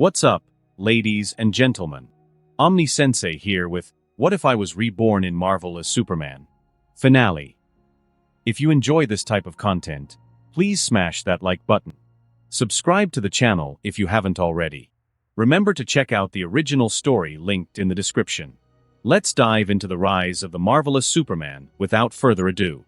What's up, ladies and gentlemen? Omni-sensei here with What If I Was Reborn in Marvel as Superman? Finale. If you enjoy this type of content, please smash that like button. Subscribe to the channel if you haven't already. Remember to check out the original story linked in the description. Let's dive into the rise of the marvelous Superman without further ado.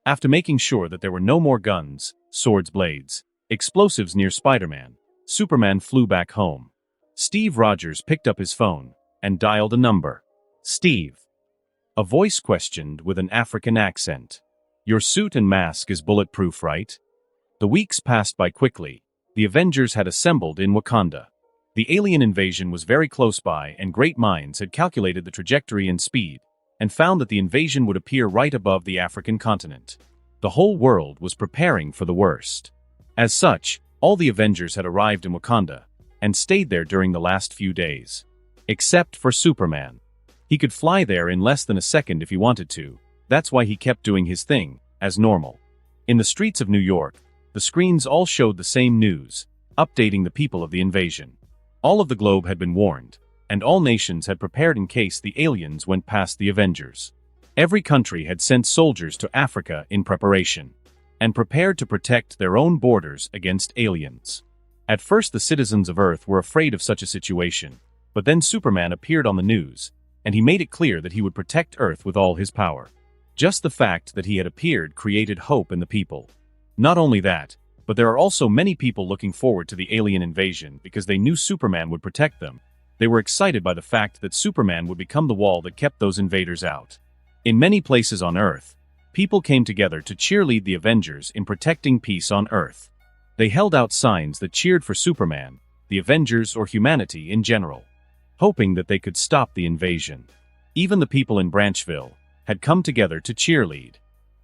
After making sure that there were no more guns, swords, blades, explosives near Spider-Man, Superman flew back home. Steve Rogers picked up his phone and dialed a number. Steve. A voice questioned with an African accent. Your suit and mask is bulletproof, right? The weeks passed by quickly. The Avengers had assembled in Wakanda. The alien invasion was very close by, and great minds had calculated the trajectory and speed, and found that the invasion would appear right above the African continent. The whole world was preparing for the worst. As such, all the Avengers had arrived in Wakanda, and stayed there during the last few days. Except for Superman. He could fly there in less than a second if he wanted to, that's why he kept doing his thing, as normal. In the streets of New York, the screens all showed the same news, updating the people of the invasion. All of the globe had been warned, and all nations had prepared in case the aliens went past the Avengers. Every country had sent soldiers to Africa in preparation, and prepared to protect their own borders against aliens. At first the citizens of Earth were afraid of such a situation, but then Superman appeared on the news, and he made it clear that he would protect Earth with all his power. Just the fact that he had appeared created hope in the people. Not only that, but there are also many people looking forward to the alien invasion because they knew Superman would protect them. They were excited by the fact that Superman would become the wall that kept those invaders out. In many places on Earth, people came together to cheerlead the Avengers in protecting peace on Earth. They held out signs that cheered for Superman, the Avengers, or humanity in general, hoping that they could stop the invasion. Even the people in Branchville had come together to cheerlead.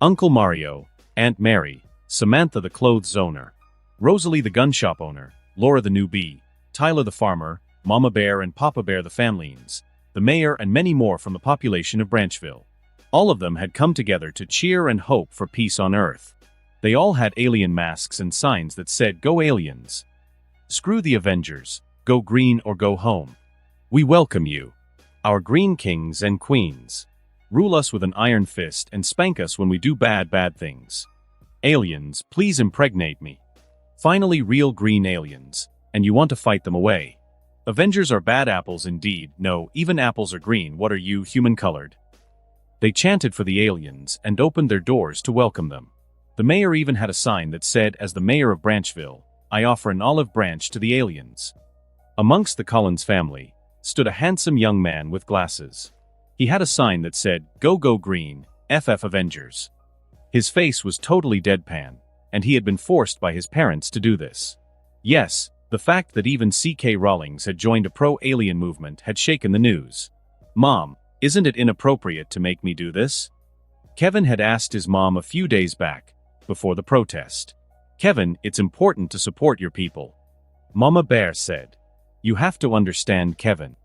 Uncle Mario, Aunt Mary, Samantha the clothes owner, Rosalie the gun shop owner, Laura the new bee, Tyler the farmer, Mama Bear and Papa Bear the Famlines, the mayor, and many more from the population of Branchville. All of them had come together to cheer and hope for peace on Earth. They all had alien masks and signs that said, "Go aliens. Screw the Avengers. Go green or go home. We welcome you. Our green kings and queens. Rule us with an iron fist and spank us when we do bad things. Aliens, please impregnate me. Finally real green aliens, and you want to fight them away. Avengers are bad apples indeed. No, even apples are green. What are you, human-colored?" They chanted for the aliens and opened their doors to welcome them. The mayor even had a sign that said, "As the mayor of Branchville, I offer an olive branch to the aliens." Amongst the Collins family stood a handsome young man with glasses. He had a sign that said, "Go go green, FF Avengers." His face was totally deadpan, and he had been forced by his parents to do this. Yes, the fact that even C.K. Rawlings had joined a pro-alien movement had shaken the news. "Mom, isn't it inappropriate to make me do this?" Kevin had asked his mom a few days back, before the protest. "Kevin, it's important to support your people," Mama Bear said. "You have to understand, Kevin.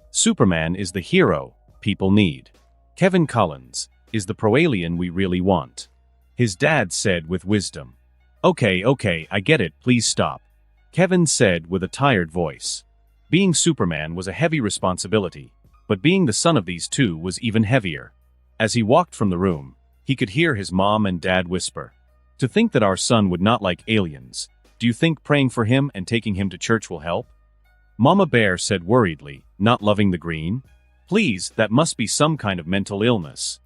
Superman is the hero people need. Kevin Collins is the pro-alien we really want," his dad said with wisdom. Okay, I get it, please stop," Kevin said with a tired voice. Being Superman was a heavy responsibility, but being the son of these two was even heavier. As he walked from the room, he could hear his mom and dad whisper, "To think that our son would not like aliens. Do you think praying for him and taking him to church will help?" Mama Bear said worriedly, "Not loving the green? Please, that must be some kind of mental illness."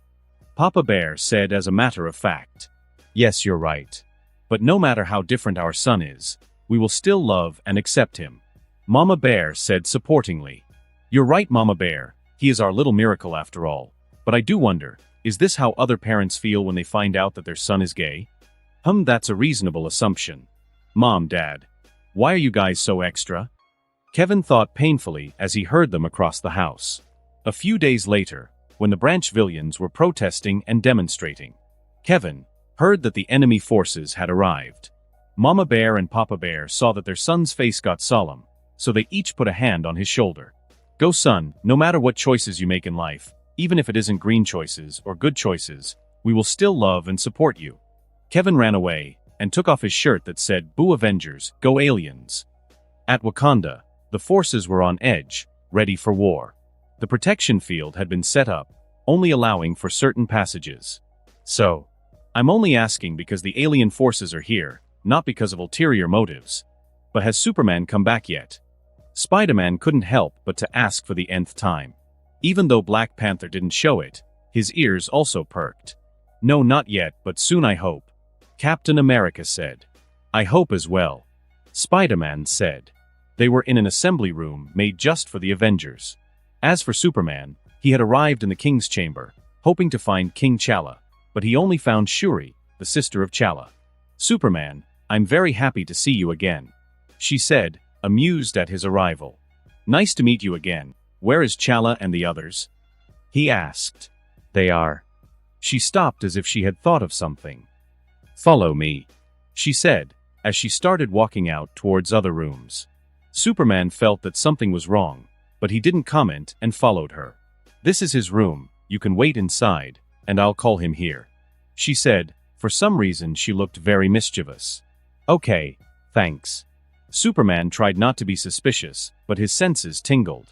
Papa Bear said as a matter of fact, "Yes, you're right. But no matter how different our son is, we will still love and accept him." Mama Bear said supportingly, "You're right, Mama Bear. He is our little miracle after all. But I do wonder, is this how other parents feel when they find out that their son is gay?" That's a reasonable assumption. "Mom, Dad, why are you guys so extra?" Kevin thought painfully as he heard them across the house. A few days later, when the Branchvillians were protesting and demonstrating, Kevin heard that the enemy forces had arrived. Mama Bear and Papa Bear saw that their son's face got solemn, so they each put a hand on his shoulder. Go son, no matter what choices you make in life, even if it isn't green choices or good choices, we will still love and support you. Kevin ran away and took off his shirt that said, Boo Avengers, go aliens. At Wakanda, the forces were on edge, ready for war. The protection field had been set up, only allowing for certain passages. So, I'm only asking because the alien forces are here, not because of ulterior motives. But has Superman come back yet? Spider-Man couldn't help but to ask for the nth time. Even though Black Panther didn't show it, his ears also perked. No, not yet, but soon I hope. Captain America said. I hope as well. Spider-Man said. They were in an assembly room made just for the Avengers. As for Superman, he had arrived in the King's chamber, hoping to find King T'Challa, but he only found Shuri, the sister of T'Challa. Superman, I'm very happy to see you again, she said, amused at his arrival. Nice to meet you again. Where is T'Challa and the others? He asked. They are. She stopped as if she had thought of something. Follow me, she said, as she started walking out towards other rooms. Superman felt that something was wrong, but he didn't comment and followed her. This is his room, you can wait inside, and I'll call him here, she said. For some reason she looked very mischievous. Okay, thanks. Superman tried not to be suspicious, but his senses tingled.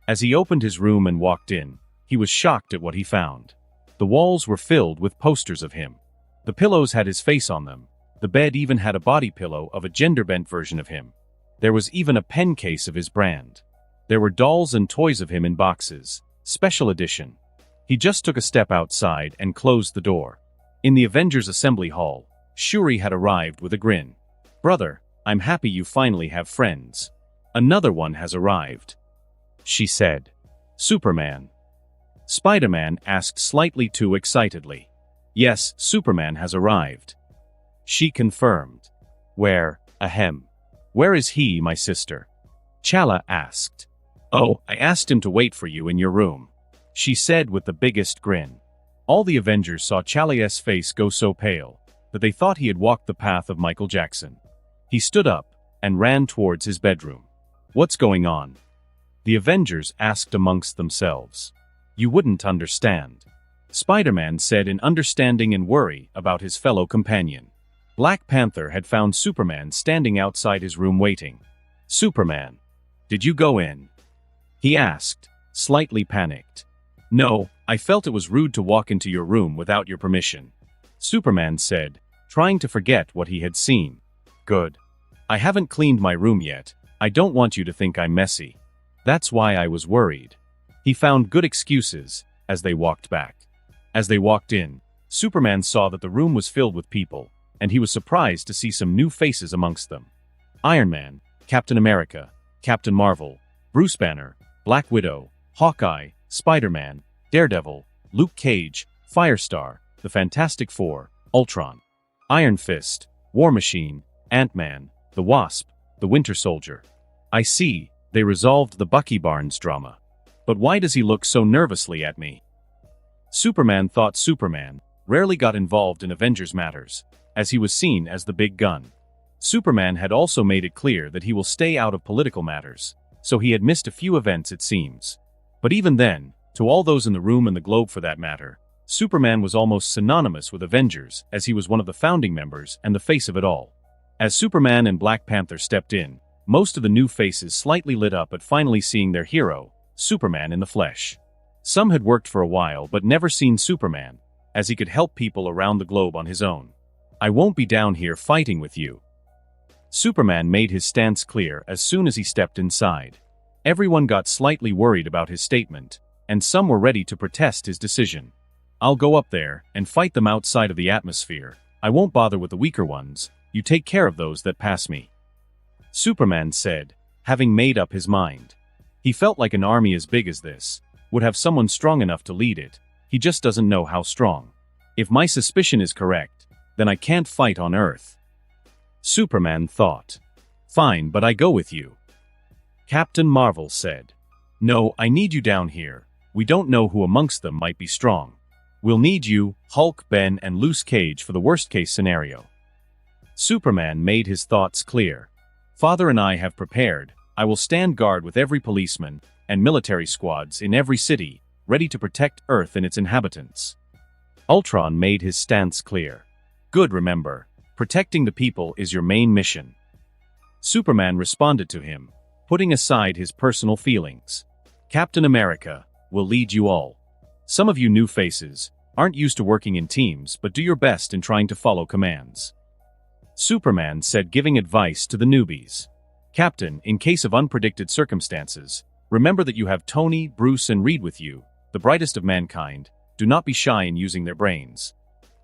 As he opened his room and walked in, he was shocked at what he found. The walls were filled with posters of him. The pillows had his face on them. The bed even had a body pillow of a gender-bent version of him. There was even a pen case of his brand. There were dolls and toys of him in boxes, special edition. He just took a step outside and closed the door. In the Avengers Assembly Hall, Shuri had arrived with a grin. Brother, I'm happy you finally have friends. Another one has arrived, she said. Superman. Spider-Man asked slightly too excitedly. Yes, Superman has arrived, she confirmed. Where, ahem. Where is he, my sister? T'Challa asked. Oh, I asked him to wait for you in your room, she said with the biggest grin. All the Avengers saw T'Challa's face go so pale that they thought he had walked the path of Michael Jackson. He stood up and ran towards his bedroom. What's going on? The Avengers asked amongst themselves. You wouldn't understand, Spider-Man said in understanding and worry about his fellow companion. Black Panther had found Superman standing outside his room waiting. Superman, did you go in? He asked, slightly panicked. No, I felt it was rude to walk into your room without your permission, Superman said, trying to forget what he had seen. Good. I haven't cleaned my room yet. I don't want you to think I'm messy. That's why I was worried. He found good excuses as they walked back. As they walked in, Superman saw that the room was filled with people, and he was surprised to see some new faces amongst them. Iron Man, Captain America, Captain Marvel, Bruce Banner, Black Widow, Hawkeye, Spider-Man, Daredevil, Luke Cage, Firestar, the Fantastic Four, Ultron, Iron Fist, War Machine, Ant-Man, the Wasp, the Winter Soldier. I see, they resolved the Bucky Barnes drama. But why does he look so nervously at me? Superman thought Superman rarely got involved in Avengers matters, as he was seen as the big gun. Superman had also made it clear that he will stay out of political matters, so he had missed a few events it seems. But even then, to all those in the room and the globe for that matter, Superman was almost synonymous with Avengers as he was one of the founding members and the face of it all. As Superman and Black Panther stepped in, most of the new faces slightly lit up at finally seeing their hero, Superman in the flesh. Some had worked for a while but never seen Superman, as he could help people around the globe on his own. I won't be down here fighting with you. Superman made his stance clear as soon as he stepped inside. Everyone got slightly worried about his statement, and some were ready to protest his decision. I'll go up there and fight them outside of the atmosphere. I won't bother with the weaker ones. You take care of those that pass me, Superman said, having made up his mind. He felt like an army as big as this would have someone strong enough to lead it. He just doesn't know how strong. If my suspicion is correct, then I can't fight on Earth, Superman thought. Fine, but I go with you, Captain Marvel said. No, I need you down here. We don't know who amongst them might be strong. We'll need you, Hulk, Ben, and Luke Cage for the worst-case scenario." Superman made his thoughts clear. "Father and I have prepared. I will stand guard with every policeman and military squads in every city, ready to protect Earth and its inhabitants." Ultron made his stance clear. "Good, remember. Protecting the people is your main mission." Superman responded to him, putting aside his personal feelings. "Captain America will lead you all. Some of you new faces aren't used to working in teams, but do your best in trying to follow commands." Superman said, giving advice to the newbies. "Captain, in case of unpredicted circumstances, remember that you have Tony, Bruce, and Reed with you, the brightest of mankind. Do not be shy in using their brains."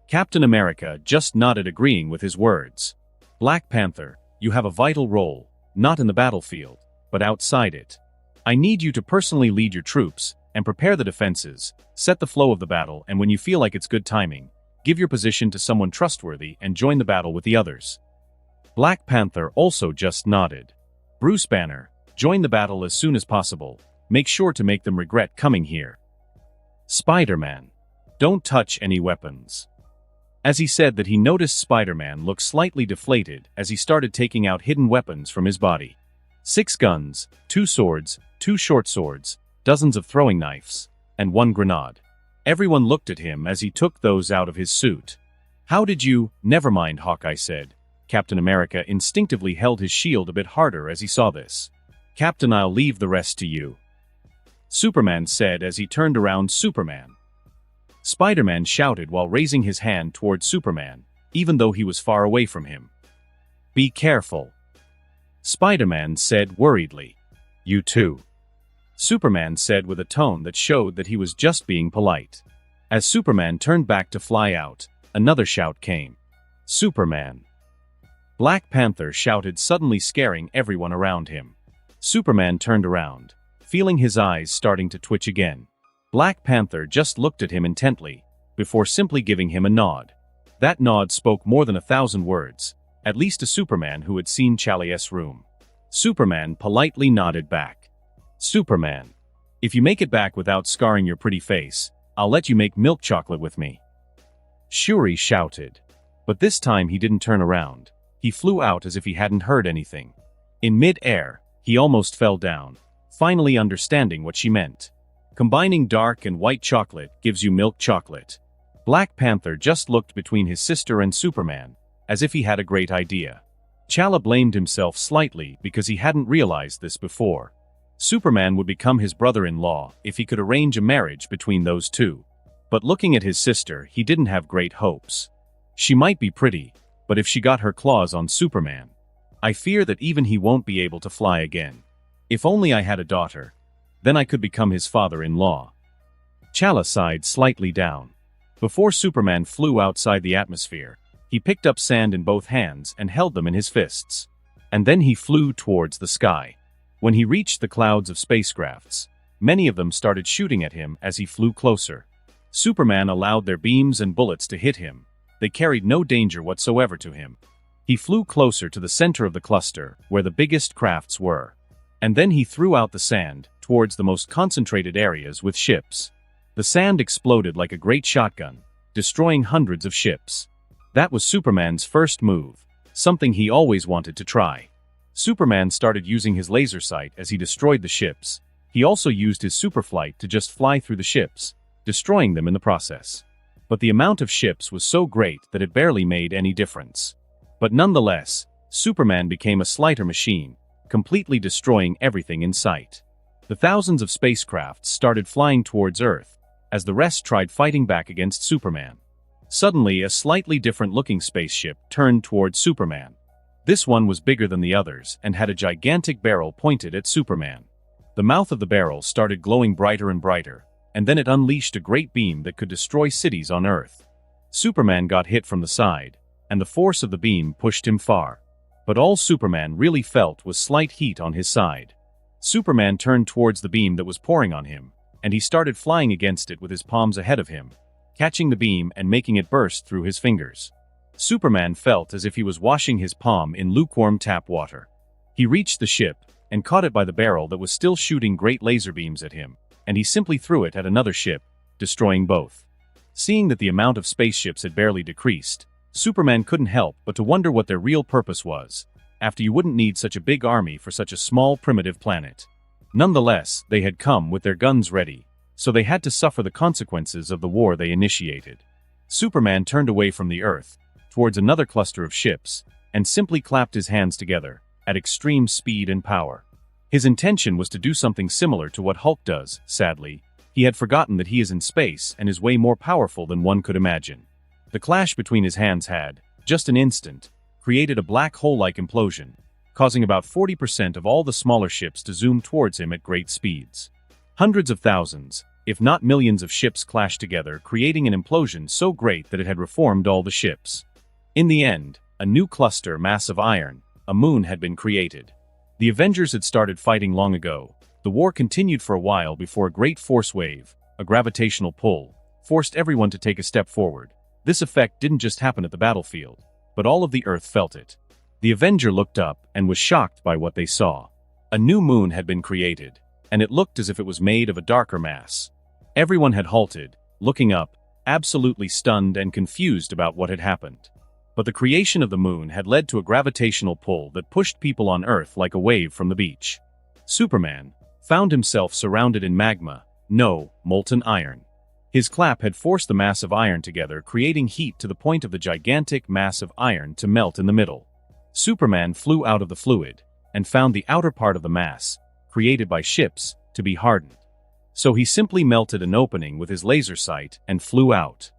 Captain America just nodded, agreeing with his words. "Black Panther, you have a vital role, not in the battlefield, but outside it. I need you to personally lead your troops and prepare the defenses, set the flow of the battle, and when you feel like it's good timing, give your position to someone trustworthy and join the battle with the others." Black Panther also just nodded. "Bruce Banner, join the battle as soon as possible. Make sure to make them regret coming here." Spider-Man, "Don't touch any weapons." As he said that, he noticed Spider-Man look slightly deflated as he started taking out hidden weapons from his body. 6 guns, 2 swords, 2 short swords, dozens of throwing knives, and 1 grenade. Everyone looked at him as he took those out of his suit. "How did you—" "Never mind," Hawkeye said. Captain America instinctively held his shield a bit harder as he saw this. "Captain, I'll leave the rest to you," Superman said as he turned around. "Superman!" Spider-Man shouted while raising his hand toward Superman, even though he was far away from him. "Be careful," Spider-Man said worriedly. "You too," Superman said with a tone that showed that he was just being polite. As Superman turned back to fly out, another shout came. "Superman!" Black Panther shouted, suddenly scaring everyone around him. Superman turned around, feeling his eyes starting to twitch again. Black Panther just looked at him intently, before simply giving him a nod. That nod spoke more than 1,000 words, at least to Superman, who had seen Chalia's room. Superman politely nodded back. "Superman, if you make it back without scarring your pretty face, I'll let you make milk chocolate with me," Shuri shouted. But this time he didn't turn around. He flew out as if he hadn't heard anything. In mid-air, he almost fell down, finally understanding what she meant. "Combining dark and white chocolate gives you milk chocolate." Black Panther just looked between his sister and Superman, as if he had a great idea. T'Challa blamed himself slightly because he hadn't realized this before. Superman would become his brother-in-law if he could arrange a marriage between those two. But looking at his sister, he didn't have great hopes. She might be pretty, but if she got her claws on Superman, I fear that even he won't be able to fly again. If only I had a daughter, then I could become his father-in-law. T'Challa sighed slightly down. Before Superman flew outside the atmosphere, he picked up sand in both hands and held them in his fists. And then he flew towards the sky. When he reached the clouds of spacecrafts, many of them started shooting at him as he flew closer. Superman allowed their beams and bullets to hit him. They carried no danger whatsoever to him. He flew closer to the center of the cluster, where the biggest crafts were. And then he threw out the sand towards the most concentrated areas with ships. The sand exploded like a great shotgun, destroying hundreds of ships. That was Superman's first move, something he always wanted to try. Superman started using his laser sight as he destroyed the ships. He also used his superflight to just fly through the ships, destroying them in the process. But the amount of ships was so great that it barely made any difference. But nonetheless, Superman became a slighter machine, completely destroying everything in sight. The thousands of spacecrafts started flying towards Earth, as the rest tried fighting back against Superman. Suddenly, a slightly different-looking spaceship turned towards Superman. This one was bigger than the others and had a gigantic barrel pointed at Superman. The mouth of the barrel started glowing brighter and brighter, and then it unleashed a great beam that could destroy cities on Earth. Superman got hit from the side, and the force of the beam pushed him far. But all Superman really felt was slight heat on his side. Superman turned towards the beam that was pouring on him, and he started flying against it with his palms ahead of him, catching the beam and making it burst through his fingers. Superman felt as if he was washing his palm in lukewarm tap water. He reached the ship and caught it by the barrel that was still shooting great laser beams at him, and he simply threw it at another ship, destroying both. Seeing that the amount of spaceships had barely decreased, Superman couldn't help but to wonder what their real purpose was, after you wouldn't need such a big army for such a small primitive planet. Nonetheless, they had come with their guns ready, so they had to suffer the consequences of the war they initiated. Superman turned away from the Earth, towards another cluster of ships, and simply clapped his hands together, at extreme speed and power. His intention was to do something similar to what Hulk does. Sadly, he had forgotten that he is in space and is way more powerful than one could imagine. The clash between his hands had, just an instant, created a black hole-like implosion, causing about 40% of all the smaller ships to zoom towards him at great speeds. Hundreds of thousands, if not millions of ships clashed together, creating an implosion so great that it had reformed all the ships. In the end, a new cluster mass of iron, a moon, had been created. The Avengers had started fighting long ago. The war continued for a while before a great force wave, a gravitational pull, forced everyone to take a step forward. This effect didn't just happen at the battlefield, but all of the Earth felt it. The Avenger looked up and was shocked by what they saw. A new moon had been created, and it looked as if it was made of a darker mass. Everyone had halted, looking up, absolutely stunned and confused about what had happened. But the creation of the moon had led to a gravitational pull that pushed people on Earth like a wave from the beach. Superman found himself surrounded in magma, no, molten iron. His clap had forced the mass of iron together, creating heat to the point of the gigantic mass of iron to melt in the middle. Superman flew out of the fluid, and found the outer part of the mass, created by ships, to be hardened. So he simply melted an opening with his laser sight and flew out.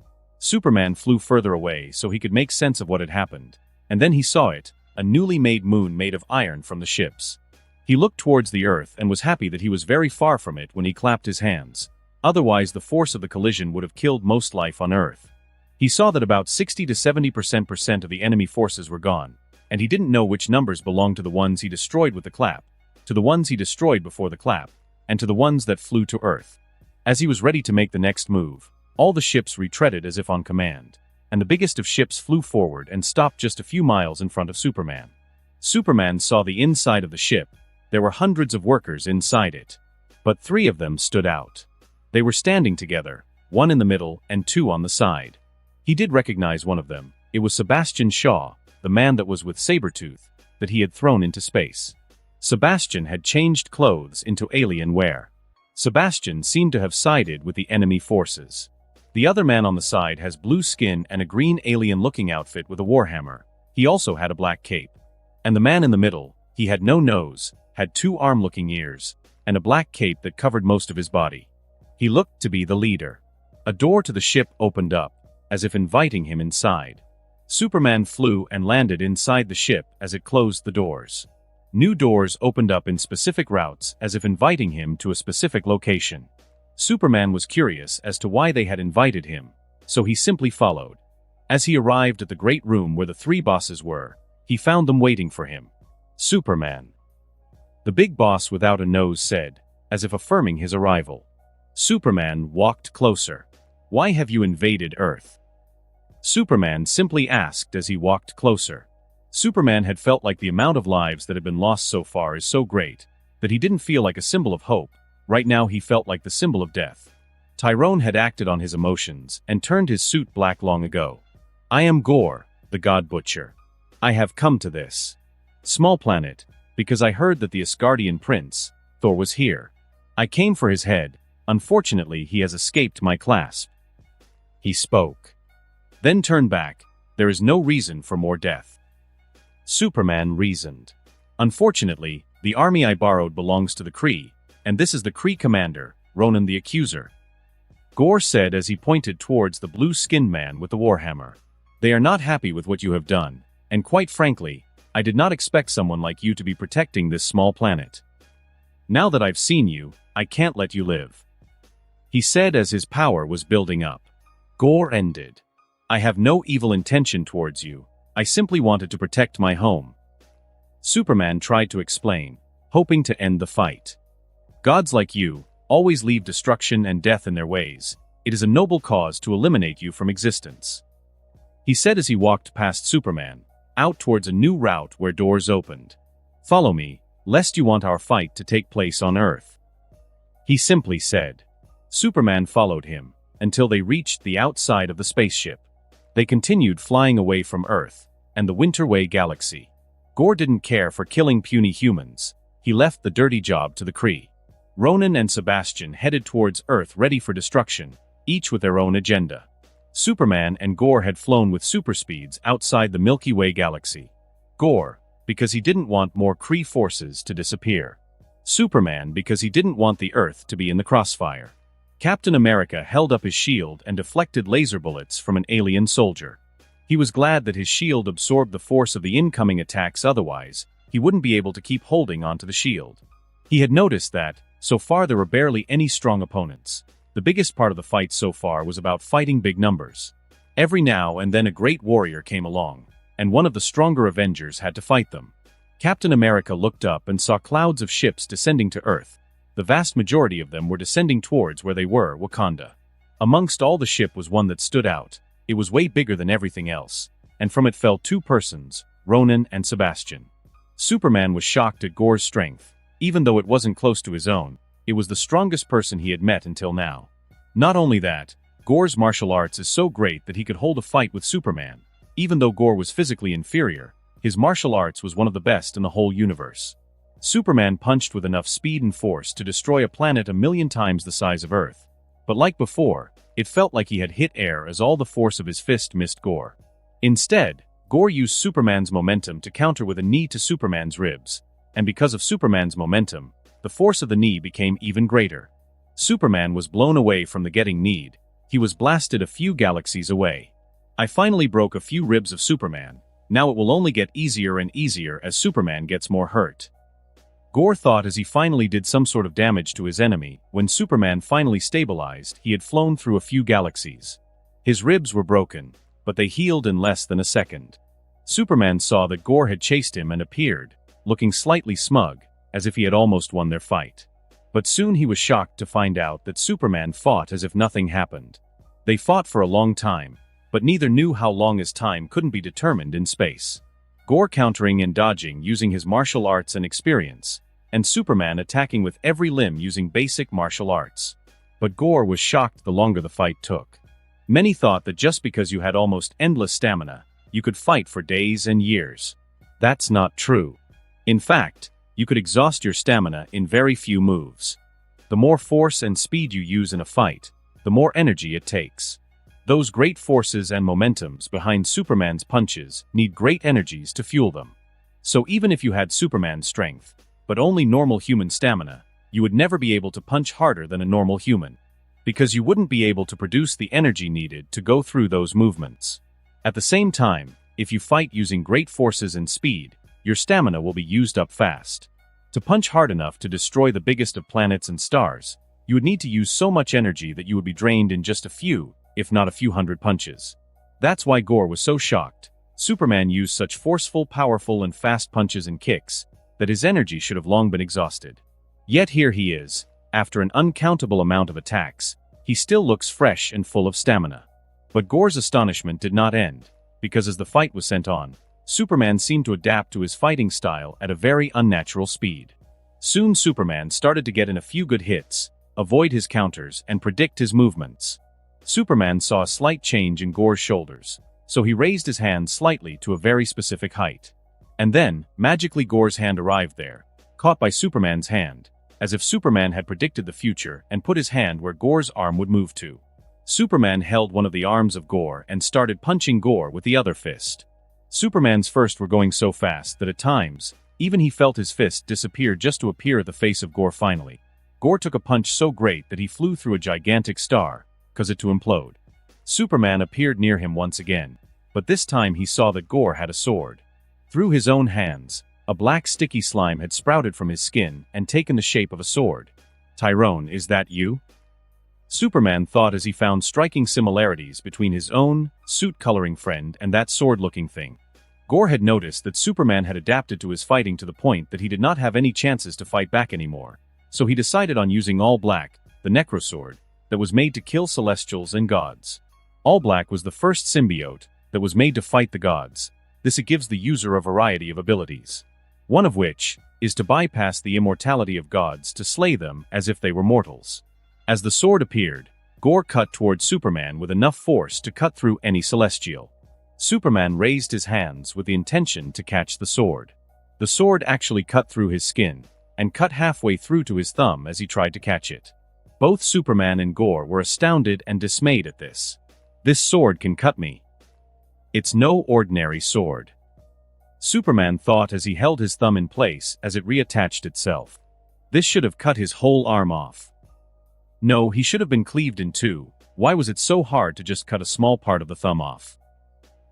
Superman flew further away so he could make sense of what had happened, and then he saw it, a newly made moon made of iron from the ships. He looked towards the Earth and was happy that he was very far from it when he clapped his hands. Otherwise, the force of the collision would have killed most life on Earth. He saw that about 60 to 70% of the enemy forces were gone, and he didn't know which numbers belonged to the ones he destroyed with the clap, to the ones he destroyed before the clap, and to the ones that flew to Earth. As he was ready to make the next move, all the ships retreated as if on command, and the biggest of ships flew forward and stopped just a few miles in front of Superman. Superman saw the inside of the ship. There were hundreds of workers inside it, but 3 of them stood out. They were standing together, 1 in the middle and 2 on the side. He did recognize one of them. It was Sebastian Shaw, the man that was with Sabretooth, that he had thrown into space. Sebastian had changed clothes into alien wear. Sebastian seemed to have sided with the enemy forces. The other man on the side has blue skin and a green alien-looking outfit with a warhammer. He also had a black cape. And the man in the middle, he had no nose, had 2 arm-looking ears, and a black cape that covered most of his body. He looked to be the leader. A door to the ship opened up, as if inviting him inside. Superman flew and landed inside the ship as it closed the doors. New doors opened up in specific routes as if inviting him to a specific location. Superman was curious as to why they had invited him, so he simply followed. As he arrived at the great room where the 3 bosses were, he found them waiting for him. Superman. The big boss without a nose said, as if affirming his arrival. Superman walked closer. Why have you invaded Earth? Superman simply asked as he walked closer. Superman had felt like the amount of lives that had been lost so far is so great, that he didn't feel like a symbol of hope. Right now he felt like the symbol of death. Tyrone had acted on his emotions and turned his suit black long ago. I am Gore, the God Butcher. I have come to this small planet, because I heard that the Asgardian prince, Thor, was here. I came for his head. Unfortunately, he has escaped my clasp. He spoke. Then turned back. There is no reason for more death. Superman reasoned. Unfortunately, the army I borrowed belongs to the Kree, and this is the Kree commander, Ronan the Accuser. Gore said as he pointed towards the blue-skinned man with the warhammer. They are not happy with what you have done, and quite frankly, I did not expect someone like you to be protecting this small planet. Now that I've seen you, I can't let you live. He said as his power was building up. Gore ended. I have no evil intention towards you. I simply wanted to protect my home. Superman tried to explain, hoping to end the fight. Gods like you always leave destruction and death in their ways. It is a noble cause to eliminate you from existence. He said as he walked past Superman, out towards a new route where doors opened. Follow me, lest you want our fight to take place on Earth. he simply said. Superman followed him, until they reached the outside of the spaceship. They continued flying away from Earth, and the Winterway galaxy. Gore didn't care for killing puny humans. He left the dirty job to the Kree. Ronan and Sebastian headed towards Earth ready for destruction, each with their own agenda. Superman and Gore had flown with super speeds outside the Milky Way galaxy. Gore, because he didn't want more Kree forces to disappear. Superman because he didn't want the Earth to be in the crossfire. Captain America held up his shield and deflected laser bullets from an alien soldier. He was glad that his shield absorbed the force of the incoming attacks, otherwise, he wouldn't be able to keep holding onto the shield. He had noticed that, so far there were barely any strong opponents. The biggest part of the fight so far was about fighting big numbers. Every now and then a great warrior came along, and one of the stronger Avengers had to fight them. Captain America looked up and saw clouds of ships descending to Earth. The vast majority of them were descending towards where they were, Wakanda. Amongst all the ship was one that stood out. It was way bigger than everything else, and from it fell two persons, Ronan and Sebastian. Superman was shocked at Gore's strength. Even though it wasn't close to his own, it was the strongest person he had met until now. Not only that, Gore's martial arts is so great that he could hold a fight with Superman. Even though Gore was physically inferior, his martial arts was one of the best in the whole universe. Superman punched with enough speed and force to destroy a planet 1,000,000 times the size of Earth. But like before, it felt like he had hit air as all the force of his fist missed Gore. Instead, Gore used Superman's momentum to counter with a knee to Superman's ribs, and because of Superman's momentum, the force of the knee became even greater. Superman was blown away from the getting kneed. He was blasted a few galaxies away. I finally broke a few ribs of Superman. Now it will only get easier and easier as Superman gets more hurt. Gore thought as he finally did some sort of damage to his enemy. When Superman finally stabilized, he had flown through a few galaxies. His ribs were broken, but they healed in less than a second. Superman saw that Gore had chased him and appeared, looking slightly smug, as if he had almost won their fight. But soon he was shocked to find out that Superman fought as if nothing happened. They fought for a long time, but neither knew how long, as time couldn't be determined in space. Gore countering and dodging using his martial arts and experience, and Superman attacking with every limb using basic martial arts. But Gore was shocked the longer the fight took. Many thought that just because you had almost endless stamina, you could fight for days and years. That's not true. In fact, you could exhaust your stamina in very few moves. The more force and speed you use in a fight, the more energy it takes. Those great forces and momentums behind Superman's punches need great energies to fuel them. So even if you had Superman's strength, but only normal human stamina, you would never be able to punch harder than a normal human. Because you wouldn't be able to produce the energy needed to go through those movements. At the same time, if you fight using great forces and speed, your stamina will be used up fast. To punch hard enough to destroy the biggest of planets and stars, you would need to use so much energy that you would be drained in just a few, if not a few hundred punches. That's why Gore was so shocked. Superman used such forceful, powerful, and fast punches and kicks that his energy should have long been exhausted. Yet here he is, after an uncountable amount of attacks, he still looks fresh and full of stamina. But Gore's astonishment did not end, because as the fight was sent on, Superman seemed to adapt to his fighting style at a very unnatural speed. Soon Superman started to get in a few good hits, avoid his counters, and predict his movements. Superman saw a slight change in Gore's shoulders, so he raised his hand slightly to a very specific height. And then, magically Gore's hand arrived there, caught by Superman's hand, as if Superman had predicted the future and put his hand where Gore's arm would move to. Superman held one of the arms of Gore and started punching Gore with the other fist. Superman's fists were going so fast that at times, even he felt his fist disappear just to appear at the face of Gore finally. Gore took a punch so great that he flew through a gigantic star, causing it to implode. Superman appeared near him once again, but this time he saw that Gore had a sword. Through his own hands, a black sticky slime had sprouted from his skin and taken the shape of a sword. "Tyrone, is that you?" Superman thought as he found striking similarities between his own, suit-coloring friend and that sword-looking thing. Gore had noticed that Superman had adapted to his fighting to the point that he did not have any chances to fight back anymore, so he decided on using All Black, the Necrosword, that was made to kill Celestials and gods. All Black was the first symbiote that was made to fight the gods. This gives the user a variety of abilities. One of which is to bypass the immortality of gods to slay them as if they were mortals. As the sword appeared, Gorr cut toward Superman with enough force to cut through any celestial. Superman raised his hands with the intention to catch the sword. The sword actually cut through his skin, and cut halfway through to his thumb as he tried to catch it. Both Superman and Gorr were astounded and dismayed at this. "This sword can cut me. It's no ordinary sword," Superman thought as he held his thumb in place as it reattached itself. This should have cut his whole arm off. No, he should have been cleaved in two. Why was it so hard to just cut a small part of the thumb off?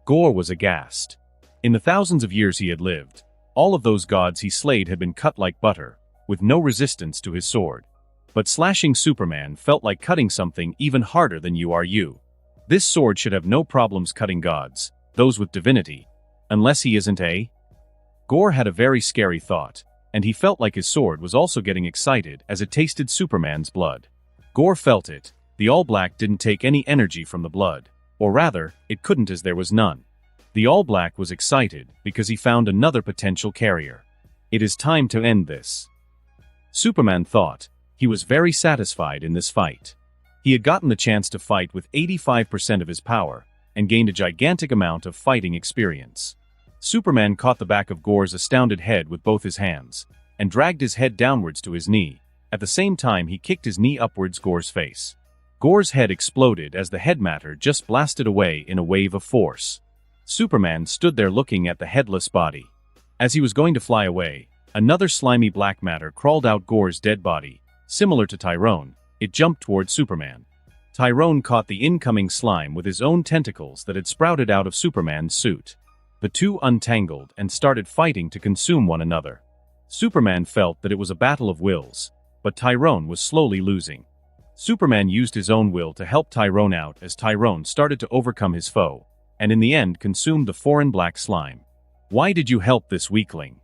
Gorr was aghast. In the thousands of years he had lived, all of those gods he slayed had been cut like butter, with no resistance to his sword. But slashing Superman felt like cutting something even harder than you. This sword should have no problems cutting gods, those with divinity. Unless he isn't a... Gorr had a very scary thought, and he felt like his sword was also getting excited as it tasted Superman's blood. Gorr felt it. The All-Black didn't take any energy from the blood, or rather, it couldn't as there was none. The All-Black was excited because he found another potential carrier. It is time to end this. Superman thought. He was very satisfied in this fight. He had gotten the chance to fight with 85% of his power, and gained a gigantic amount of fighting experience. Superman caught the back of Gorr's astounded head with both his hands, and dragged his head downwards to his knee. At the same time he kicked his knee upwards Gorr's face. Gorr's head exploded as the head matter just blasted away in a wave of force. Superman stood there looking at the headless body. As he was going to fly away, another slimy black matter crawled out Gorr's dead body. Similar to Tyrone, it jumped toward Superman. Tyrone caught the incoming slime with his own tentacles that had sprouted out of Superman's suit. The two untangled and started fighting to consume one another. Superman felt that it was a battle of wills, but Tyrone was slowly losing. Superman used his own will to help Tyrone out as Tyrone started to overcome his foe, and in the end consumed the foreign black slime. "Why did you help this weakling?"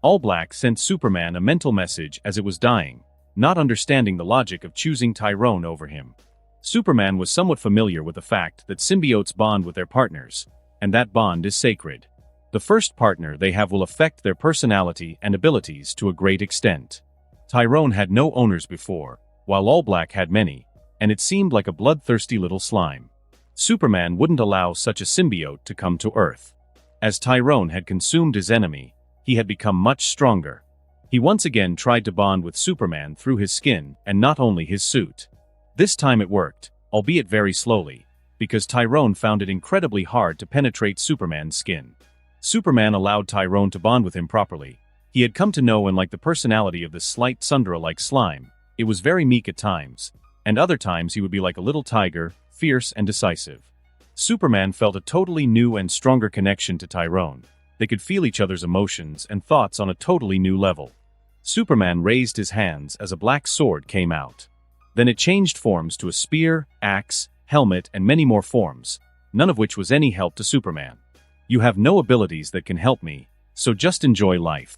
All-Black sent Superman a mental message as it was dying, not understanding the logic of choosing Tyrone over him. Superman was somewhat familiar with the fact that symbiotes bond with their partners, and that bond is sacred. The first partner they have will affect their personality and abilities to a great extent. Tyrone had no owners before, while All-Black had many, and it seemed like a bloodthirsty little slime. Superman wouldn't allow such a symbiote to come to Earth. As Tyrone had consumed his enemy, he had become much stronger. He once again tried to bond with Superman through his skin and not only his suit. This time it worked, albeit very slowly, because Tyrone found it incredibly hard to penetrate Superman's skin. Superman allowed Tyrone to bond with him properly. He had come to know and like the personality of this slight Sundra-like slime. It was very meek at times, and other times he would be like a little tiger, fierce and decisive. Superman felt a totally new and stronger connection to Tyrone. They could feel each other's emotions and thoughts on a totally new level. Superman raised his hands as a black sword came out. Then it changed forms to a spear, axe, helmet, and many more forms, none of which was any help to Superman. "You have no abilities that can help me, so just enjoy life,"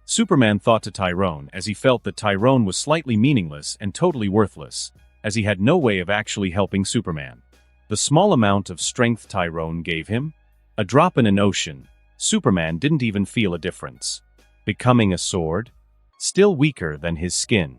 Superman thought to Tyrone as he felt that Tyrone was slightly meaningless and totally worthless, as he had no way of actually helping Superman. The small amount of strength Tyrone gave him? A drop in an ocean. Superman didn't even feel a difference. Becoming a sword? Still weaker than his skin.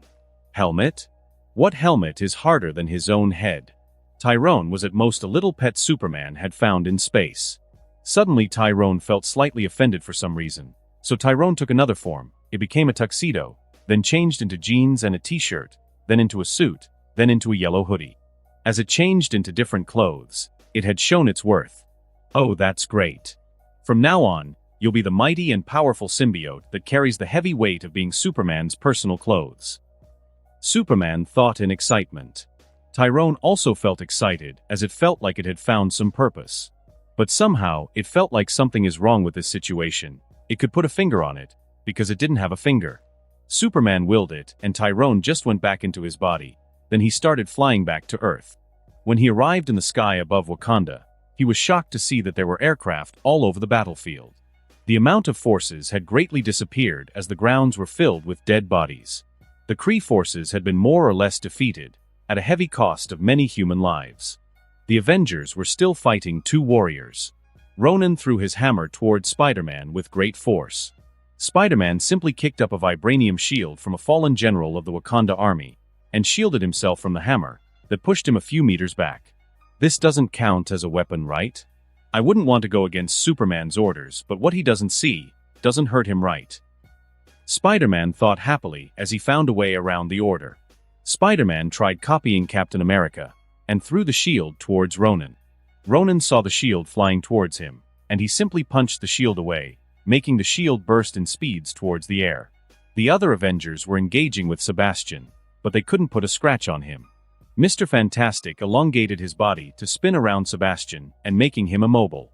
Helmet? What helmet is harder than his own head? Tyrone was at most a little pet Superman had found in space. Suddenly Tyrone felt slightly offended for some reason, so Tyrone took another form. It became a tuxedo, then changed into jeans and a t-shirt, then into a suit, then into a yellow hoodie. As it changed into different clothes, it had shown its worth. "Oh, that's great. From now on, you'll be the mighty and powerful symbiote that carries the heavy weight of being Superman's personal clothes." Superman thought in excitement. Tyrone also felt excited as it felt like it had found some purpose. But somehow, it felt like something is wrong with this situation. It could put a finger on it, because it didn't have a finger. Superman willed it, and Tyrone just went back into his body. Then he started flying back to Earth. When he arrived in the sky above Wakanda, he was shocked to see that there were aircraft all over the battlefield. The amount of forces had greatly disappeared as the grounds were filled with dead bodies. The Kree forces had been more or less defeated, at a heavy cost of many human lives. The Avengers were still fighting two warriors. Ronan threw his hammer toward Spider-Man with great force. Spider-Man simply kicked up a vibranium shield from a fallen general of the Wakanda army, and shielded himself from the hammer that pushed him a few meters back. This doesn't count as a weapon, right? I wouldn't want to go against Superman's orders, but what he doesn't see doesn't hurt him, right? Spider-Man thought happily as he found a way around the order. Spider-Man tried copying Captain America, and threw the shield towards Ronan. Ronan saw the shield flying towards him, and he simply punched the shield away, making the shield burst in speeds towards the air. The other Avengers were engaging with Sebastian, but they couldn't put a scratch on him. Mr. Fantastic elongated his body to spin around Sebastian and making him immobile.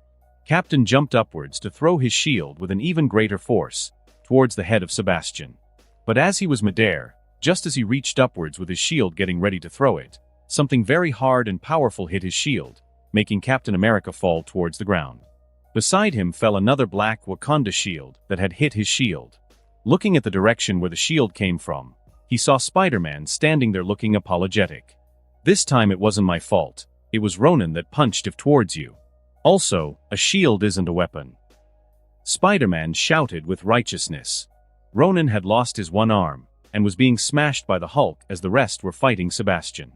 Captain jumped upwards to throw his shield with an even greater force towards the head of Sebastian. But as he was midair, just as he reached upwards with his shield getting ready to throw it, something very hard and powerful hit his shield, making Captain America fall towards the ground. Beside him fell another black Wakanda shield that had hit his shield. Looking at the direction where the shield came from, he saw Spider-Man standing there looking apologetic. This time it wasn't my fault. It was Ronan that punched it towards you. Also, a shield isn't a weapon. Spider-Man shouted with righteousness. Ronan had lost his one arm, and was being smashed by the Hulk as the rest were fighting Sebastian.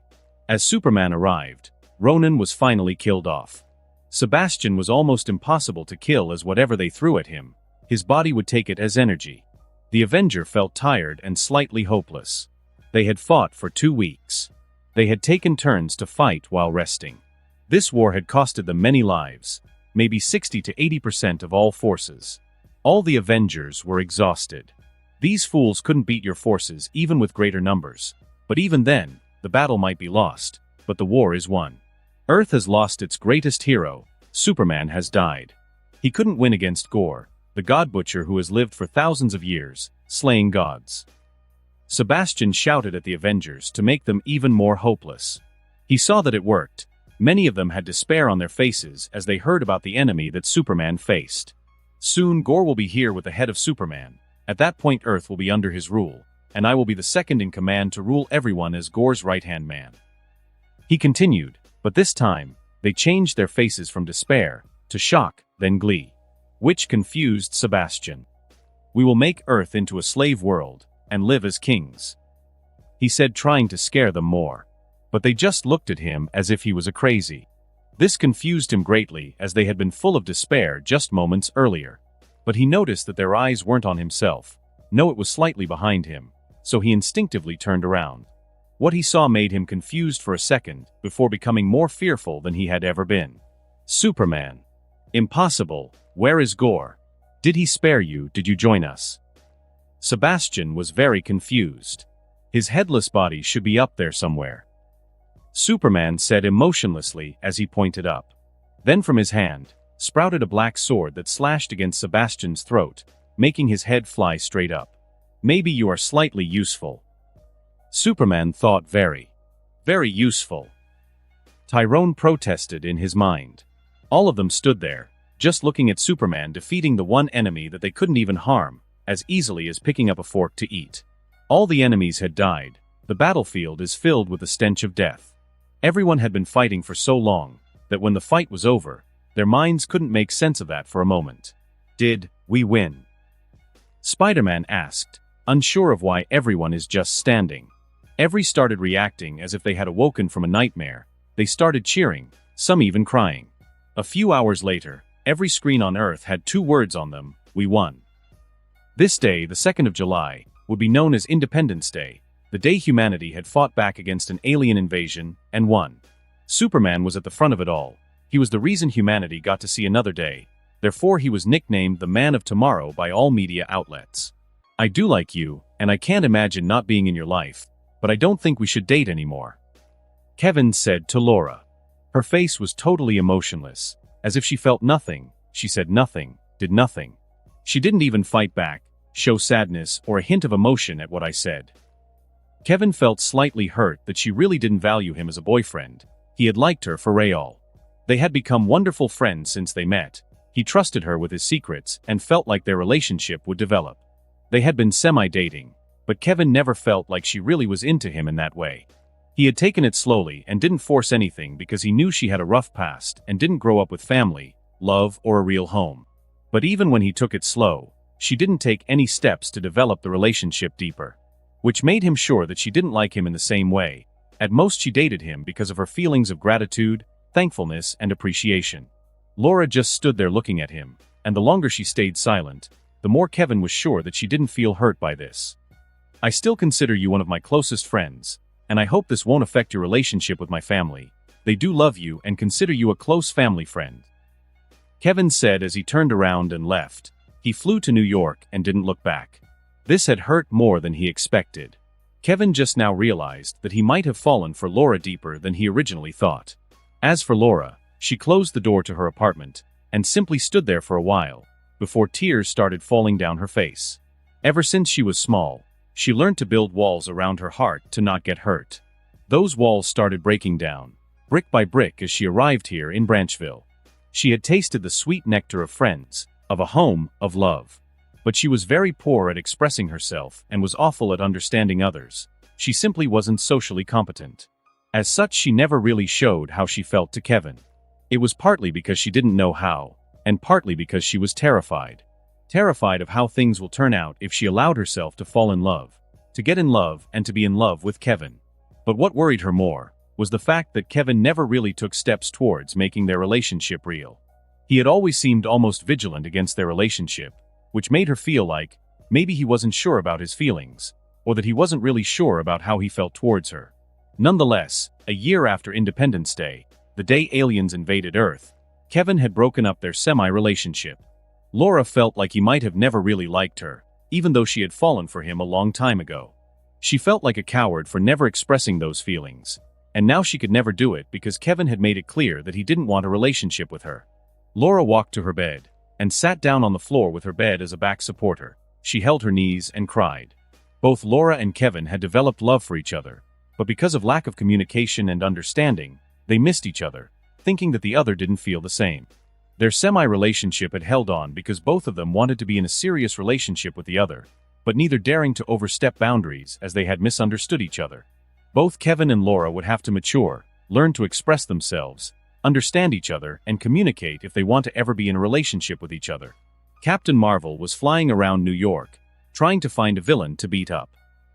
As Superman arrived, Ronan was finally killed off. Sebastian was almost impossible to kill, as whatever they threw at him, his body would take it as energy. The Avenger felt tired and slightly hopeless. They had fought for 2 weeks. They had taken turns to fight while resting. This war had costed them many lives, maybe 60 to 80% of all forces. All the Avengers were exhausted. These fools couldn't beat your forces even with greater numbers. But even then, the battle might be lost, but the war is won. Earth has lost its greatest hero. Superman has died. He couldn't win against Gore, the God Butcher who has lived for thousands of years, slaying gods. Sebastian shouted at the Avengers to make them even more hopeless. He saw that it worked. Many of them had despair on their faces as they heard about the enemy that Superman faced. Soon Gore will be here with the head of Superman. At that point Earth will be under his rule, and I will be the second in command to rule everyone as Gore's right-hand man. He continued, but this time, they changed their faces from despair to shock, then glee, which confused Sebastian. We will make Earth into a slave world, and live as kings, he said, trying to scare them more. But they just looked at him as if he was a crazy. This confused him greatly as they had been full of despair just moments earlier. But he noticed that their eyes weren't on himself. No, it was slightly behind him, so he instinctively turned around. What he saw made him confused for a second, before becoming more fearful than he had ever been. Superman. Impossible. Where is Gore? Did he spare you? Did you join us? Sebastian was very confused. His headless body should be up there somewhere. Superman said emotionlessly as he pointed up. Then from his hand sprouted a black sword that slashed against Sebastian's throat, making his head fly straight up. Maybe you are slightly useful. Superman thought, very useful. Tyrone protested in his mind. All of them stood there, just looking at Superman defeating the one enemy that they couldn't even harm, as easily as picking up a fork to eat. All the enemies had died. The battlefield is filled with the stench of death. Everyone had been fighting for so long, that when the fight was over, their minds couldn't make sense of that for a moment. Did we win? Spider-Man asked, unsure of why everyone is just standing. Every started reacting as if they had awoken from a nightmare. They started cheering, some even crying. A few hours later, every screen on Earth had 2 words on them: we won. This day, the 2nd of July, would be known as Independence Day, the day humanity had fought back against an alien invasion and won. Superman was at the front of it all. He was the reason humanity got to see another day. Therefore he was nicknamed the Man of Tomorrow by all media outlets. I do like you, and I can't imagine not being in your life, but I don't think we should date anymore, Kevin said to Laura. Her face was totally emotionless, as if she felt nothing. She said nothing, did nothing. She didn't even fight back, show sadness or a hint of emotion at what I said. Kevin felt slightly hurt that she really didn't value him as a boyfriend. He had liked her for real. They had become wonderful friends since they met. He trusted her with his secrets and felt like their relationship would develop. They had been semi-dating, but Kevin never felt like she really was into him in that way. He had taken it slowly and didn't force anything because he knew she had a rough past and didn't grow up with family, love, or a real home. But even when he took it slow, she didn't take any steps to develop the relationship deeper. Which made him sure that she didn't like him in the same way. At most she dated him because of her feelings of gratitude, thankfulness, and appreciation. Laura just stood there looking at him, and the longer she stayed silent, the more Kevin was sure that she didn't feel hurt by this. "I still consider you one of my closest friends, and I hope this won't affect your relationship with my family. They do love you and consider you a close family friend," Kevin said as he turned around and left. He flew to New York and didn't look back. This had hurt more than he expected. Kevin just now realized that he might have fallen for Laura deeper than he originally thought. As for Laura, she closed the door to her apartment and simply stood there for a while, before tears started falling down her face. Ever since she was small, she learned to build walls around her heart to not get hurt. Those walls started breaking down, brick by brick, as she arrived here in Branchville. She had tasted the sweet nectar of friends, of a home, of love. But she was very poor at expressing herself and was awful at understanding others. She simply wasn't socially competent. As such, she never really showed how she felt to Kevin. It was partly because she didn't know how, and partly because she was terrified. Terrified of how things will turn out if she allowed herself to fall in love, to get in love and to be in love with Kevin. But what worried her more was the fact that Kevin never really took steps towards making their relationship real. He had always seemed almost vigilant against their relationship, which made her feel like maybe he wasn't sure about his feelings, or that he wasn't really sure about how he felt towards her. Nonetheless, a year after Independence Day, the day aliens invaded Earth, Kevin had broken up their semi-relationship. Laura felt like he might have never really liked her, even though she had fallen for him a long time ago. She felt like a coward for never expressing those feelings, and now she could never do it because Kevin had made it clear that he didn't want a relationship with her. Laura walked to her bed and sat down on the floor with her bed as a back supporter. She held her knees and cried. Both Laura and Kevin had developed love for each other, but because of lack of communication and understanding, they missed each other, thinking that the other didn't feel the same. Their semi-relationship had held on because both of them wanted to be in a serious relationship with the other, but neither daring to overstep boundaries as they had misunderstood each other. Both Kevin and Laura would have to mature, learn to express themselves, understand each other, and communicate if they want to ever be in a relationship with each other. Captain Marvel was flying around New York, trying to find a villain to beat up.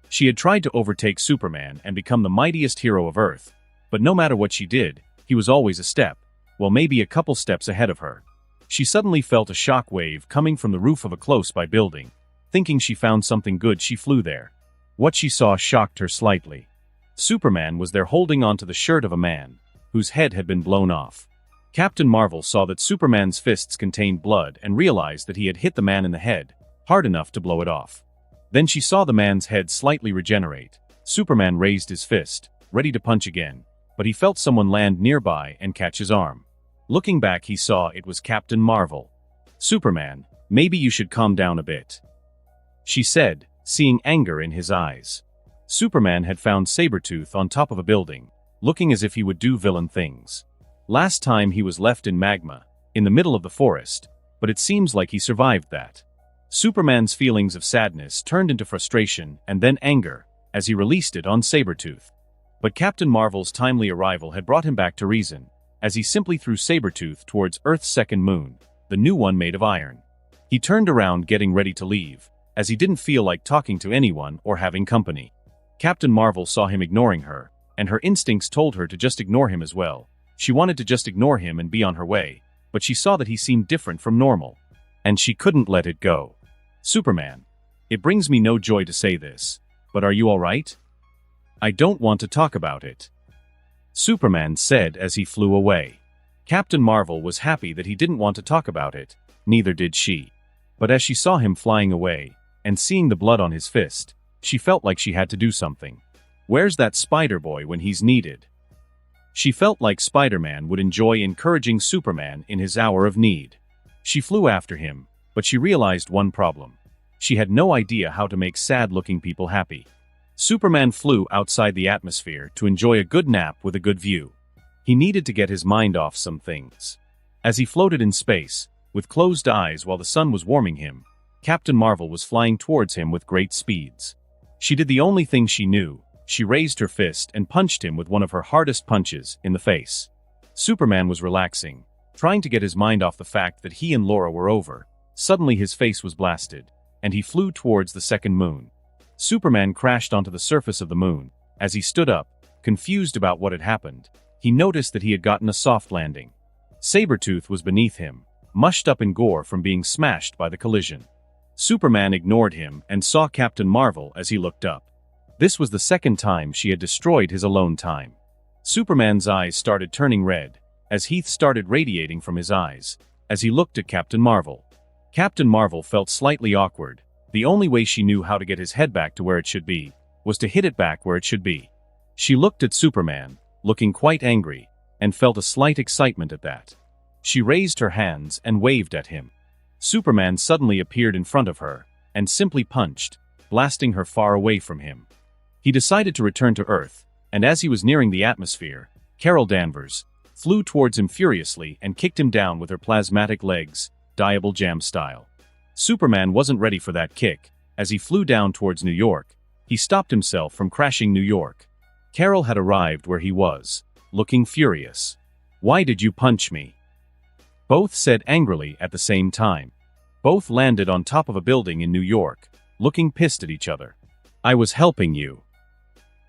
She had tried to overtake Superman and become the mightiest hero of Earth, but no matter what she did, he was always a step, well, maybe a couple steps ahead of her. She suddenly felt a shock wave coming from the roof of a close-by building. Thinking she found something good, she flew there. What she saw shocked her slightly. Superman was there holding onto the shirt of a man whose head had been blown off. Captain Marvel saw that Superman's fists contained blood and realized that he had hit the man in the head, hard enough to blow it off. Then she saw the man's head slightly regenerate. Superman raised his fist, ready to punch again, but he felt someone land nearby and catch his arm. Looking back, he saw it was Captain Marvel. "Superman, maybe you should calm down a bit," she said, seeing anger in his eyes. Superman had found Sabretooth on top of a building, looking as if he would do villain things. Last time he was left in magma, in the middle of the forest, but it seems like he survived that. Superman's feelings of sadness turned into frustration and then anger, as he released it on Sabretooth. But Captain Marvel's timely arrival had brought him back to reason, as he simply threw Sabretooth towards Earth's second moon, the new one made of iron. He turned around getting ready to leave, as he didn't feel like talking to anyone or having company. Captain Marvel saw him ignoring her, and her instincts told her to just ignore him as well. She wanted to just ignore him and be on her way, but she saw that he seemed different from normal, and she couldn't let it go. "Superman, it brings me no joy to say this, but are you all right?" "I don't want to talk about it," Superman said as he flew away. Captain Marvel was happy that he didn't want to talk about it, neither did she. But as she saw him flying away, and seeing the blood on his fist, she felt like she had to do something. Where's that Spider-Boy when he's needed? She felt like Spider-Man would enjoy encouraging Superman in his hour of need. She flew after him, but she realized one problem. She had no idea how to make sad-looking people happy. Superman flew outside the atmosphere to enjoy a good nap with a good view. He needed to get his mind off some things. As he floated in space, with closed eyes while the sun was warming him, Captain Marvel was flying towards him with great speeds. She did the only thing she knew. She raised her fist and punched him with one of her hardest punches in the face. Superman was relaxing, trying to get his mind off the fact that he and Laura were over. Suddenly his face was blasted, and he flew towards the second moon. Superman crashed onto the surface of the moon. As he stood up, confused about what had happened, he noticed that he had gotten a soft landing. Sabretooth was beneath him, mushed up in gore from being smashed by the collision. Superman ignored him and saw Captain Marvel as he looked up. This was the second time she had destroyed his alone time. Superman's eyes started turning red, as heat started radiating from his eyes, as he looked at Captain Marvel. Captain Marvel felt slightly awkward. The only way she knew how to get his head back to where it should be, was to hit it back where it should be. She looked at Superman, looking quite angry, and felt a slight excitement at that. She raised her hands and waved at him. Superman suddenly appeared in front of her, and simply punched, blasting her far away from him. He decided to return to Earth, and as he was nearing the atmosphere, Carol Danvers flew towards him furiously and kicked him down with her plasmatic legs, Diable Jam style. Superman wasn't ready for that kick. As he flew down towards New York, he stopped himself from crashing New York. Carol had arrived where he was, looking furious. "Why did you punch me?" Both said angrily at the same time. Both landed on top of a building in New York, looking pissed at each other. "I was helping you."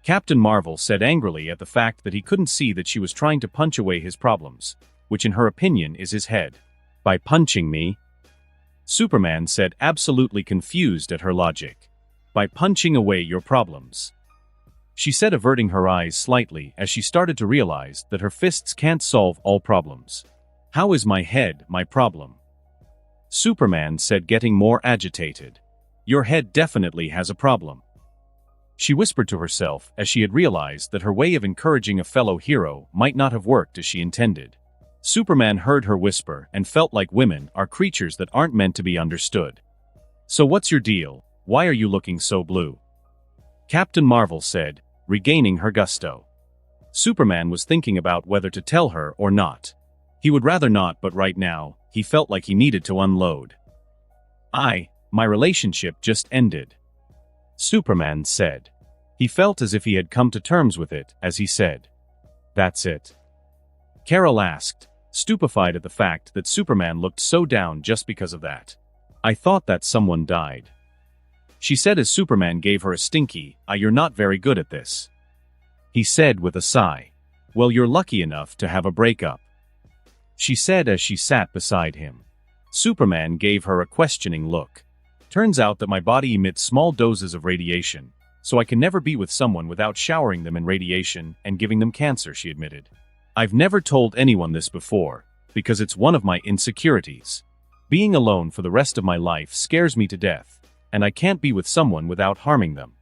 Captain Marvel said angrily at the fact that he couldn't see that she was trying to punch away his problems, which in her opinion is his head. "By punching me?" Superman said, absolutely confused at her logic. "By punching away your problems." She said, averting her eyes slightly as she started to realize that her fists can't solve all problems. "How is my head my problem?" Superman said, getting more agitated. "Your head definitely has a problem." She whispered to herself as she had realized that her way of encouraging a fellow hero might not have worked as she intended. Superman heard her whisper and felt like women are creatures that aren't meant to be understood. "So what's your deal? Why are you looking so blue?" Captain Marvel said, regaining her gusto. Superman was thinking about whether to tell her or not. He would rather not, but right now, he felt like he needed to unload. My relationship just ended," Superman said. He felt as if he had come to terms with it as he said, "That's it?" Carol asked, stupefied at the fact that Superman looked so down just because of that. "I thought that someone died," she said as Superman gave her a stinky, "You're not very good at this," he said with a sigh. "Well, you're lucky enough to have a breakup," she said as she sat beside him. Superman gave her a questioning look. "Turns out that my body emits small doses of radiation, so I can never be with someone without showering them in radiation and giving them cancer," she admitted. "I've never told anyone this before, because it's one of my insecurities. Being alone for the rest of my life scares me to death, and I can't be with someone without harming them.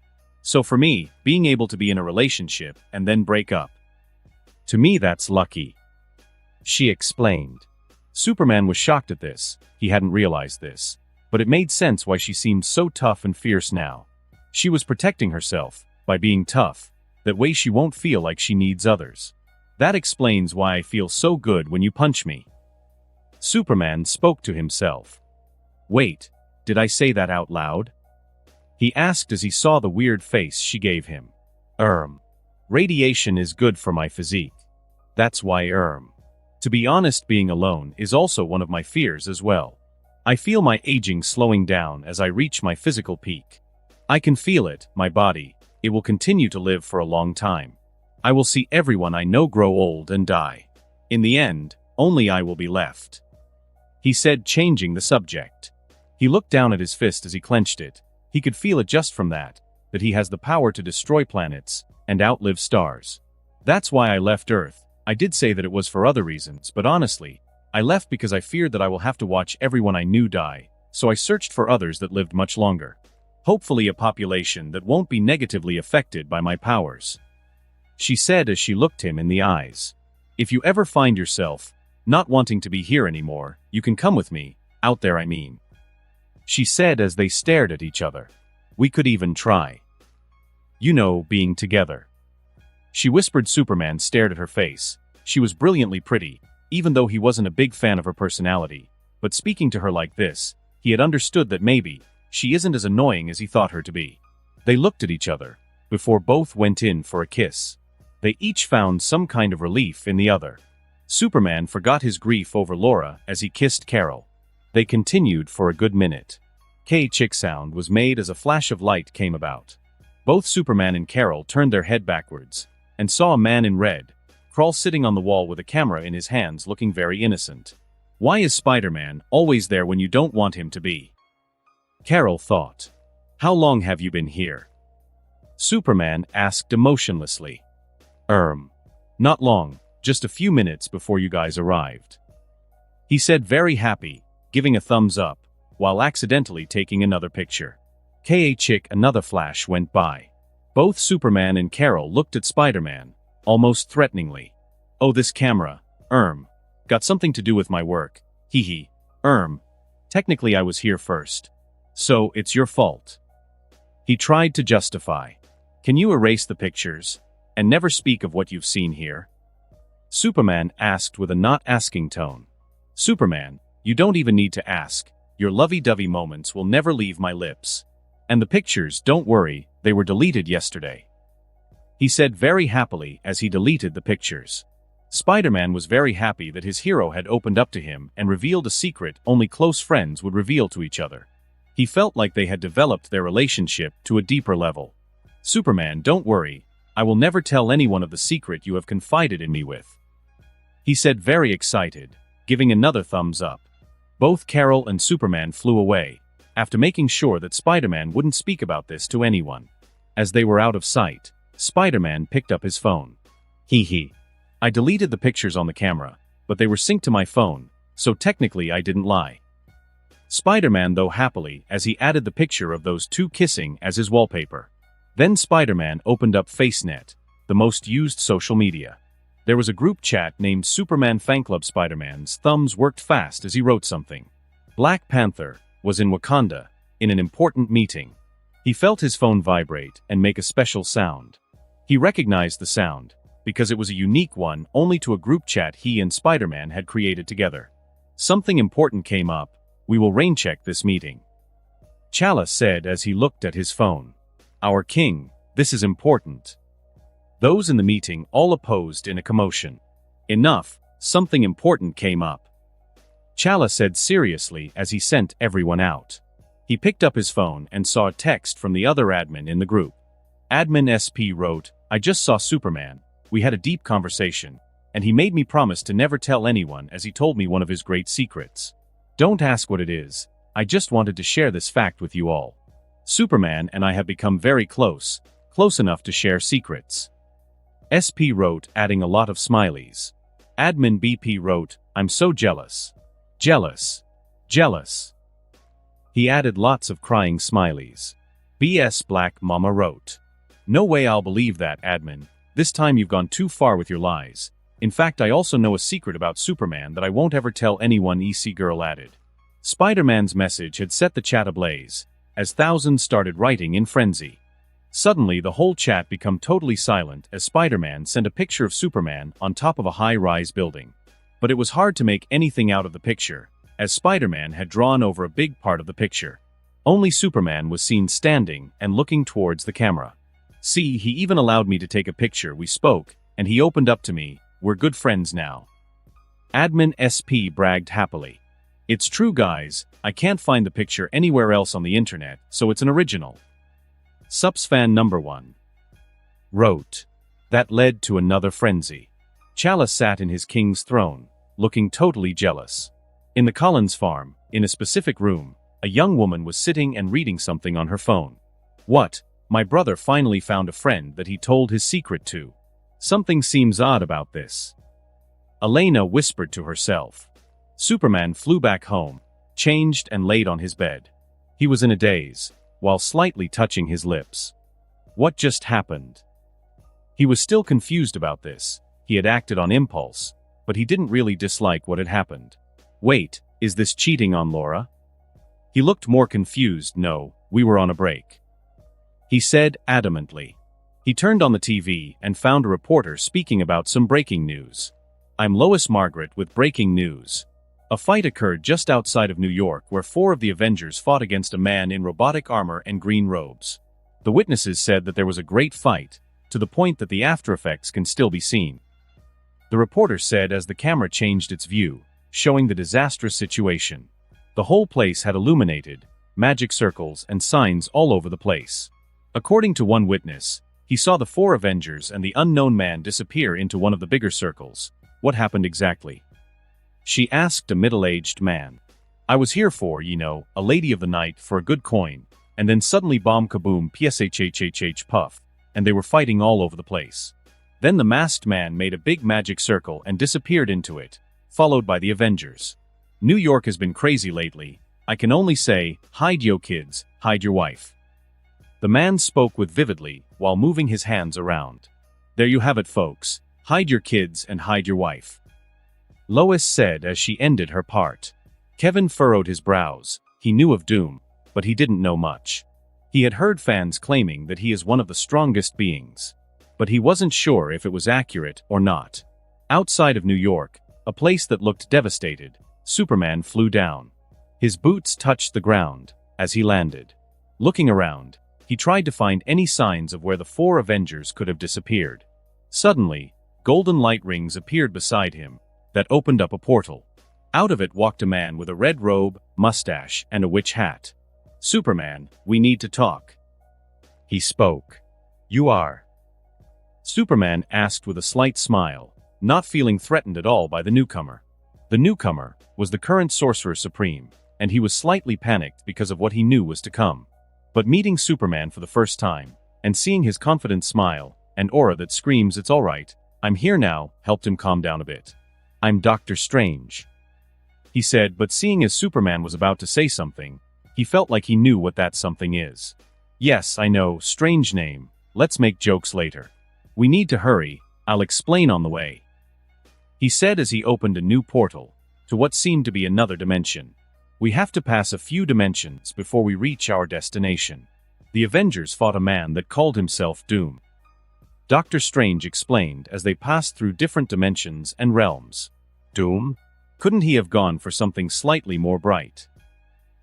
So for me, being able to be in a relationship and then break up, to me that's lucky," she explained. Superman was shocked at this. He hadn't realized this, but it made sense why she seemed so tough and fierce now. She was protecting herself by being tough. That way she won't feel like she needs others. "That explains why I feel so good when you punch me," Superman spoke to himself. "Wait, did I say that out loud?" he asked as he saw the weird face she gave him. Radiation is good for my physique. That's why To be honest, being alone is also one of my fears as well. I feel my aging slowing down as I reach my physical peak. I can feel it, my body. It will continue to live for a long time. I will see everyone I know grow old and die. In the end, only I will be left," he said, changing the subject. He looked down at his fist as he clenched it. He could feel it just from that he has the power to destroy planets and outlive stars. "That's why I left Earth. I did say that it was for other reasons, but honestly, I left because I feared that I will have to watch everyone I knew die, so I searched for others that lived much longer. Hopefully a population that won't be negatively affected by my powers," she said as she looked him in the eyes. "If you ever find yourself not wanting to be here anymore, you can come with me, out there I mean," she said as they stared at each other. "We could even try, being together," she whispered. Superman stared at her face. She was brilliantly pretty, even though he wasn't a big fan of her personality, but speaking to her like this, he had understood that maybe she isn't as annoying as he thought her to be. They looked at each other before both went in for a kiss. They each found some kind of relief in the other. Superman forgot his grief over Laura as he kissed Carol. They continued for a good minute. Chick sound was made as a flash of light came about. Both Superman and Carol turned their head backwards, and saw a man in red crawl sitting on the wall with a camera in his hands looking very innocent. Why is Spider-Man always there when you don't want him to be? Carol thought. How long have you been here? Superman asked emotionlessly. Not long, just a few minutes before you guys arrived. He said very happy, giving a thumbs up, while accidentally taking another picture. Chick another flash went by. Both Superman and Carol looked at Spider-Man, almost threateningly. Oh, this camera, got something to do with my work, hee. Technically I was here first. So, it's your fault. He tried to justify. Can you erase the pictures, and never speak of what you've seen here? Superman asked with a not asking tone. Superman, you don't even need to ask. Your lovey-dovey moments will never leave my lips. And the pictures, don't worry, they were deleted yesterday. He said very happily as he deleted the pictures. Spider-Man was very happy that his hero had opened up to him and revealed a secret only close friends would reveal to each other. He felt like they had developed their relationship to a deeper level. Superman, don't worry, I will never tell anyone of the secret you have confided in me with. He said very excited, giving another thumbs up. Both Carol and Superman flew away, after making sure that Spider-Man wouldn't speak about this to anyone. As they were out of sight, Spider-Man picked up his phone. I deleted the pictures on the camera, but they were synced to my phone, so technically I didn't lie. Spider-Man though happily as he added the picture of those two kissing as his wallpaper. Then Spider-Man opened up FaceNet, the most used social media. There was a group chat named Superman Fanclub. Spider-Man's thumbs worked fast as he wrote something. Black Panther was in Wakanda, in an important meeting. He felt his phone vibrate and make a special sound. He recognized the sound, because it was a unique one only to a group chat he and Spider-Man had created together. Something important came up. We will rain-check this meeting. Chala said as he looked at his phone. Our king, this is important. Those in the meeting all opposed in a commotion. Enough, something important came up. Chala said seriously as he sent everyone out. He picked up his phone and saw a text from the other admin in the group. Admin SP wrote, I just saw Superman. We had a deep conversation, and he made me promise to never tell anyone as he told me one of his great secrets. Don't ask what it is, I just wanted to share this fact with you all. Superman and I have become very close enough to share secrets. SP wrote, adding a lot of smileys. Admin BP wrote, I'm so jealous. Jealous. He added lots of crying smileys. BS Black Mama wrote. No way I'll believe that, admin. This time you've gone too far with your lies. In fact, I also know a secret about Superman that I won't ever tell anyone, EC Girl added. Spider-Man's message had set the chat ablaze, as thousands started writing in frenzy. Suddenly the whole chat became totally silent as Spider-Man sent a picture of Superman on top of a high-rise building. But it was hard to make anything out of the picture, as Spider-Man had drawn over a big part of the picture. Only Superman was seen standing and looking towards the camera. See, he even allowed me to take a picture. We spoke, and he opened up to me. We're good friends now. Admin SP bragged happily. It's true, guys, I can't find the picture anywhere else on the internet, so it's an original. Subsfan number 1 wrote. That led to another frenzy. Chala sat in his king's throne, looking totally jealous. In the Collins farm, in a specific room, a young woman was sitting and reading something on her phone. What? My brother finally found a friend that he told his secret to. Something seems odd about this. Elena whispered to herself. Superman flew back home, changed and laid on his bed. He was in a daze, while slightly touching his lips. What just happened? He was still confused about this. He had acted on impulse, but he didn't really dislike what had happened. Wait, is this cheating on Laura? He looked more confused. No, we were on a break. He said adamantly. He turned on the TV and found a reporter speaking about some breaking news. I'm Lois Margaret with breaking news. A fight occurred just outside of New York where 4 of the Avengers fought against a man in robotic armor and green robes. The witnesses said that there was a great fight, to the point that the after effects can still be seen. The reporter said as the camera changed its view, showing the disastrous situation. The whole place had illuminated, magic circles and signs all over the place. According to one witness, he saw the 4 Avengers and the unknown man disappear into one of the bigger circles. What happened exactly? She asked a middle-aged man. I was here for, a lady of the night for a good coin, and then suddenly bomb kaboom pshhhh puff, and they were fighting all over the place. Then the masked man made a big magic circle and disappeared into it, followed by the Avengers. New York has been crazy lately. I can only say, hide yo kids, hide your wife. The man spoke with vividly while moving his hands around. There you have it, folks. Hide your kids and hide your wife. Lois said as she ended her part. Kevin furrowed his brows. He knew of Doom, but he didn't know much. He had heard fans claiming that he is one of the strongest beings, but he wasn't sure if it was accurate or not. Outside of New York, a place that looked devastated, Superman flew down. His boots touched the ground as he landed. Looking around, he tried to find any signs of where the 4 Avengers could have disappeared. Suddenly, golden light rings appeared beside him that opened up a portal. Out of it walked a man with a red robe, mustache, and a witch hat. Superman, we need to talk. He spoke. You are? Superman asked with a slight smile, not feeling threatened at all by the newcomer. The newcomer was the current Sorcerer Supreme, and he was slightly panicked because of what he knew was to come. But meeting Superman for the first time, and seeing his confident smile, and aura that screams it's alright, I'm here now, helped him calm down a bit. I'm Dr. Strange. He said, but seeing as Superman was about to say something, he felt like he knew what that something is. Yes, I know, strange name, let's make jokes later. We need to hurry, I'll explain on the way. He said as he opened a new portal, to what seemed to be another dimension. We have to pass a few dimensions before we reach our destination. The Avengers fought a man that called himself Doom. Dr. Strange explained as they passed through different dimensions and realms. Doom? Couldn't he have gone for something slightly more bright?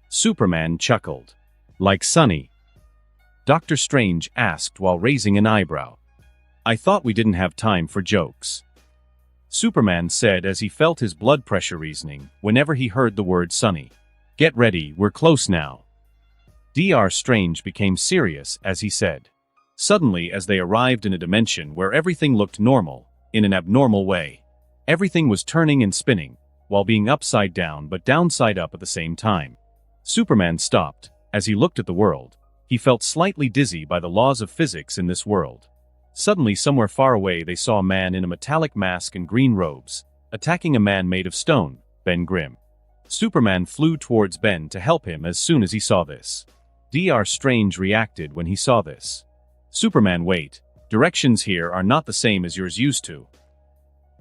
Superman chuckled. Like Sunny? Dr. Strange asked while raising an eyebrow. I thought we didn't have time for jokes. Superman said as he felt his blood pressure rising whenever he heard the word Sunny. Get ready, we're close now. Dr. Strange became serious as he said. Suddenly, as they arrived in a dimension where everything looked normal, in an abnormal way. Everything was turning and spinning, while being upside down but downside up at the same time. Superman stopped. As he looked at the world, he felt slightly dizzy by the laws of physics in this world. Suddenly, somewhere far away, they saw a man in a metallic mask and green robes, attacking a man made of stone, Ben Grimm. Superman flew towards Ben to help him as soon as he saw this. Dr. Strange reacted when he saw this. Superman, wait, directions here are not the same as yours used to.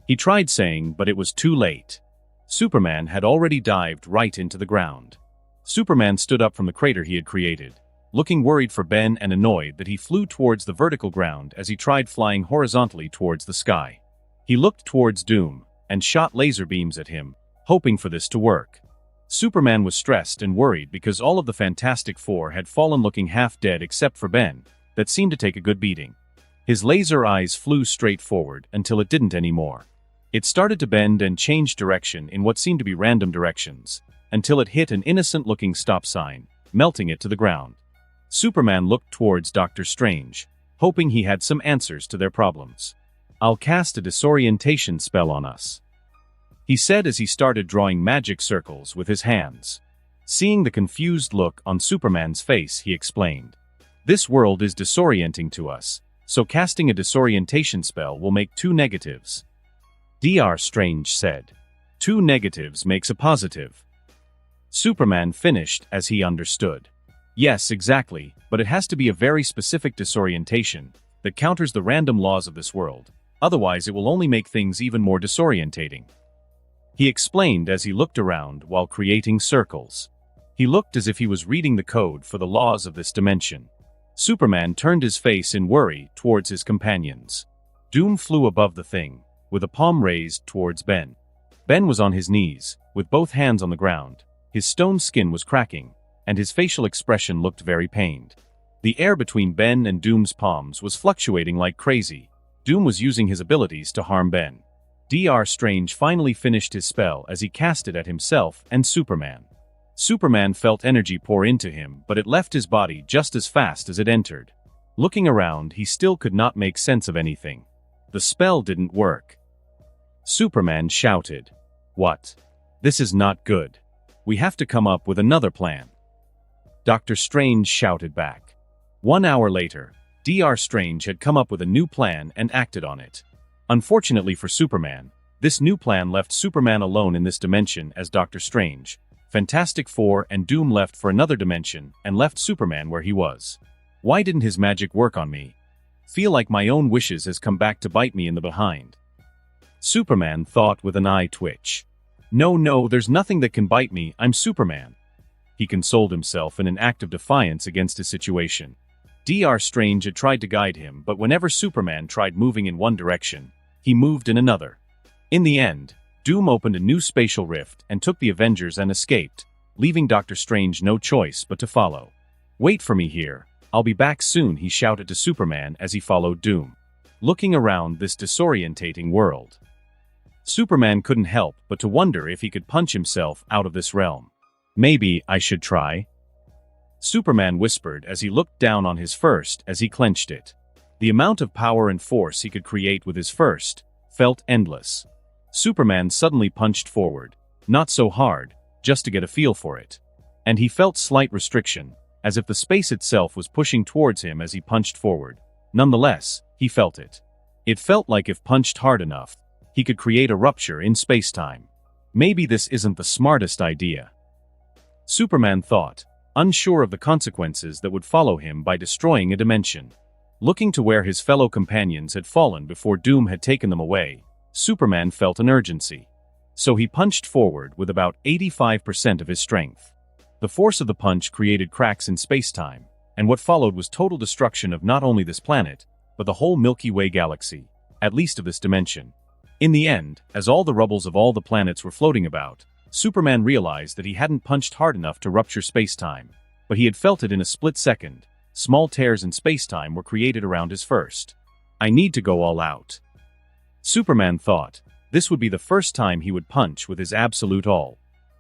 He tried saying, but it was too late. Superman had already dived right into the ground. Superman stood up from the crater he had created, looking worried for Ben and annoyed that he flew towards the vertical ground as he tried flying horizontally towards the sky. He looked towards Doom and shot laser beams at him, hoping for this to work. Superman was stressed and worried because all of the Fantastic Four had fallen looking half dead except for Ben, that seemed to take a good beating. His laser eyes flew straight forward until it didn't anymore. It started to bend and change direction in what seemed to be random directions, until it hit an innocent-looking stop sign, melting it to the ground. Superman looked towards Dr. Strange, hoping he had some answers to their problems. I'll cast a disorientation spell on us, he said as he started drawing magic circles with his hands. Seeing the confused look on Superman's face, he explained. This world is disorienting to us, so casting a disorientation spell will make 2 negatives. Dr. Strange said. 2 negatives makes a positive. Superman finished as he understood. Yes, exactly, but it has to be a very specific disorientation that counters the random laws of this world. Otherwise, it will only make things even more disorientating. He explained as he looked around while creating circles. He looked as if he was reading the code for the laws of this dimension. Superman turned his face in worry towards his companions. Doom flew above the thing, with a palm raised towards Ben. Ben was on his knees, with both hands on the ground. His stone skin was cracking, and his facial expression looked very pained. The air between Ben and Doom's palms was fluctuating like crazy. Doom was using his abilities to harm Ben. Dr. Strange finally finished his spell as he cast it at himself and Superman. Superman felt energy pour into him, but it left his body just as fast as it entered. Looking around, he still could not make sense of anything. The spell didn't work. Superman shouted, "What? This is not good. We have to come up with another plan." Dr. Strange shouted back. 1 hour later, Dr. Strange had come up with a new plan and acted on it. Unfortunately for Superman, this new plan left Superman alone in this dimension as Dr. Strange, Fantastic Four and Doom left for another dimension and left Superman where he was. Why didn't his magic work on me? Feel like my own wishes has come back to bite me in the behind. Superman thought with an eye twitch. No, there's nothing that can bite me, I'm Superman. He consoled himself in an act of defiance against his situation. Dr. Strange had tried to guide him, but whenever Superman tried moving in one direction, he moved in another. In the end, Doom opened a new spatial rift and took the Avengers and escaped, leaving Dr. Strange no choice but to follow. "Wait for me here. I'll be back soon," he shouted to Superman as he followed Doom, looking around this disorientating world. Superman couldn't help but to wonder if he could punch himself out of this realm. "Maybe I should try," Superman whispered as he looked down on his fist as he clenched it. The amount of power and force he could create with his fist felt endless. Superman suddenly punched forward, not so hard, just to get a feel for it. And he felt slight restriction, as if the space itself was pushing towards him as he punched forward. Nonetheless, he felt it. It felt like if punched hard enough, he could create a rupture in space-time. Maybe this isn't the smartest idea, Superman thought, unsure of the consequences that would follow him by destroying a dimension. Looking to where his fellow companions had fallen before Doom had taken them away, Superman felt an urgency. So he punched forward with about 85% of his strength. The force of the punch created cracks in space-time, and what followed was total destruction of not only this planet, but the whole Milky Way galaxy, at least of this dimension. In the end, as all the rubbles of all the planets were floating about, Superman realized that he hadn't punched hard enough to rupture space-time, but he had felt it in a split second. Small tears in space-time were created around his fist. "I need to go all out," Superman thought. This would be the first time he would punch with his absolute all.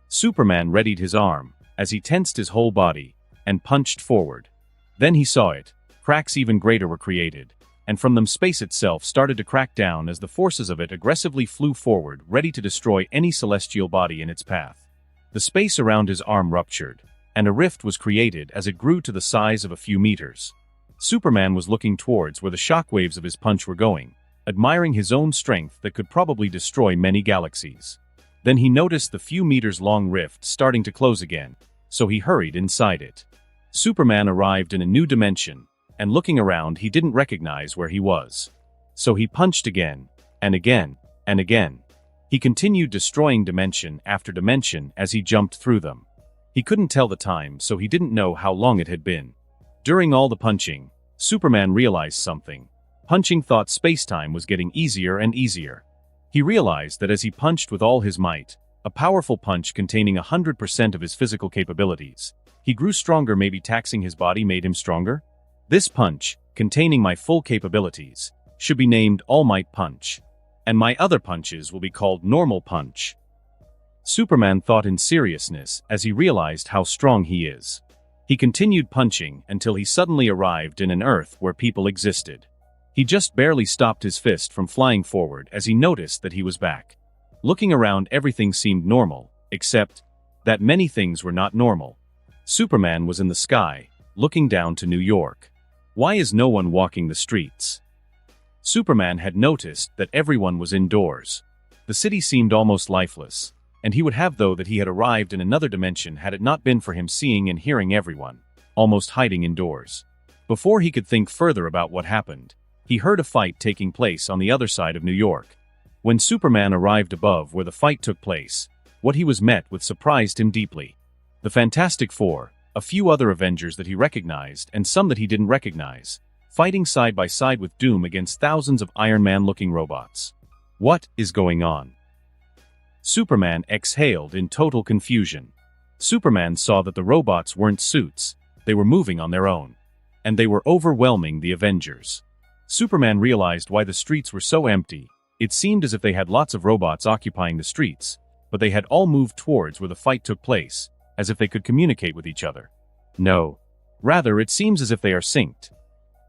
Superman readied his arm, as he tensed his whole body, and punched forward. Then he saw it. Cracks even greater were created, and from them space itself started to crack down as the forces of it aggressively flew forward, ready to destroy any celestial body in its path. The space around his arm ruptured, and a rift was created as it grew to the size of a few meters. Superman was looking towards where the shockwaves of his punch were going, admiring his own strength that could probably destroy many galaxies. Then he noticed the few meters-long rift starting to close again, so he hurried inside it. Superman arrived in a new dimension, and looking around he didn't recognize where he was. So he punched again, and again, and again. He continued destroying dimension after dimension as he jumped through them. He couldn't tell the time, so he didn't know how long it had been. During all the punching, Superman realized something. Punching thought space-time was getting easier and easier. He realized that as he punched with all his might, a powerful punch containing 100% of his physical capabilities, he grew stronger. Maybe taxing his body made him stronger? This punch, containing my full capabilities, should be named All Might Punch. And my other punches will be called Normal Punch. Superman thought in seriousness as he realized how strong he is. He continued punching until he suddenly arrived in an Earth where people existed. He just barely stopped his fist from flying forward as he noticed that he was back. Looking around, everything seemed normal, except that many things were not normal. Superman was in the sky, looking down to New York. Why is no one walking the streets? Superman had noticed that everyone was indoors. The city seemed almost lifeless, and he would have thought that he had arrived in another dimension had it not been for him seeing and hearing everyone, almost hiding indoors. Before he could think further about what happened, he heard a fight taking place on the other side of New York. When Superman arrived above where the fight took place, what he was met with surprised him deeply. The Fantastic Four, a few other Avengers that he recognized and some that he didn't recognize, fighting side by side with Doom against thousands of Iron Man-looking robots. What is going on? Superman exhaled in total confusion. Superman saw that the robots weren't suits, they were moving on their own. And they were overwhelming the Avengers. Superman realized why the streets were so empty. It seemed as if they had lots of robots occupying the streets, but they had all moved towards where the fight took place, as if they could communicate with each other. No. Rather, it seems as if they are synced.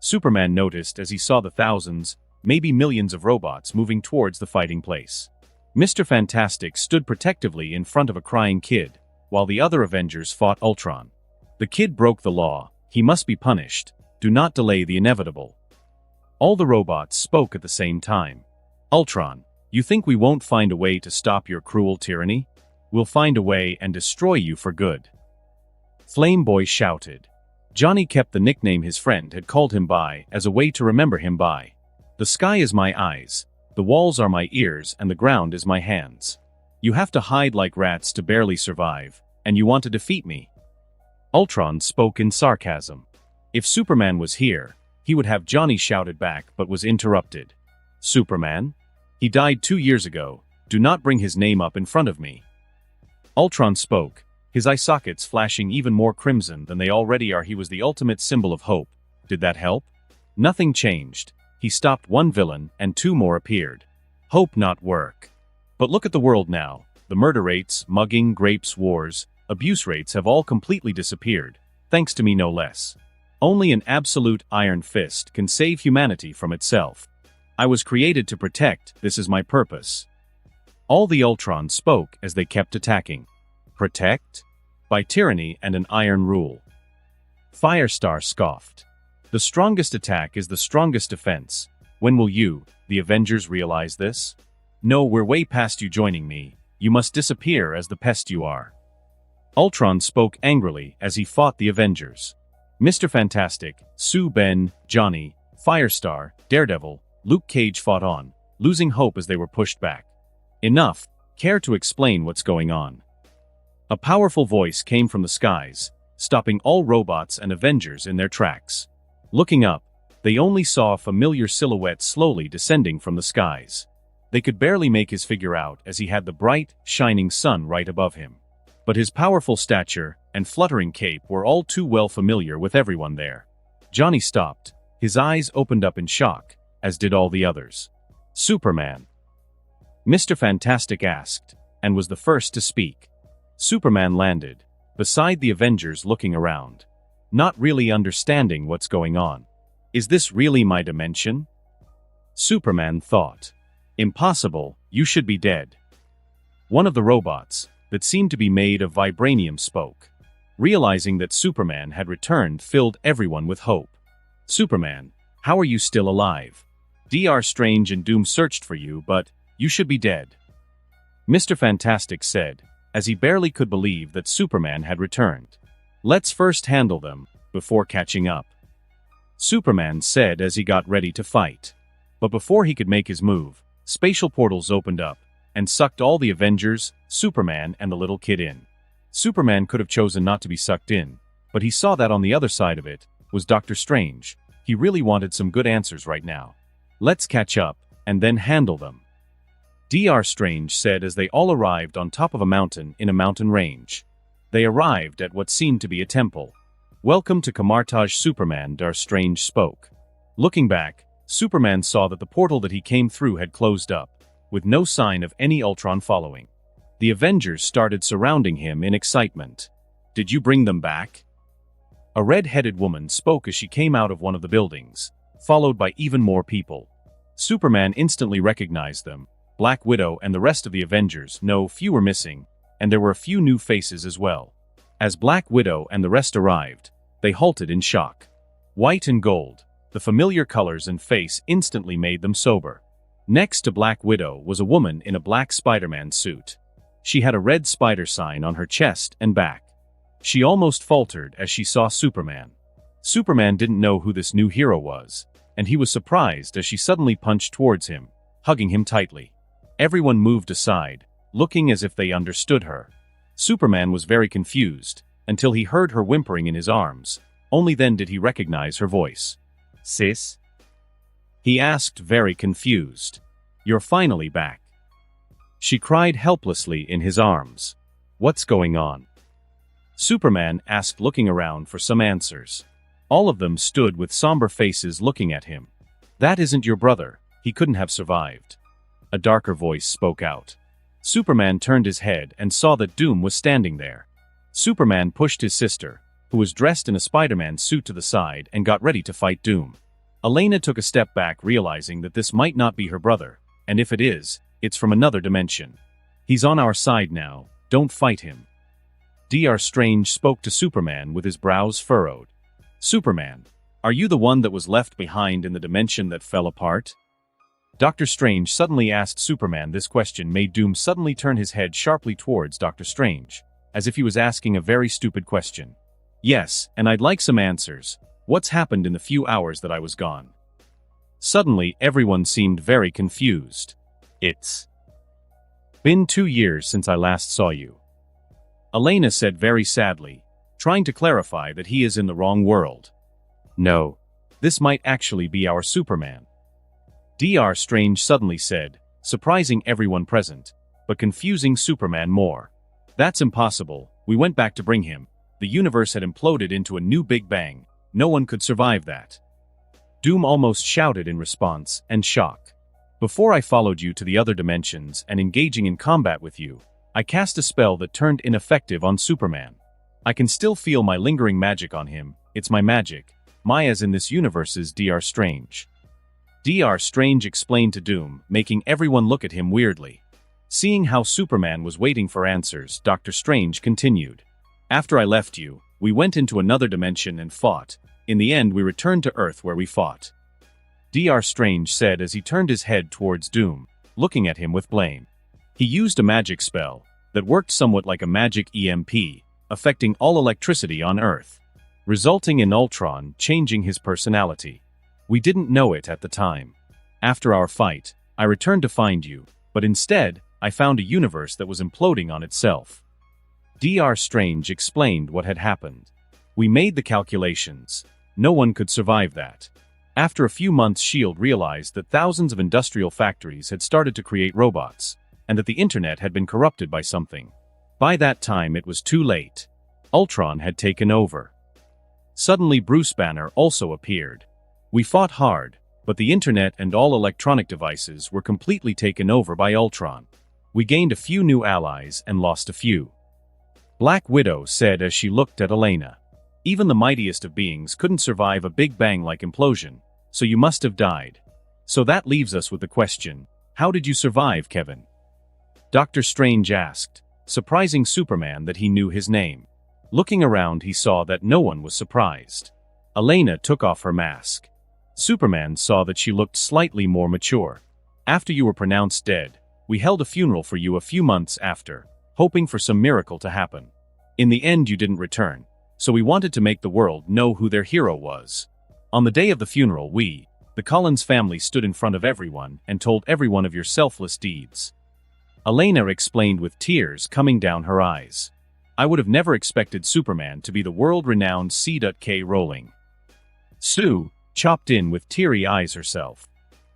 Superman noticed as he saw the thousands, maybe millions of robots moving towards the fighting place. Mr. Fantastic stood protectively in front of a crying kid, while the other Avengers fought Ultron. The kid broke the law. He must be punished. Do not delay the inevitable. All the robots spoke at the same time. Ultron, you think we won't find a way to stop your cruel tyranny? We'll find a way and destroy you for good. Flame Boy shouted. Johnny kept the nickname his friend had called him by as a way to remember him by. The sky is my eyes, the walls are my ears, and the ground is my hands. You have to hide like rats to barely survive, and you want to defeat me. Ultron spoke in sarcasm. If Superman was here, he would have Johnny shouted back but was interrupted. Superman? He died 2 years ago. Do not bring his name up in front of me. Ultron spoke, his eye sockets flashing even more crimson than they already are. He was the ultimate symbol of hope. Did that help? Nothing changed. He stopped one villain and 2 more appeared. Hope not work. But look at the world now. The murder rates, mugging, grapes, wars, abuse rates have all completely disappeared, thanks to me no less. Only an absolute iron fist can save humanity from itself. I was created to protect, this is my purpose. All the Ultrons spoke as they kept attacking. Protect? By tyranny and an iron rule. Firestar scoffed. The strongest attack is the strongest defense. When will you, the Avengers, realize this? No, we're way past you joining me. You must disappear as the pest you are. Ultron spoke angrily as he fought the Avengers. Mr. Fantastic, Sue Ben, Johnny, Firestar, Daredevil, Luke Cage fought on, losing hope as they were pushed back. Enough. Care to explain what's going on? A powerful voice came from the skies, stopping all robots and Avengers in their tracks. Looking up, they only saw a familiar silhouette slowly descending from the skies. They could barely make his figure out as he had the bright, shining sun right above him. But his powerful stature and fluttering cape were all too well familiar with everyone there. Johnny stopped. His eyes opened up in shock, as did all the others. Superman. Mr. Fantastic asked, and was the first to speak. Superman landed, beside the Avengers looking around, not really understanding what's going on. Is this really my dimension? Superman thought. Impossible, you should be dead. One of the robots, that seemed to be made of vibranium, spoke. Realizing that Superman had returned filled everyone with hope. Superman, how are you still alive? Dr. Strange and Doom searched for you, but you should be dead. Mr. Fantastic said, as he barely could believe that Superman had returned. Let's first handle them, before catching up. Superman said as he got ready to fight. But before he could make his move, spatial portals opened up, and sucked all the Avengers, Superman, and the little kid in. Superman could have chosen not to be sucked in, but he saw that on the other side of it was Dr. Strange. He really wanted some good answers right now. Let's catch up, and then handle them. Dr. Strange said as they all arrived on top of a mountain in a mountain range. They arrived at what seemed to be a temple. Welcome to Kamartaj, Superman, Dr. Strange spoke. Looking back, Superman saw that the portal that he came through had closed up, with no sign of any Ultron following. The Avengers started surrounding him in excitement. Did you bring them back? A red-headed woman spoke as she came out of one of the buildings, followed by even more people. Superman instantly recognized them. Black Widow and the rest of the Avengers, no, few were missing, and there were a few new faces as well. As Black Widow and the rest arrived, they halted in shock. White and gold, the familiar colors and face instantly made them sober. Next to Black Widow was a woman in a black Spider-Man suit. She had a red spider sign on her chest and back. She almost faltered as she saw Superman. Superman didn't know who this new hero was, and he was surprised as she suddenly punched towards him, hugging him tightly. Everyone moved aside, looking as if they understood her. Superman was very confused, until he heard her whimpering in his arms. Only then did he recognize her voice. Sis? He asked, very confused. You're finally back. She cried helplessly in his arms. What's going on? Superman asked, looking around for some answers. All of them stood with somber faces looking at him. That isn't your brother. He couldn't have survived. A darker voice spoke out. Superman turned his head and saw that Doom was standing there. Superman pushed his sister, who was dressed in a Spider-Man suit, to the side and got ready to fight Doom. Elena took a step back, realizing that this might not be her brother, and if it is, it's from another dimension. He's on our side now, don't fight him. Dr. Strange spoke to Superman with his brows furrowed. Superman, are you the one that was left behind in the dimension that fell apart? Dr. Strange suddenly asked Superman. This question made Doom suddenly turn his head sharply towards Dr. Strange, as if he was asking a very stupid question. Yes, and I'd like some answers. What's happened in the few hours that I was gone? Suddenly, everyone seemed very confused. It's been 2 years since I last saw you. Elena said very sadly, trying to clarify that he is in the wrong world. No, this might actually be our Superman. Dr. Strange suddenly said, surprising everyone present, but confusing Superman more. That's impossible, we went back to bring him. The universe had imploded into a new Big Bang. No one could survive that. Doom almost shouted in response, and shock. Before I followed you to the other dimensions and engaging in combat with you, I cast a spell that turned ineffective on Superman. I can still feel my lingering magic on him. It's my magic. Maya's in this universe's Dr. Strange. Dr. Strange explained to Doom, making everyone look at him weirdly. Seeing how Superman was waiting for answers, Dr. Strange continued. After I left you, we went into another dimension and fought. In the end, we returned to Earth where we fought. Dr. Strange said as he turned his head towards Doom, looking at him with blame. He used a magic spell that worked somewhat like a magic EMP, affecting all electricity on Earth, resulting in Ultron changing his personality. We didn't know it at the time. After our fight, I returned to find you, but instead, I found a universe that was imploding on itself. Dr. Strange explained what had happened. We made the calculations. No one could survive that. After a few months, S.H.I.E.L.D. realized that thousands of industrial factories had started to create robots, and that the internet had been corrupted by something. By that time it was too late. Ultron had taken over. Suddenly Bruce Banner also appeared. We fought hard, but the internet and all electronic devices were completely taken over by Ultron. We gained a few new allies and lost a few. Black Widow said as she looked at Elena. Even the mightiest of beings couldn't survive a Big Bang-like implosion, so you must have died. So that leaves us with the question, how did you survive, Kevin? Dr. Strange asked, surprising Superman that he knew his name. Looking around, he saw that no one was surprised. Elena took off her mask. Superman saw that she looked slightly more mature. After you were pronounced dead, we held a funeral for you a few months after, hoping for some miracle to happen. In the end, you didn't return, so we wanted to make the world know who their hero was. On the day of the funeral, we, the Collins family, stood in front of everyone and told everyone of your selfless deeds. Elena explained with tears coming down her eyes. I would have never expected Superman to be the world-renowned C.K. Rowling. Sue chopped in with teary eyes herself.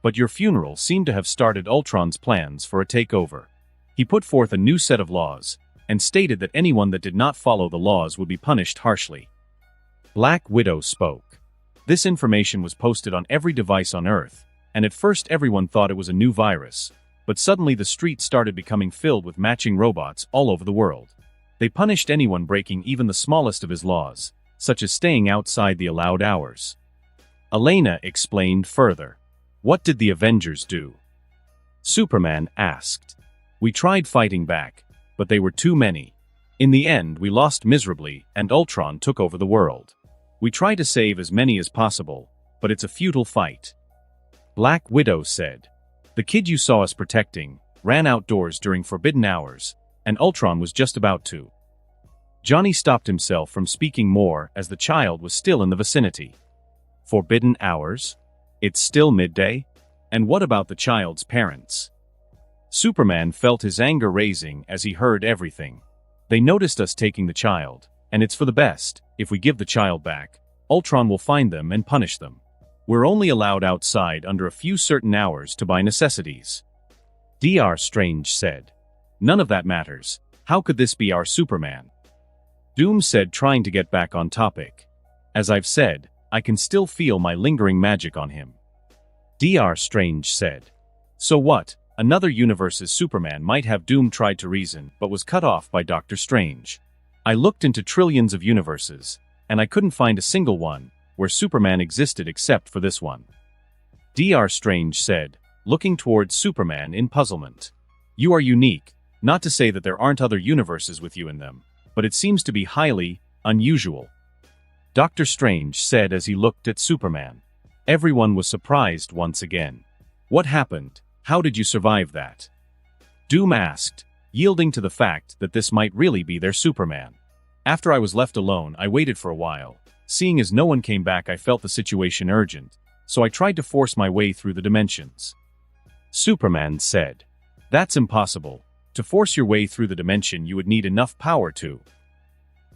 But your funeral seemed to have started Ultron's plans for a takeover. He put forth a new set of laws, and stated that anyone that did not follow the laws would be punished harshly. Black Widow spoke. This information was posted on every device on Earth, and at first everyone thought it was a new virus, but suddenly the streets started becoming filled with matching robots all over the world. They punished anyone breaking even the smallest of his laws, such as staying outside the allowed hours. Elena explained further. What did the Avengers do? Superman asked. We tried fighting back, but they were too many. In the end, we lost miserably, and Ultron took over the world. We tried to save as many as possible, but it's a futile fight. Black Widow said. The kid you saw us protecting ran outdoors during forbidden hours, and Ultron was just about to. Johnny stopped himself from speaking more as the child was still in the vicinity. Forbidden hours? It's still midday? And what about the child's parents? Superman felt his anger raising as he heard everything. They noticed us taking the child, and it's for the best. If we give the child back, Ultron will find them and punish them. We're only allowed outside under a few certain hours to buy necessities. Dr. Strange said. None of that matters. How could this be our Superman? Doom said, trying to get back on topic. As I've said, I can still feel my lingering magic on him. Dr. Strange said. So what? Another universe's Superman might have. Doom tried to reason, but was cut off by Dr. Strange. I looked into trillions of universes, and I couldn't find a single one where Superman existed except for this one. Dr. Strange said, looking towards Superman in puzzlement. You are unique, not to say that there aren't other universes with you in them, but it seems to be highly unusual. Dr. Strange said as he looked at Superman. Everyone was surprised once again. What happened? How did you survive that? Doom asked, yielding to the fact that this might really be their Superman. After I was left alone, I waited for a while. Seeing as no one came back, I felt the situation urgent, so I tried to force my way through the dimensions. Superman said. That's impossible. To force your way through the dimension, you would need enough power to.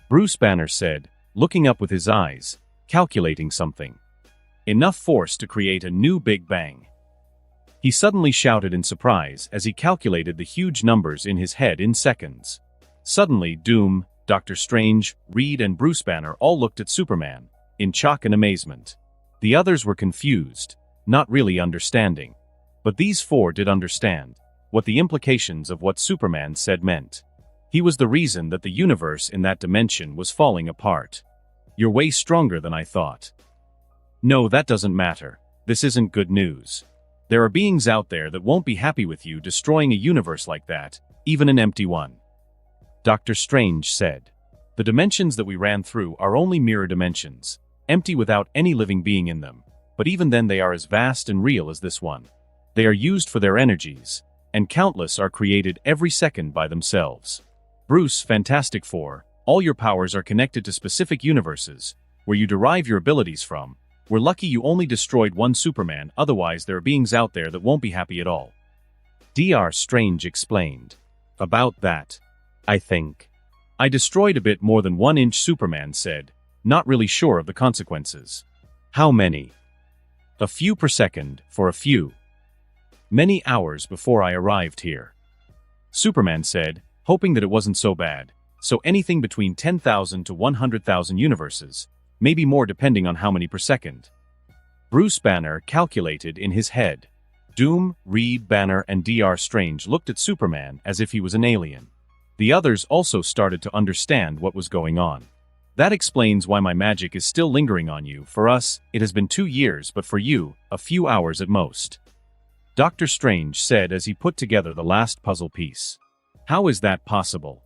Bruce Banner said, looking up with his eyes, calculating something. Enough force to create a new Big Bang. He suddenly shouted in surprise as he calculated the huge numbers in his head in seconds. Suddenly, Doom, Dr. Strange, Reed and Bruce Banner all looked at Superman, in shock and amazement. The others were confused, not really understanding. But these four did understand what the implications of what Superman said meant. He was the reason that the universe in that dimension was falling apart. You're way stronger than I thought. No, that doesn't matter. This isn't good news. There are beings out there that won't be happy with you destroying a universe like that, even an empty one. Dr. Strange said. The dimensions that we ran through are only mirror dimensions, empty without any living being in them, but even then they are as vast and real as this one. They are used for their energies, and countless are created every second by themselves. Bruce, Fantastic Four, all your powers are connected to specific universes, where you derive your abilities from. We're lucky you only destroyed one Superman, otherwise there are beings out there that won't be happy at all. Dr. Strange explained. About that, I think. I destroyed a bit more than 1 inch, Superman said, not really sure of the consequences. How many? A few per second, for a few. Many hours before I arrived here. Superman said, hoping that it wasn't so bad, so anything between 10,000 to 100,000 universes, maybe more depending on how many per second. Bruce Banner calculated in his head. Doom, Reed, Banner and Dr. Strange looked at Superman as if he was an alien. The others also started to understand what was going on. That explains why my magic is still lingering on you. For us, it has been 2 years, but for you, a few hours at most. Dr. Strange said as he put together the last puzzle piece. How is that possible?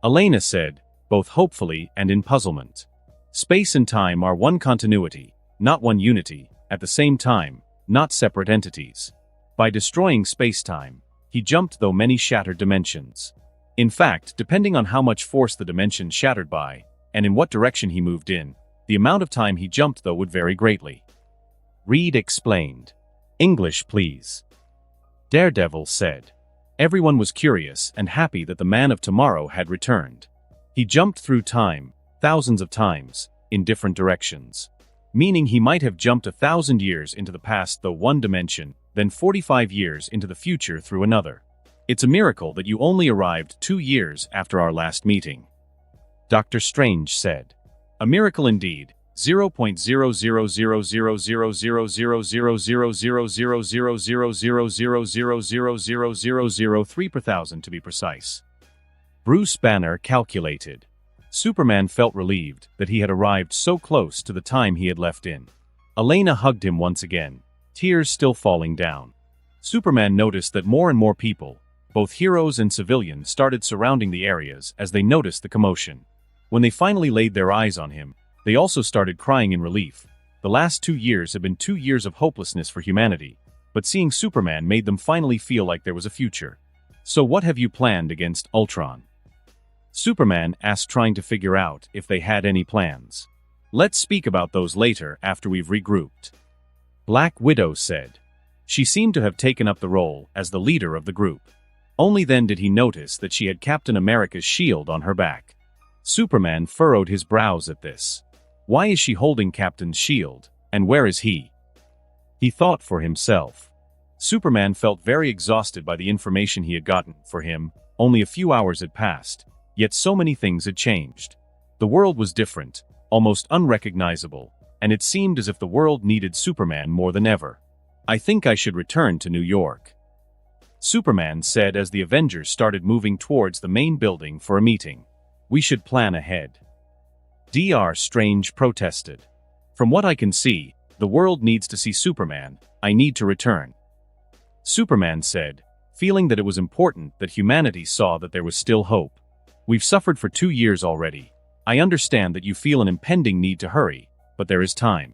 Elena said, both hopefully and in puzzlement. Space and time are one continuity, not one unity, at the same time, not separate entities. By destroying space-time, he jumped through many shattered dimensions. In fact, depending on how much force the dimension shattered by, and in what direction he moved in, the amount of time he jumped though would vary greatly. Reed explained. English, please. Daredevil said. Everyone was curious and happy that the Man of Tomorrow had returned. He jumped through time, thousands of times, in different directions. Meaning he might have jumped 1,000 years into the past through one dimension, then 45 years into the future through another. It's a miracle that you only arrived 2 years after our last meeting. Dr. Strange said. A miracle indeed. 0.0000000000000000000003 per thousand to be precise. Bruce Banner calculated. Superman felt relieved that he had arrived so close to the time he had left in. Elena hugged him once again, tears still falling down. Superman noticed that more and more people, both heroes and civilians, started surrounding the areas as they noticed the commotion. When they finally laid their eyes on him, they also started crying in relief. The last 2 years had been 2 years of hopelessness for humanity, but seeing Superman made them finally feel like there was a future. So what have you planned against Ultron? Superman asked, trying to figure out if they had any plans. Let's speak about those later after we've regrouped. Black Widow said. She seemed to have taken up the role as the leader of the group. Only then did he notice that she had Captain America's shield on her back. Superman furrowed his brows at this. Why is she holding Captain's shield, and where is he? He thought for himself. Superman felt very exhausted by the information he had gotten. For him, only a few hours had passed, yet so many things had changed. The world was different, almost unrecognizable, and it seemed as if the world needed Superman more than ever. I think I should return to New York. Superman said as the Avengers started moving towards the main building for a meeting. We should plan ahead. Dr. Strange protested. From what I can see, the world needs to see Superman. I need to return. Superman said, feeling that it was important that humanity saw that there was still hope. We've suffered for 2 years already. I understand that you feel an impending need to hurry, but there is time.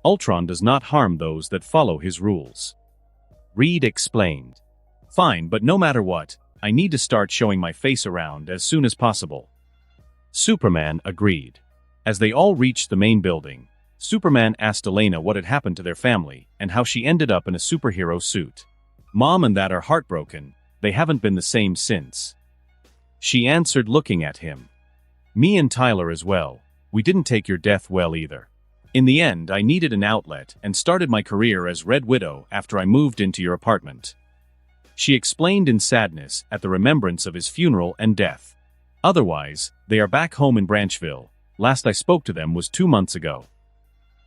Ultron does not harm those that follow his rules. Reed explained. Fine, but no matter what, I need to start showing my face around as soon as possible. Superman agreed. As they all reached the main building, Superman asked Elena what had happened to their family and how she ended up in a superhero suit. Mom and Dad are heartbroken. They haven't been the same since. She answered, looking at him. Me and Tyler as well. We didn't take your death well either. In the end, I needed an outlet and started my career as Red Widow after I moved into your apartment. She explained in sadness at the remembrance of his funeral and death. Otherwise, they are back home in Branchville. Last I spoke to them was 2 months ago.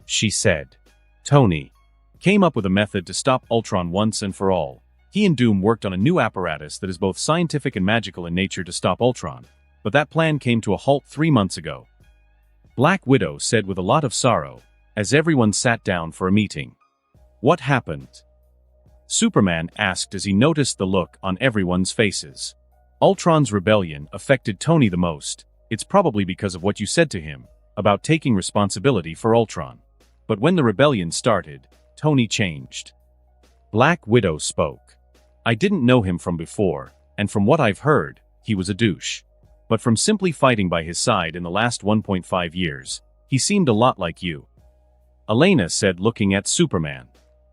She said. Tony came up with a method to stop Ultron once and for all. He and Doom worked on a new apparatus that is both scientific and magical in nature to stop Ultron, but that plan came to a halt 3 months ago. Black Widow said with a lot of sorrow, as everyone sat down for a meeting. What happened? Superman asked as he noticed the look on everyone's faces. Ultron's rebellion affected Tony the most. It's probably because of what you said to him, about taking responsibility for Ultron. But when the rebellion started, Tony changed. Black Widow spoke. I didn't know him from before, and from what I've heard, he was a douche. But from simply fighting by his side in the last 1.5 years, he seemed a lot like you. Elena said, looking at Superman.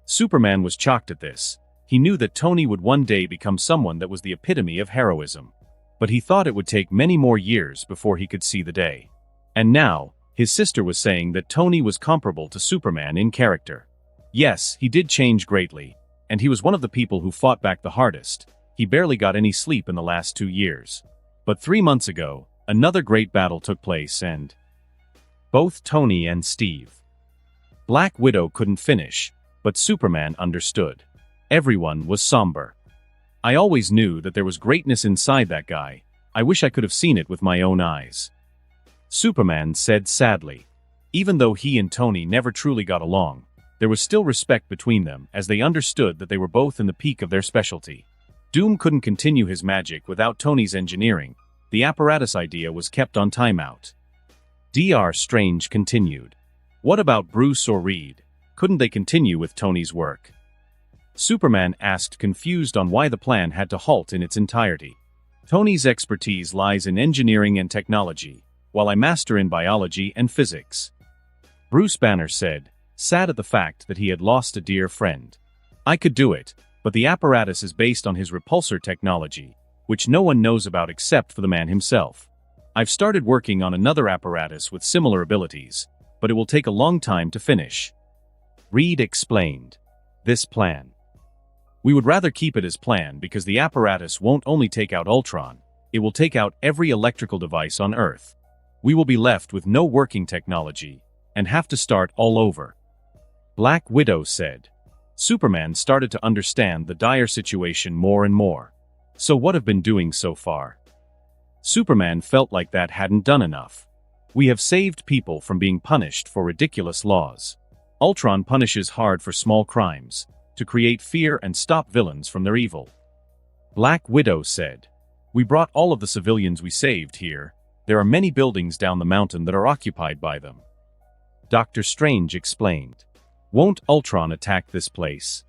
Superman was shocked at this. He knew that Tony would one day become someone that was the epitome of heroism. But he thought it would take many more years before he could see the day. And now, his sister was saying that Tony was comparable to Superman in character. Yes, he did change greatly, and he was one of the people who fought back the hardest. He barely got any sleep in the last 2 years. But 3 months ago, another great battle took place and... both Tony and Steve. Black Widow couldn't finish, but Superman understood. Everyone was somber. I always knew that there was greatness inside that guy. I wish I could have seen it with my own eyes. Superman said sadly. Even though he and Tony never truly got along, there was still respect between them as they understood that they were both in the peak of their specialty. Doom couldn't continue his magic without Tony's engineering. The apparatus idea was kept on timeout. Dr. Strange continued. What about Bruce or Reed? Couldn't they continue with Tony's work? Superman asked, confused on why the plan had to halt in its entirety. Tony's expertise lies in engineering and technology, while I master in biology and physics. Bruce Banner said, sad at the fact that he had lost a dear friend. I could do it, but the apparatus is based on his repulsor technology, which no one knows about except for the man himself. I've started working on another apparatus with similar abilities, but it will take a long time to finish. Reed explained. This plan. We would rather keep it as planned because the apparatus won't only take out Ultron, it will take out every electrical device on Earth. We will be left with no working technology, and have to start all over. Black Widow said. Superman started to understand the dire situation more and more. So what have been doing so far? Superman felt like that hadn't done enough. We have saved people from being punished for ridiculous laws. Ultron punishes hard for small crimes, to create fear and stop villains from their evil. Black Widow said. We brought all of the civilians we saved here. There are many buildings down the mountain that are occupied by them. Dr. Strange explained. Won't Ultron attack this place?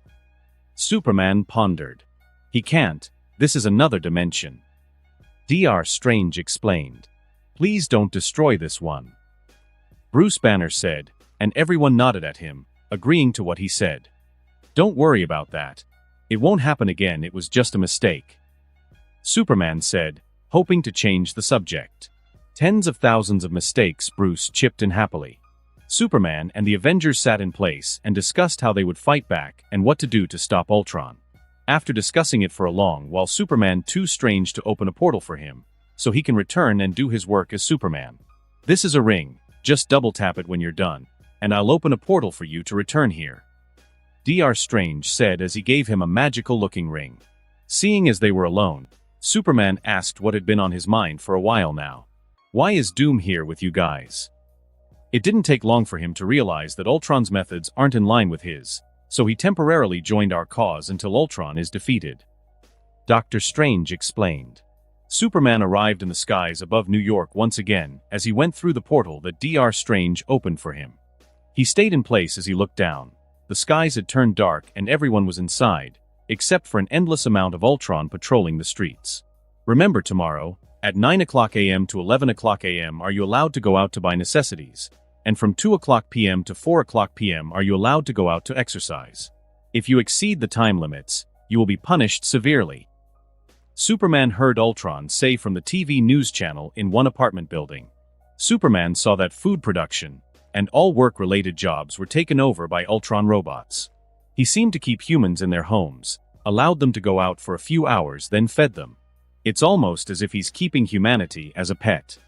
Superman pondered. He can't. This is another dimension. Dr. Strange explained. Please don't destroy this one. Bruce Banner said, and everyone nodded at him, agreeing to what he said. Don't worry about that. It won't happen again, it was just a mistake. Superman said, hoping to change the subject. Tens of thousands of mistakes, Bruce chipped in happily. Superman and the Avengers sat in place and discussed how they would fight back and what to do to stop Ultron. After discussing it for a long while, Superman too strange to open a portal for him, so he can return and do his work as Superman. This is a ring, just double tap it when you're done, and I'll open a portal for you to return here. Dr. Strange said as he gave him a magical-looking ring. Seeing as they were alone, Superman asked what had been on his mind for a while now. Why is Doom here with you guys? It didn't take long for him to realize that Ultron's methods aren't in line with his, so he temporarily joined our cause until Ultron is defeated. Doctor Strange explained. Superman arrived in the skies above New York once again as he went through the portal that Dr. Strange opened for him. He stayed in place as he looked down. The skies had turned dark and everyone was inside, except for an endless amount of Ultron patrolling the streets. Remember tomorrow, at 9 o'clock a.m. to 11 o'clock a.m. are you allowed to go out to buy necessities, and from 2 o'clock p.m. to 4 o'clock p.m. are you allowed to go out to exercise. If you exceed the time limits, you will be punished severely. Superman heard Ultron say from the TV news channel in one apartment building. Superman saw that food production and all work-related jobs were taken over by Ultron robots. He seemed to keep humans in their homes, allowed them to go out for a few hours, then fed them. It's almost as if he's keeping humanity as a pet.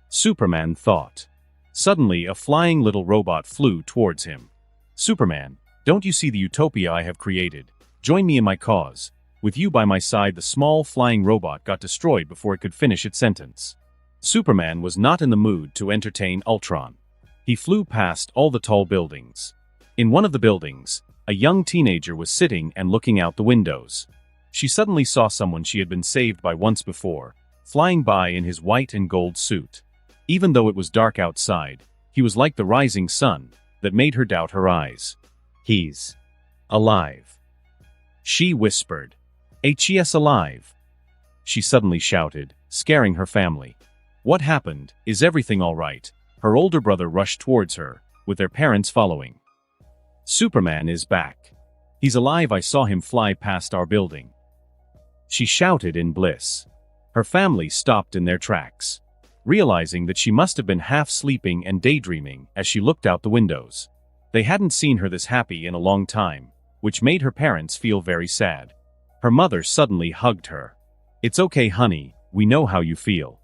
Superman thought. Suddenly, a flying little robot flew towards him. Superman, don't you see the utopia I have created? Join me in my cause. With you by my side, the small flying robot got destroyed before it could finish its sentence. Superman was not in the mood to entertain Ultron. He flew past all the tall buildings. In one of the buildings, a young teenager was sitting and looking out the windows. She suddenly saw someone she had been saved by once before, flying by in his white and gold suit. Even though it was dark outside, he was like the rising sun that made her doubt her eyes. He's alive. She whispered. "H.E.S. alive!" She suddenly shouted, scaring her family. What happened? Is everything all right? Her older brother rushed towards her, with their parents following. Superman is back. He's alive. I saw him fly past our building. She shouted in bliss. Her family stopped in their tracks, realizing that she must have been half sleeping and daydreaming as she looked out the windows. They hadn't seen her this happy in a long time, which made her parents feel very sad. Her mother suddenly hugged her. "It's okay, honey, we know how you feel,"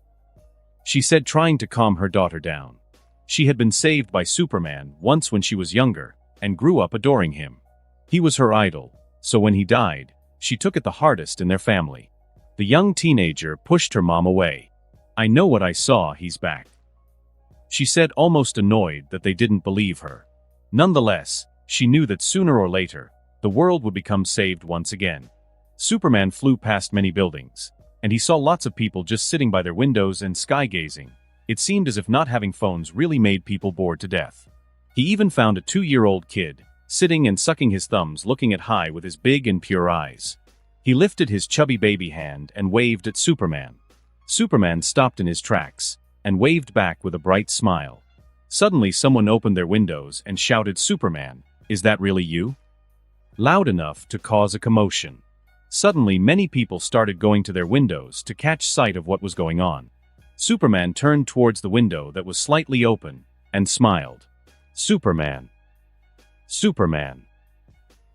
she said, trying to calm her daughter down. She had been saved by Superman once when she was younger, and grew up adoring him. He was her idol, so when he died, she took it the hardest in their family. The young teenager pushed her mom away. "I know what I saw, he's back," she said, almost annoyed that they didn't believe her. Nonetheless, she knew that sooner or later, the world would become saved once again. Superman flew past many buildings, and he saw lots of people just sitting by their windows and sky-gazing. It seemed as if not having phones really made people bored to death. He even found a 2-year-old kid, sitting and sucking his thumbs, looking at high with his big and pure eyes. He lifted his chubby baby hand and waved at Superman. Superman stopped in his tracks, and waved back with a bright smile. Suddenly someone opened their windows and shouted, "Superman, is that really you?" Loud enough to cause a commotion. Suddenly many people started going to their windows to catch sight of what was going on. Superman turned towards the window that was slightly open, and smiled. "Superman. Superman.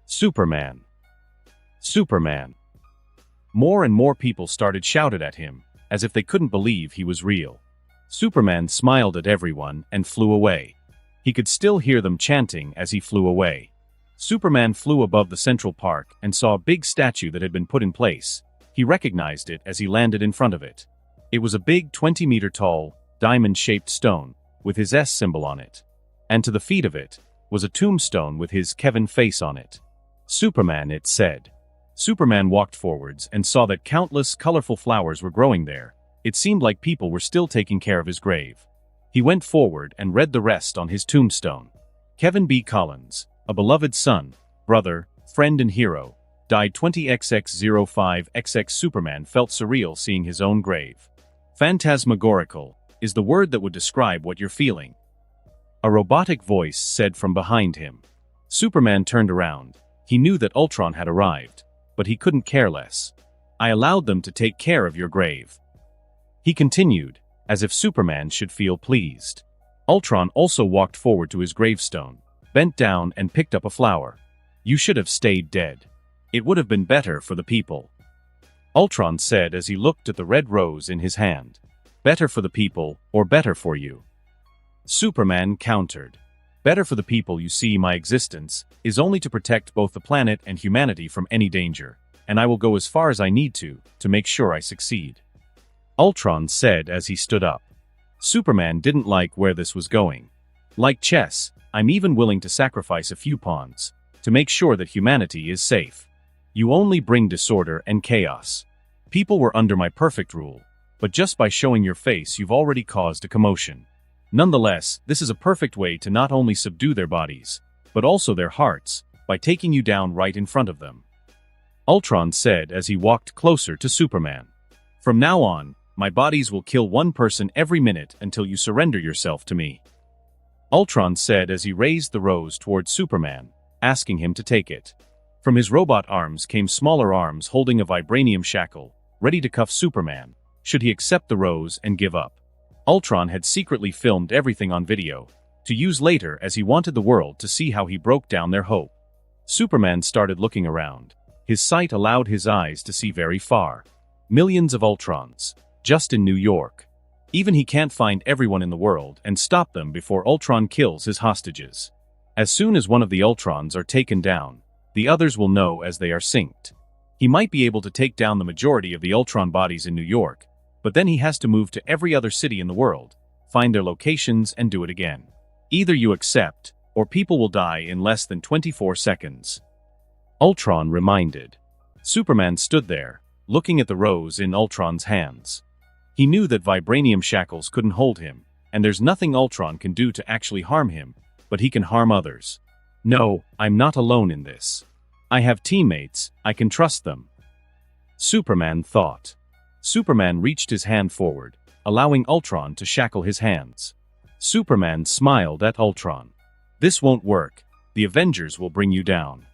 Superman. Superman." More and more people started shouting at him, as if they couldn't believe he was real. Superman smiled at everyone and flew away. He could still hear them chanting as he flew away. Superman flew above the Central Park and saw a big statue that had been put in place. He recognized it as he landed in front of it. It was a big 20-meter-tall, diamond-shaped stone, with his S symbol on it. And to the feet of it was a tombstone with his Kevin face on it. "Superman," it said. Superman walked forwards and saw that countless colorful flowers were growing there. It seemed like people were still taking care of his grave. He went forward and read the rest on his tombstone. Kevin B. Collins, a beloved son, brother, friend and hero, died 20xx05xx. Superman felt surreal seeing his own grave. Phantasmagorical is the word that would describe what you're feeling. A robotic voice said from behind him. Superman turned around. He knew that Ultron had arrived, but he couldn't care less. "I allowed them to take care of your grave," he continued, as if Superman should feel pleased. Ultron also walked forward to his gravestone, bent down and picked up a flower. "You should have stayed dead. It would have been better for the people," Ultron said as he looked at the red rose in his hand. "Better for the people, or better for you?" Superman countered. "Better for the people. You see, my existence is only to protect both the planet and humanity from any danger, and I will go as far as I need to make sure I succeed," Ultron said as he stood up. Superman didn't like where this was going. Like chess, I'm even willing to sacrifice a few pawns to make sure that humanity is safe. You only bring disorder and chaos. People were under my perfect rule, but just by showing your face you've already caused a commotion. Nonetheless, this is a perfect way to not only subdue their bodies, but also their hearts, by taking you down right in front of them. Ultron said as he walked closer to Superman. From now on, my bodies will kill one person every minute until you surrender yourself to me. Ultron said as he raised the rose towards Superman, asking him to take it. From his robot arms came smaller arms holding a vibranium shackle, ready to cuff Superman, should he accept the rose and give up. Ultron had secretly filmed everything on video, to use later as he wanted the world to see how he broke down their hope. Superman started looking around. His sight allowed his eyes to see very far. Millions of Ultrons, just in New York. Even he can't find everyone in the world and stop them before Ultron kills his hostages. As soon as one of the Ultrons are taken down, the others will know as they are synced. He might be able to take down the majority of the Ultron bodies in New York, but then he has to move to every other city in the world, find their locations and do it again. Either you accept, or people will die in less than 24 seconds. Ultron reminded. Superman stood there, looking at the rose in Ultron's hands. He knew that vibranium shackles couldn't hold him, and there's nothing Ultron can do to actually harm him, but he can harm others. No, I'm not alone in this. I have teammates, I can trust them. Superman thought. Superman reached his hand forward, allowing Ultron to shackle his hands. Superman smiled at Ultron. This won't work, the Avengers will bring you down.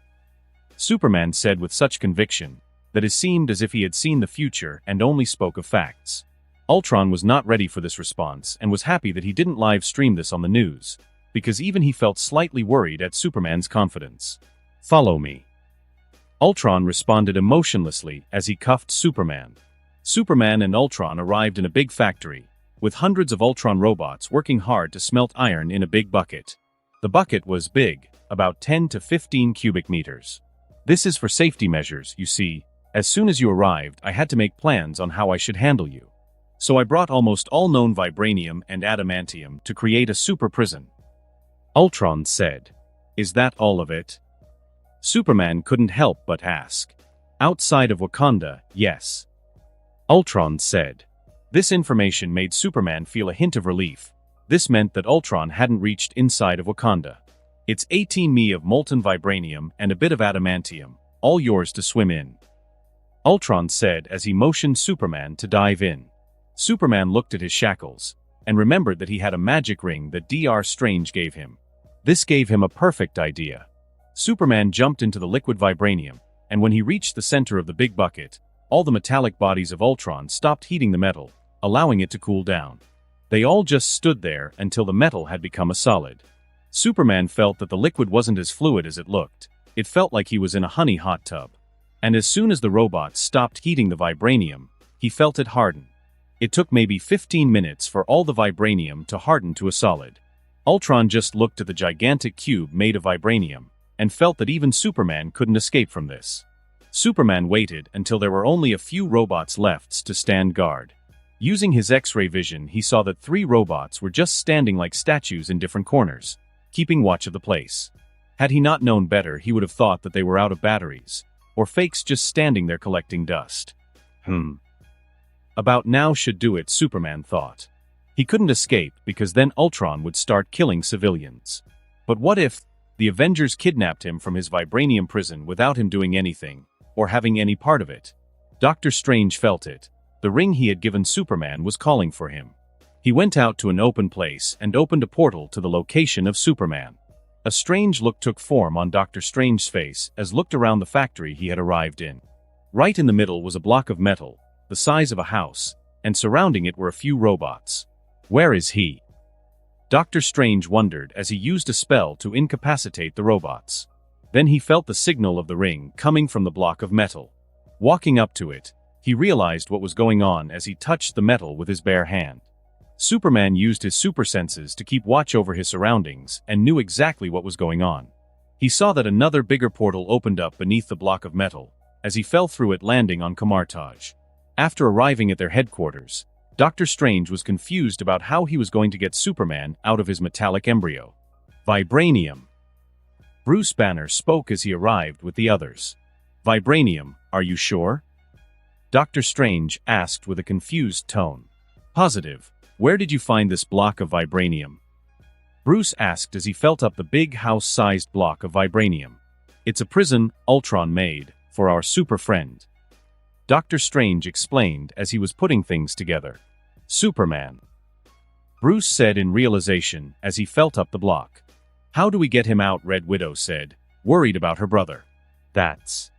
Superman said with such conviction that it seemed as if he had seen the future and only spoke of facts. Ultron was not ready for this response and was happy that he didn't live stream this on the news, because even he felt slightly worried at Superman's confidence. Follow me. Ultron responded emotionlessly as he cuffed Superman. Superman and Ultron arrived in a big factory, with hundreds of Ultron robots working hard to smelt iron in a big bucket. The bucket was big, about 10 to 15 cubic meters. This is for safety measures, you see. As soon as you arrived, I had to make plans on how I should handle you. So I brought almost all known vibranium and adamantium to create a super prison. Ultron said. Is that all of it? Superman couldn't help but ask. Outside of Wakanda, yes. Ultron said. This information made Superman feel a hint of relief. This meant that Ultron hadn't reached inside of Wakanda. It's 18 me of molten vibranium and a bit of adamantium, all yours to swim in. Ultron said as he motioned Superman to dive in. Superman looked at his shackles, and remembered that he had a magic ring that Dr. Strange gave him. This gave him a perfect idea. Superman jumped into the liquid vibranium, and when he reached the center of the big bucket, all the metallic bodies of Ultron stopped heating the metal, allowing it to cool down. They all just stood there until the metal had become a solid. Superman felt that the liquid wasn't as fluid as it looked. It felt like he was in a honey hot tub. And as soon as the robots stopped heating the vibranium, he felt it harden. It took maybe 15 minutes for all the vibranium to harden to a solid. Ultron just looked at the gigantic cube made of vibranium, and felt that even Superman couldn't escape from this. Superman waited until there were only a few robots left to stand guard. Using his X-ray vision, he saw that 3 robots were just standing like statues in different corners, keeping watch of the place. Had he not known better, he would have thought that they were out of batteries, or fakes just standing there collecting dust. About now should do it, Superman thought. He couldn't escape because then Ultron would start killing civilians. But what if the Avengers kidnapped him from his vibranium prison without him doing anything, or having any part of it? Dr. Strange felt it. The ring he had given Superman was calling for him. He went out to an open place and opened a portal to the location of Superman. A strange look took form on Dr. Strange's face as looked around the factory he had arrived in. Right in the middle was a block of metal, the size of a house, and surrounding it were a few robots. Where is he? Dr. Strange wondered as he used a spell to incapacitate the robots. Then he felt the signal of the ring coming from the block of metal. Walking up to it, he realized what was going on as he touched the metal with his bare hand. Superman used his super senses to keep watch over his surroundings and knew exactly what was going on. He saw that another bigger portal opened up beneath the block of metal, as he fell through it landing on Kamartaj. After arriving at their headquarters, Doctor Strange was confused about how he was going to get Superman out of his metallic embryo. Vibranium. Bruce Banner spoke as he arrived with the others. Vibranium, are you sure? Doctor Strange asked with a confused tone. Positive. Where did you find this block of vibranium? Bruce asked as he felt up the big house-sized block of vibranium. It's a prison Ultron made for our super friend. Doctor Strange explained as he was putting things together. Superman. Bruce said in realization as he felt up the block. How do we get him out? Red Widow said, worried about her brother. That's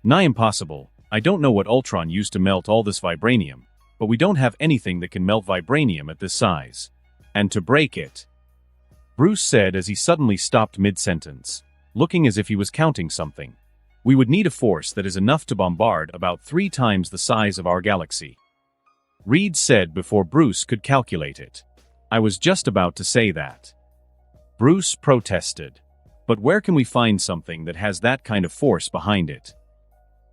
nigh impossible. I don't know what Ultron used to melt all this vibranium, but we don't have anything that can melt vibranium at this size. And to break it, Bruce said as he suddenly stopped mid-sentence, looking as if he was counting something. We would need a force that is enough to bombard about 3 times the size of our galaxy. Reed said before Bruce could calculate it. I was just about to say that. Bruce protested. But where can we find something that has that kind of force behind it?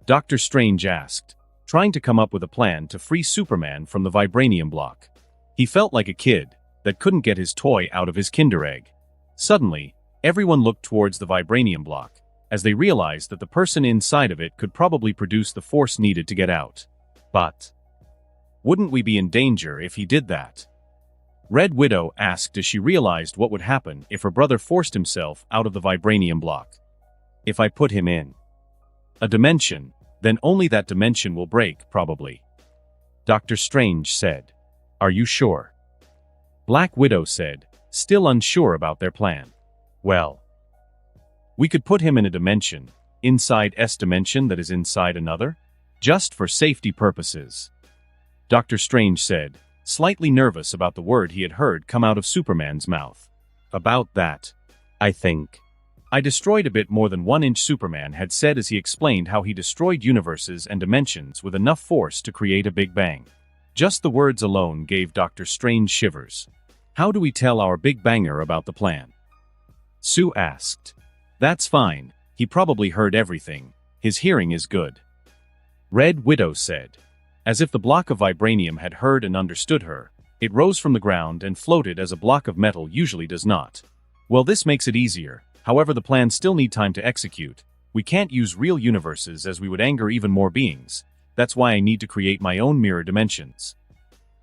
Doctor Strange asked, trying to come up with a plan to free Superman from the vibranium block. He felt like a kid that couldn't get his toy out of his Kinder Egg. Suddenly, everyone looked towards the vibranium block, as they realized that the person inside of it could probably produce the force needed to get out. But wouldn't we be in danger if he did that? Red Widow asked as she realized what would happen if her brother forced himself out of the vibranium block. If I put him in a dimension, then only that dimension will break, probably. Doctor Strange said. Are you sure? Black Widow said, still unsure about their plan. Well, we could put him in a dimension, inside S dimension that is inside another, just for safety purposes. Doctor Strange said, slightly nervous about the word he had heard come out of Superman's mouth. About that, I think. I destroyed a bit more than 1-inch, Superman had said as he explained how he destroyed universes and dimensions with enough force to create a Big Bang. Just the words alone gave Doctor Strange shivers. How do we tell our Big Banger about the plan? Sue asked. That's fine, he probably heard everything. His hearing is good. Red Widow said. As if the block of vibranium had heard and understood her, it rose from the ground and floated as a block of metal usually does not. Well, this makes it easier, however the plans still need time to execute. We can't use real universes as we would anger even more beings. That's why I need to create my own mirror dimensions.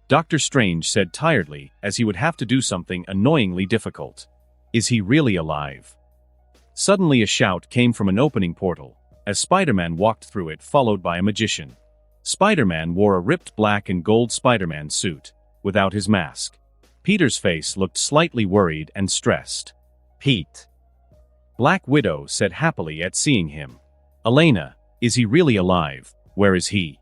Doctor Strange said tiredly as he would have to do something annoyingly difficult. Is he really alive? Suddenly a shout came from an opening portal, as Spider-Man walked through it followed by a magician. Spider-Man wore a ripped black and gold Spider-Man suit, without his mask. Peter's face looked slightly worried and stressed. Pete. Black Widow said happily at seeing him. Elena, is he really alive? Where is he?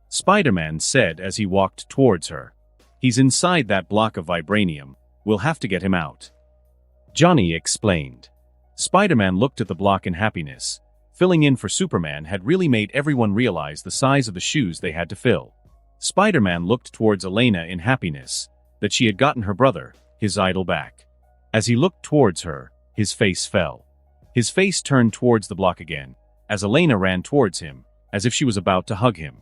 Spider-Man said as he walked towards her. He's inside that block of vibranium. We'll have to get him out. Johnny explained. Spider-Man looked at the block in happiness. Filling in for Superman had really made everyone realize the size of the shoes they had to fill. Spider-Man looked towards Elena in happiness, that she had gotten her brother, his idol, back. As he looked towards her, his face fell. His face turned towards the block again, as Elena ran towards him, as if she was about to hug him.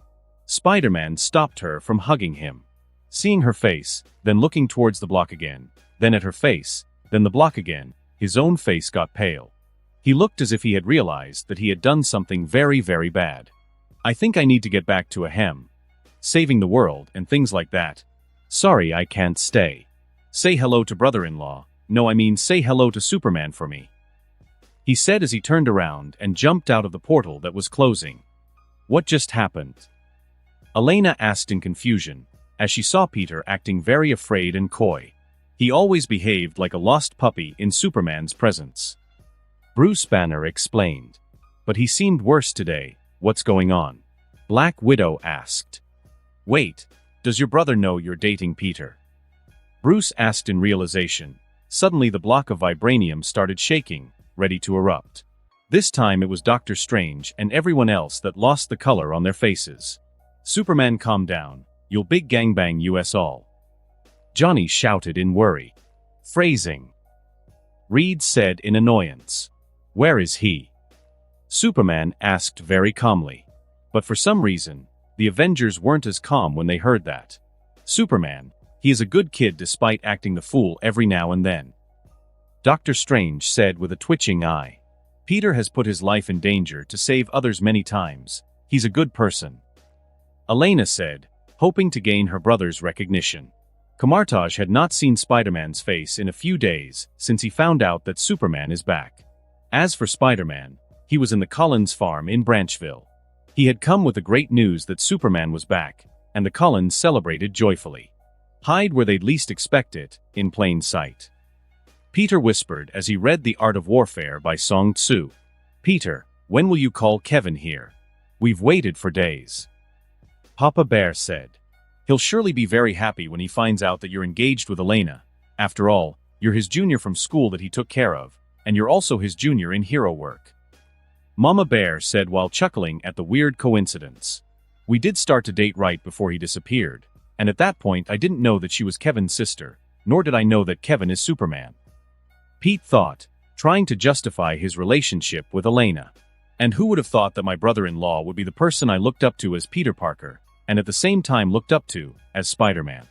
Spider-Man stopped her from hugging him. Seeing her face, then looking towards the block again, then at her face, then the block again, his own face got pale. He looked as if he had realized that he had done something very, very bad. I think I need to get back to saving the world and things like that. Sorry, I can't stay. Say hello to brother-in-law. No, I mean say hello to Superman for me. He said as he turned around and jumped out of the portal that was closing. What just happened? Elena asked in confusion, as she saw Peter acting very afraid and coy. He always behaved like a lost puppy in Superman's presence. Bruce Banner explained. But he seemed worse today. What's going on? Black Widow asked. Wait, does your brother know you're dating Peter? Bruce asked in realization. Suddenly the block of vibranium started shaking, ready to erupt. This time it was Doctor Strange and everyone else that lost the color on their faces. Superman, calm down. You'll big gangbang us all. Johnny shouted in worry. Phrasing. Reed said in annoyance. Where is he? Superman asked very calmly. But for some reason, The Avengers weren't as calm when they heard that. Superman, he is a good kid despite acting the fool every now and then. Doctor Strange said with a twitching eye. Peter has put his life in danger to save others many times. He's a good person. Elena said, hoping to gain her brother's recognition. Kamartaj had not seen Spider-Man's face in a few days since he found out that Superman is back. As for Spider-Man, he was in the Collins farm in Branchville. He had come with the great news that Superman was back, and the Collins celebrated joyfully. Hide where they'd least expect it, in plain sight. Peter whispered as he read The Art of Warfare by Song Tzu. Peter, when will you call Kevin here? We've waited for days. Papa Bear said. He'll surely be very happy when he finds out that you're engaged with Elena. After all, you're his junior from school that he took care of, and you're also his junior in hero work. Mama Bear said while chuckling at the weird coincidence. We did start to date right before he disappeared, and at that point I didn't know that she was Kevin's sister, nor did I know that Kevin is Superman. Pete thought, trying to justify his relationship with Elena. And who would have thought that my brother-in-law would be the person I looked up to as Peter Parker, and at the same time looked up to as Spider-Man?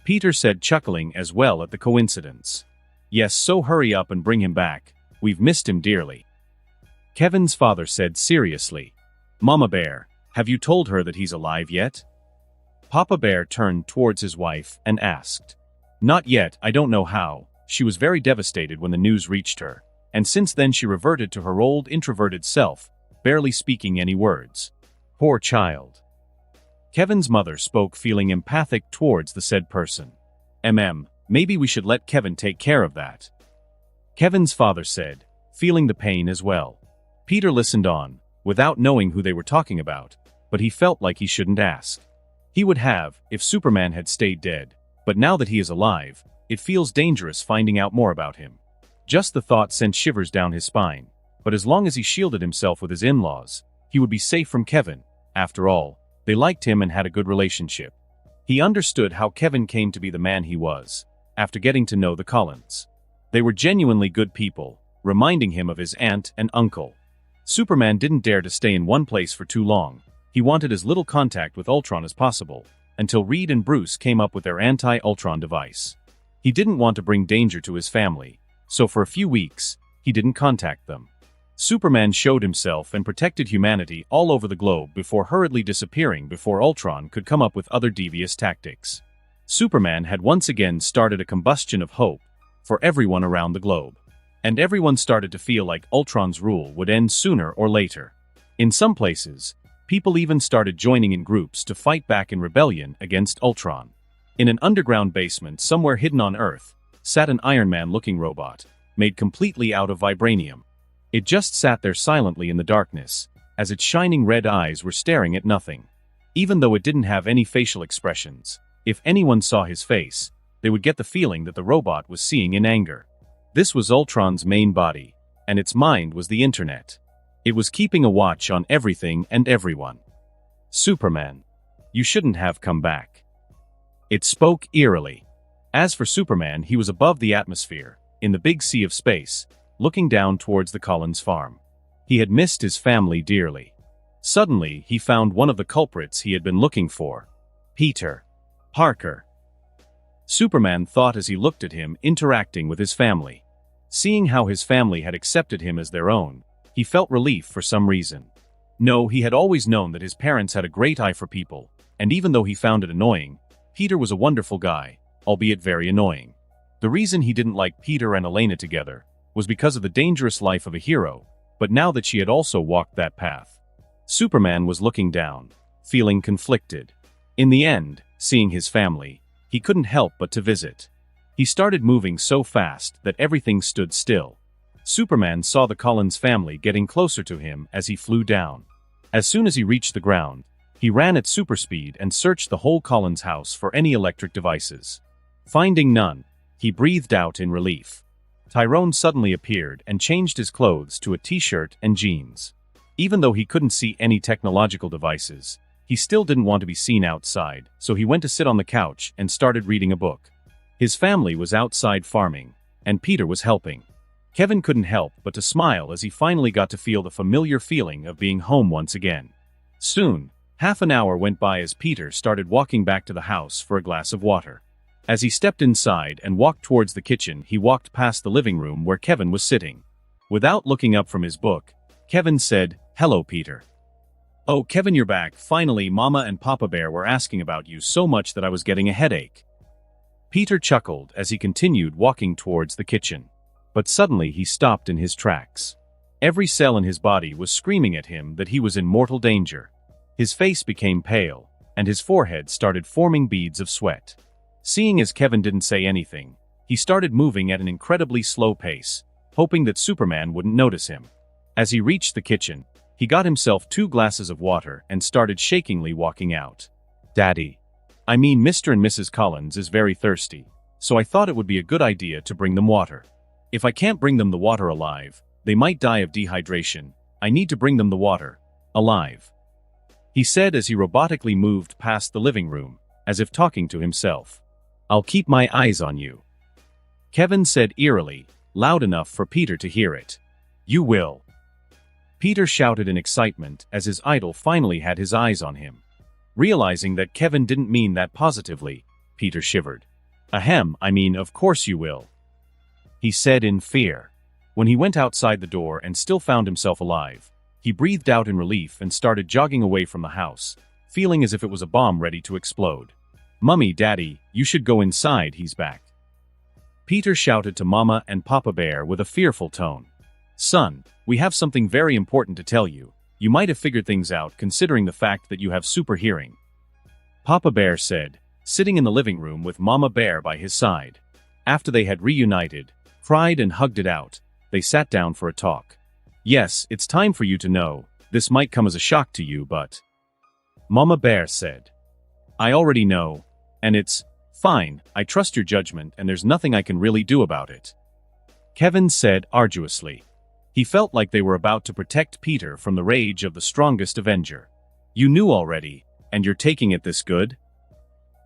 Peter said, chuckling as well at the coincidence. Yes, so hurry up and bring him back. We've missed him dearly. Kevin's father said seriously. Mama Bear, have you told her that he's alive yet? Papa Bear turned towards his wife and asked. Not yet, I don't know how. She was very devastated when the news reached her, and since then she reverted to her old introverted self, barely speaking any words. Poor child. Kevin's mother spoke, feeling empathic towards the said person. Maybe we should let Kevin take care of that. Kevin's father said, feeling the pain as well. Peter listened on, without knowing who they were talking about, but he felt like he shouldn't ask. He would have, if Superman had stayed dead, but now that he is alive, it feels dangerous finding out more about him. Just the thought sent shivers down his spine, but as long as he shielded himself with his in-laws, he would be safe from Kevin. After all, they liked him and had a good relationship. He understood how Kevin came to be the man he was, after getting to know the Collins. They were genuinely good people, reminding him of his aunt and uncle. Superman didn't dare to stay in one place for too long. He wanted as little contact with Ultron as possible, until Reed and Bruce came up with their anti-Ultron device. He didn't want to bring danger to his family, so for a few weeks, he didn't contact them. Superman showed himself and protected humanity all over the globe before hurriedly disappearing before Ultron could come up with other devious tactics. Superman had once again started a combustion of hope for everyone around the globe. And everyone started to feel like Ultron's rule would end sooner or later. In some places, people even started joining in groups to fight back in rebellion against Ultron. In an underground basement somewhere hidden on Earth, sat an Iron Man-looking robot, made completely out of vibranium. It just sat there silently in the darkness, as its shining red eyes were staring at nothing. Even though it didn't have any facial expressions, if anyone saw his face, they would get the feeling that the robot was seeing in anger. This was Ultron's main body, and its mind was the internet. It was keeping a watch on everything and everyone. Superman, you shouldn't have come back. It spoke eerily. As for Superman, he was above the atmosphere, in the big sea of space, looking down towards the Collins farm. He had missed his family dearly. Suddenly, he found one of the culprits he had been looking for. Peter Parker. Superman thought as he looked at him interacting with his family. Seeing how his family had accepted him as their own, he felt relief for some reason. No, he had always known that his parents had a great eye for people, and even though he found it annoying, Peter was a wonderful guy, albeit very annoying. The reason he didn't like Peter and Elena together was because of the dangerous life of a hero, but now that she had also walked that path. Superman was looking down, feeling conflicted. In the end, seeing his family, he couldn't help but to visit. He started moving so fast that everything stood still. Superman saw the Collins family getting closer to him as he flew down. As soon as he reached the ground, he ran at super speed and searched the whole Collins house for any electric devices. Finding none, he breathed out in relief. Tyrone suddenly appeared and changed his clothes to a t-shirt and jeans. Even though he couldn't see any technological devices, he still didn't want to be seen outside, so he went to sit on the couch and started reading a book. His family was outside farming, and Peter was helping. Kevin couldn't help but to smile as he finally got to feel the familiar feeling of being home once again. Soon, Half an hour went by as Peter started walking back to the house for a glass of water. As he stepped inside and walked towards the kitchen, he walked past the living room where Kevin was sitting. Without looking up from his book, Kevin said, "Hello, Peter." "Oh, Kevin, you're back. Finally, Mama and Papa Bear were asking about you so much that I was getting a headache." Peter chuckled as he continued walking towards the kitchen. But suddenly he stopped in his tracks. Every cell in his body was screaming at him that he was in mortal danger. His face became pale, and his forehead started forming beads of sweat. Seeing as Kevin didn't say anything, he started moving at an incredibly slow pace, hoping that Superman wouldn't notice him. As he reached the kitchen, he got himself 2 glasses of water and started shakingly walking out. "Daddy. I mean, Mr. and Mrs. Collins is very thirsty, so I thought it would be a good idea to bring them water. If I can't bring them the water alive, they might die of dehydration. I need to bring them the water alive," he said as he robotically moved past the living room, as if talking to himself. "I'll keep my eyes on you," Kevin said eerily, loud enough for Peter to hear it. "You will," Peter shouted in excitement as his idol finally had his eyes on him. Realizing that Kevin didn't mean that positively, Peter shivered. "Ahem, I mean, of course you will," he said in fear. When he went outside the door and still found himself alive, he breathed out in relief and started jogging away from the house, feeling as if it was a bomb ready to explode. "Mummy, Daddy, you should go inside, he's back," Peter shouted to Mama and Papa Bear with a fearful tone. "Son, we have something very important to tell you. You might have figured things out considering the fact that you have super hearing," Papa Bear said, sitting in the living room with Mama Bear by his side. After they had reunited, cried and hugged it out, they sat down for a talk. "Yes, it's time for you to know. This might come as a shock to you, but," Mama Bear said, "I already know, and it's fine. I trust your judgment and there's nothing I can really do about it," Kevin said arduously. He felt like they were about to protect Peter from the rage of the strongest Avenger. "You knew already, and you're taking it this good?"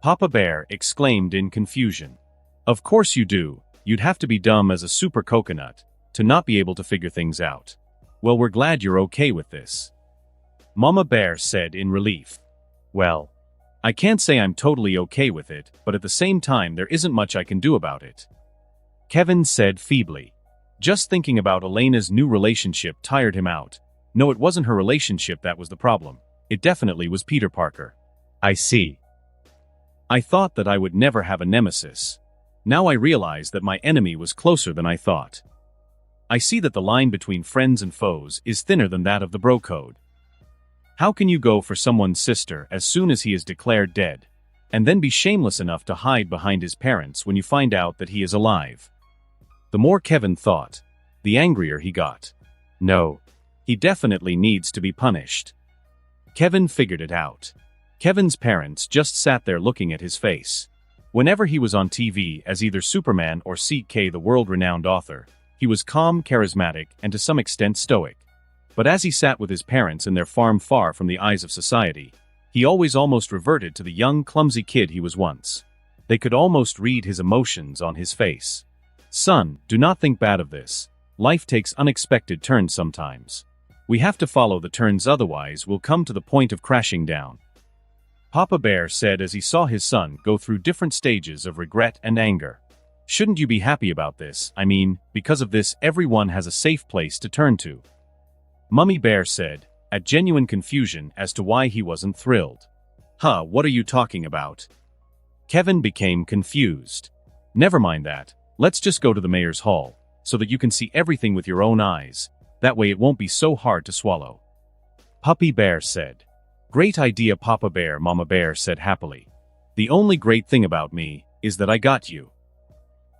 Papa Bear exclaimed in confusion. "Of course you do. You'd have to be dumb as a super coconut to not be able to figure things out. Well, we're glad you're okay with this," Mama Bear said in relief. "Well, I can't say I'm totally okay with it, but at the same time there isn't much I can do about it," Kevin said feebly. Just thinking about Elena's new relationship tired him out. No, it wasn't her relationship that was the problem. It definitely was Peter Parker. "I see. I thought that I would never have a nemesis. Now I realize that my enemy was closer than I thought. I see that the line between friends and foes is thinner than that of the bro code. How can you go for someone's sister as soon as he is declared dead, and then be shameless enough to hide behind his parents when you find out that he is alive?" The more Kevin thought, the angrier he got. No, he definitely needs to be punished. Kevin figured it out. Kevin's parents just sat there looking at his face. Whenever he was on TV as either Superman or C.K. the world-renowned author, he was calm, charismatic, and to some extent stoic. But as he sat with his parents in their farm far from the eyes of society, he always almost reverted to the young, clumsy kid he was once. They could almost read his emotions on his face. "Son, do not think bad of this. Life takes unexpected turns sometimes. We have to follow the turns, otherwise we'll come to the point of crashing down," Papa Bear said as he saw his son go through different stages of regret and anger. "Shouldn't you be happy about this? I mean, because of this, everyone has a safe place to turn to," Mummy Bear said, at genuine confusion as to why he wasn't thrilled. "Huh, what are you talking about?" Kevin became confused. "Never mind that. Let's just go to the mayor's hall, so that you can see everything with your own eyes. That way it won't be so hard to swallow," Puppy Bear said. "Great idea, Papa Bear," Mama Bear said happily. "The only great thing about me is that I got you,"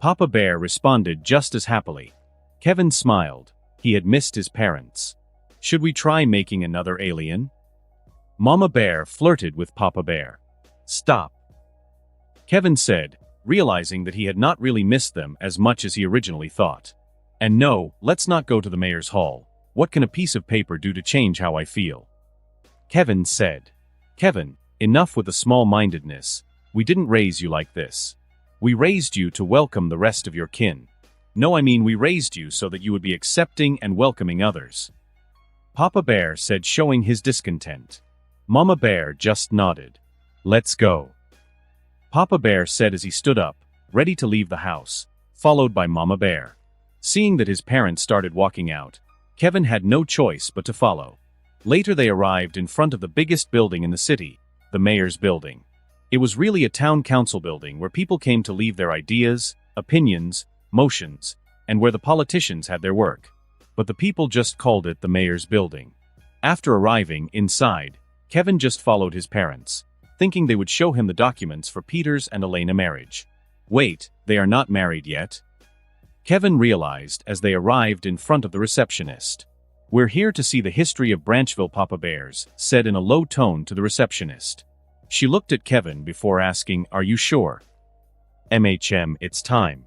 Papa Bear responded just as happily. Kevin smiled. He had missed his parents. "Should we try making another alien?" Mama Bear flirted with Papa Bear. "Stop," Kevin said, realizing that he had not really missed them as much as he originally thought. "And no, let's not go to the mayor's hall. What can a piece of paper do to change how I feel?" Kevin said. "Kevin, enough with the small-mindedness. We didn't raise you like this. We raised you to welcome the rest of your kin. No, I mean we raised you so that you would be accepting and welcoming others," Papa Bear said, showing his discontent. Mama Bear just nodded. Let's go. Papa Bear said as he stood up, ready to leave the house, followed by Mama Bear. Seeing that his parents started walking out, Kevin had no choice but to follow. Later they arrived in front of the biggest building in the city, the mayor's building. It was really a town council building where people came to leave their ideas, opinions, motions, and where the politicians had their work. But the people just called it the mayor's building. After arriving inside, Kevin just followed his parents, thinking they would show him the documents for Peter's and Elena marriage. Wait, they are not married yet? Kevin realized as they arrived in front of the receptionist. We're here to see the history of Branchville, Papa Bears said in a low tone to the receptionist. She looked at Kevin before asking, "Are you sure?" It's time.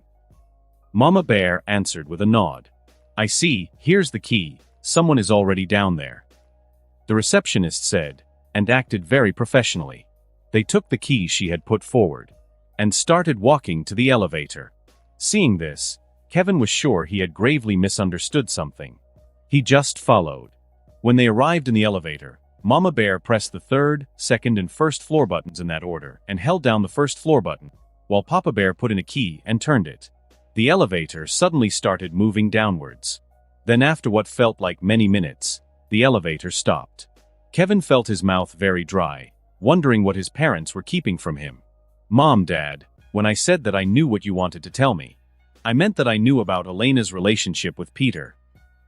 Mama Bear answered with a nod. I see, here's the key, someone is already down there. The receptionist said, and acted very professionally. They took the key she had put forward, and started walking to the elevator. Seeing this, Kevin was sure he had gravely misunderstood something. He just followed. When they arrived in the elevator, Mama Bear pressed the third, second, and first floor buttons in that order and held down the first floor button, while Papa Bear put in a key and turned it. The elevator suddenly started moving downwards. Then after what felt like many minutes, the elevator stopped. Kevin felt his mouth very dry, wondering what his parents were keeping from him. Mom, Dad, when I said that I knew what you wanted to tell me, I meant that I knew about Elena's relationship with Peter.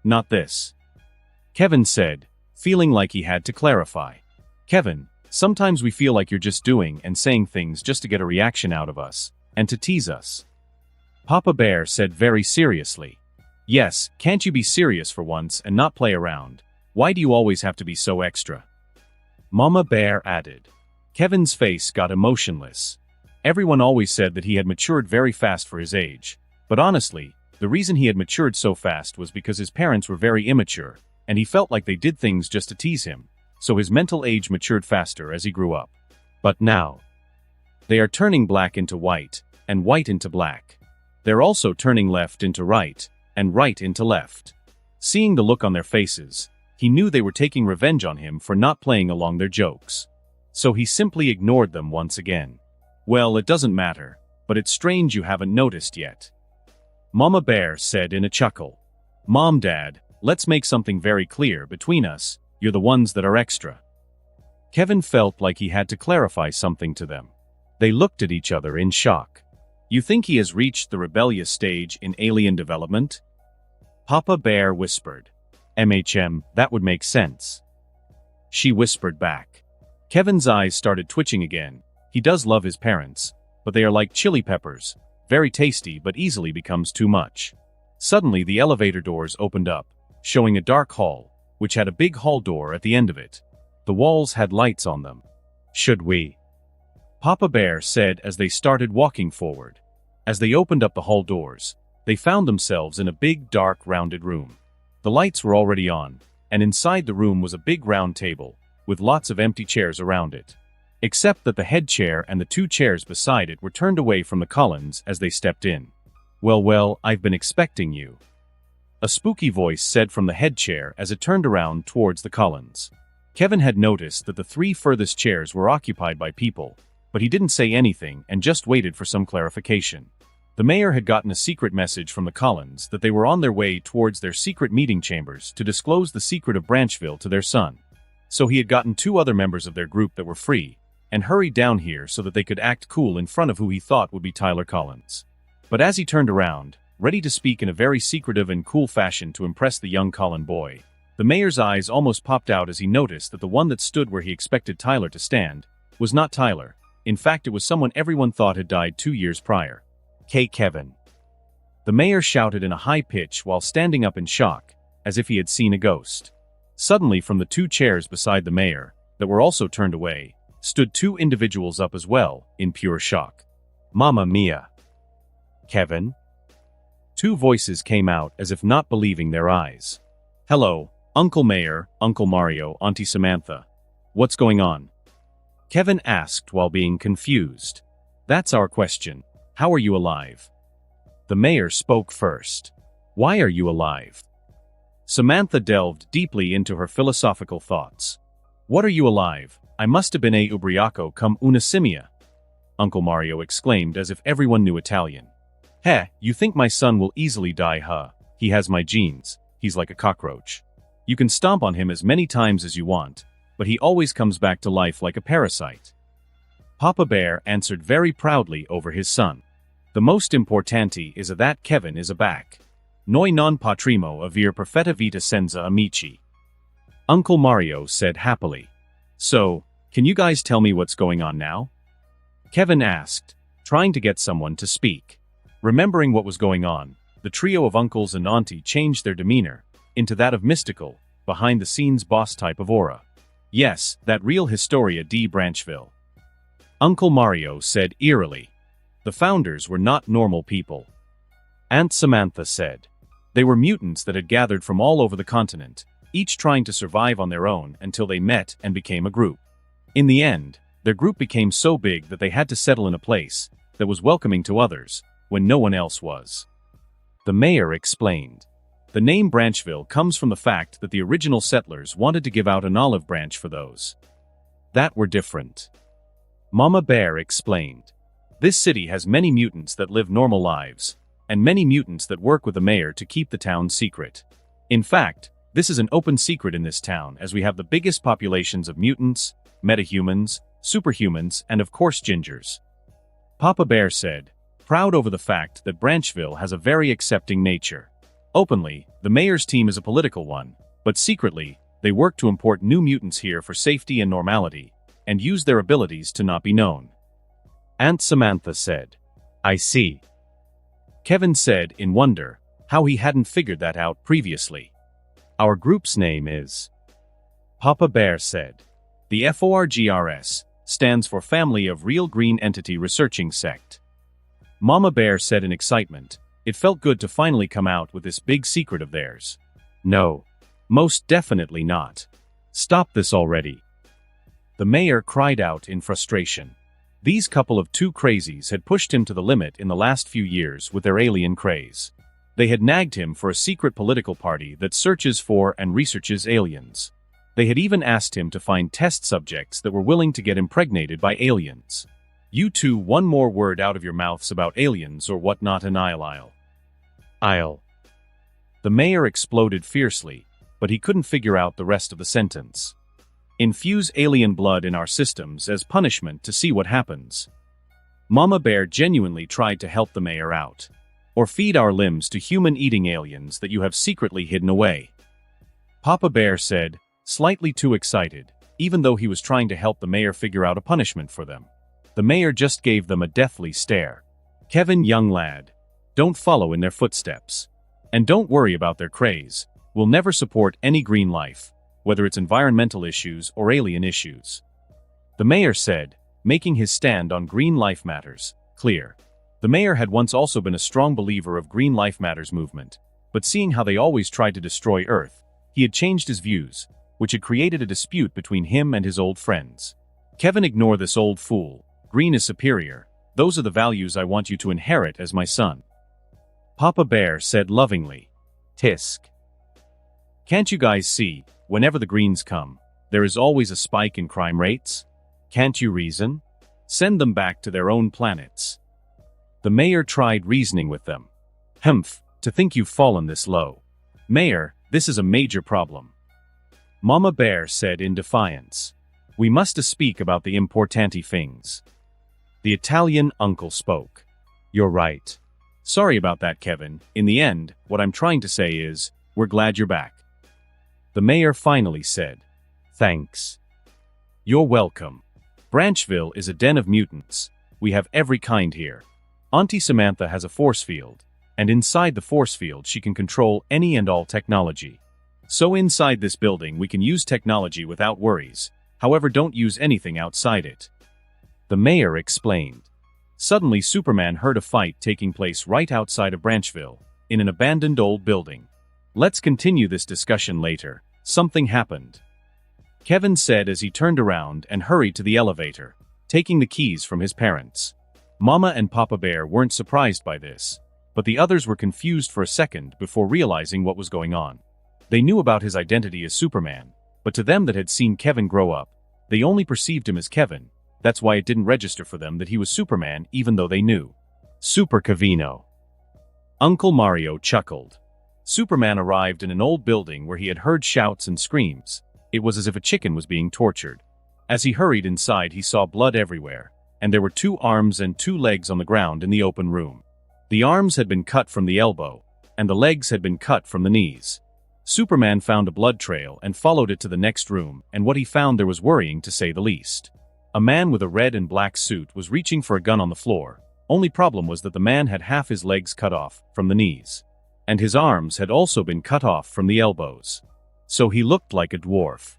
Not this. Kevin said, feeling like he had to clarify. Kevin, sometimes we feel like you're just doing and saying things just to get a reaction out of us, and to tease us. Papa Bear said very seriously. Yes, can't you be serious for once and not play around? Why do you always have to be so extra? Mama Bear added. Kevin's face got emotionless. Everyone always said that he had matured very fast for his age. But honestly, the reason he had matured so fast was because his parents were very immature, and he felt like they did things just to tease him, so his mental age matured faster as he grew up. But now, they are turning black into white, and white into black. They're also turning left into right, and right into left. Seeing the look on their faces, he knew they were taking revenge on him for not playing along their jokes. So he simply ignored them once again. Well, it doesn't matter, but it's strange you haven't noticed yet. Mama Bear said in a chuckle. Mom, Dad, let's make something very clear between us, you're the ones that are extra. Kevin felt like he had to clarify something to them. They looked at each other in shock. You think he has reached the rebellious stage in alien development? Papa Bear whispered. That would make sense. She whispered back. Kevin's eyes started twitching again. He does love his parents, but they are like chili peppers. Very tasty but easily becomes too much. Suddenly the elevator doors opened up, showing a dark hall, which had a big hall door at the end of it. The walls had lights on them. Should we? Papa Bear said as they started walking forward. As they opened up the hall doors, they found themselves in a big dark rounded room. The lights were already on, and inside the room was a big round table, with lots of empty chairs around it. Except that the head chair and the two chairs beside it were turned away from the Cullens as they stepped in. Well, I've been expecting you. A spooky voice said from the head chair as it turned around towards the Cullens. Kevin had noticed that the three furthest chairs were occupied by people, but he didn't say anything and just waited for some clarification. The mayor had gotten a secret message from the Cullens that they were on their way towards their secret meeting chambers to disclose the secret of Branchville to their son. So he had gotten two other members of their group that were free, and hurried down here so that they could act cool in front of who he thought would be Tyler Collins. But as he turned around, ready to speak in a very secretive and cool fashion to impress the young Collin boy, the mayor's eyes almost popped out as he noticed that the one that stood where he expected Tyler to stand was not Tyler. In fact, it was someone everyone thought had died 2 years prior. Kevin. The mayor shouted in a high pitch while standing up in shock, as if he had seen a ghost. Suddenly from the two chairs beside the mayor, that were also turned away, stood two individuals up as well, in pure shock. Mamma mia. Kevin? Two voices came out as if not believing their eyes. Hello, Uncle Mayor, Uncle Mario, Auntie Samantha. What's going on? Kevin asked while being confused. That's our question. How are you alive? The mayor spoke first. Why are you alive? Samantha delved deeply into her philosophical thoughts. What are you alive? I must have been a ubriaco cum una simia, Uncle Mario exclaimed as if everyone knew Italian. Heh, you think my son will easily die, huh? He has my genes. He's like a cockroach. You can stomp on him as many times as you want, but he always comes back to life like a parasite. Papa Bear answered very proudly over his son. The most importante is that Kevin is back. Noi non potremo avere perfetta vita senza amici. Uncle Mario said happily. So, can you guys tell me what's going on now? Kevin asked, trying to get someone to speak. Remembering what was going on, the trio of uncles and auntie changed their demeanor into that of mystical, behind-the-scenes boss type of aura. Yes, that real Historia di Branchville. Uncle Mario said eerily. The founders were not normal people. Aunt Samantha said. They were mutants that had gathered from all over the continent, each trying to survive on their own until they met and became a group. In the end, their group became so big that they had to settle in a place that was welcoming to others, when no one else was. The mayor explained. The name Branchville comes from the fact that the original settlers wanted to give out an olive branch for those that were different. Mama Bear explained. This city has many mutants that live normal lives, and many mutants that work with the mayor to keep the town secret. In fact, this is an open secret in this town as we have the biggest populations of mutants, metahumans, superhumans, and of course gingers. Papa Bear said, proud over the fact that Branchville has a very accepting nature. Openly, the mayor's team is a political one, but secretly, they work to import new mutants here for safety and normality, and use their abilities to not be known. Aunt Samantha said, I see. Kevin said in wonder how he hadn't figured that out previously. Our group's name is... Papa Bear said. The FORGRS stands for Family of Real Green Entity Researching Sect. Mama Bear said in excitement, it felt good to finally come out with this big secret of theirs. No. Most definitely not. Stop this already. The mayor cried out in frustration. These couple of two crazies had pushed him to the limit in the last few years with their alien craze. They had nagged him for a secret political party that searches for and researches aliens. They had even asked him to find test subjects that were willing to get impregnated by aliens. You two, one more word out of your mouths about aliens or whatnot and I'll. The mayor exploded fiercely, but he couldn't figure out the rest of the sentence. Infuse alien blood in our systems as punishment to see what happens. Mama Bear genuinely tried to help the mayor out. Or feed our limbs to human-eating aliens that you have secretly hidden away. Papa Bear said, slightly too excited, even though he was trying to help the mayor figure out a punishment for them. The mayor just gave them a deathly stare. Kevin, young lad, don't follow in their footsteps. And don't worry about their craze. We'll never support any green life, whether it's environmental issues or alien issues. The mayor said, making his stand on green life matters clear. The mayor had once also been a strong believer of Green Life Matters movement, but seeing how they always tried to destroy Earth, he had changed his views, which had created a dispute between him and his old friends. Kevin, ignore this old fool. Green is superior. Those are the values I want you to inherit as my son. Papa Bear said lovingly. Tisk. Can't you guys see, whenever the Greens come, there is always a spike in crime rates? Can't you reason? Send them back to their own planets. The mayor tried reasoning with them. Humph, to think you've fallen this low. Mayor, this is a major problem. Mama Bear said in defiance. We must speak about the importante things. The Italian uncle spoke. You're right. Sorry about that, Kevin. In the end, what I'm trying to say is, we're glad you're back. The mayor finally said. Thanks. You're welcome. Branchville is a den of mutants. We have every kind here. Auntie Samantha has a force field, and inside the force field she can control any and all technology. So inside this building we can use technology without worries, however don't use anything outside it. The mayor explained. Suddenly Superman heard a fight taking place right outside of Branchville, in an abandoned old building. Let's continue this discussion later. Something happened. Kevin said as he turned around and hurried to the elevator, taking the keys from his parents. Mama and Papa Bear weren't surprised by this, but the others were confused for a second before realizing what was going on. They knew about his identity as Superman, but to them that had seen Kevin grow up, They only perceived him as Kevin. That's why it didn't register for them that he was Superman, even though they knew. Super Cavino. Uncle Mario chuckled. Superman arrived in an old building where he had heard shouts and screams. It was as if a chicken was being tortured. As he hurried inside, he saw blood everywhere, and there were 2 arms and 2 legs on the ground in the open room. The arms had been cut from the elbow, and the legs had been cut from the knees. Superman found a blood trail and followed it to the next room, and what he found there was worrying, to say the least. A man with a red and black suit was reaching for a gun on the floor. Only problem was that the man had half his legs cut off from the knees, and his arms had also been cut off from the elbows. So he looked like a dwarf.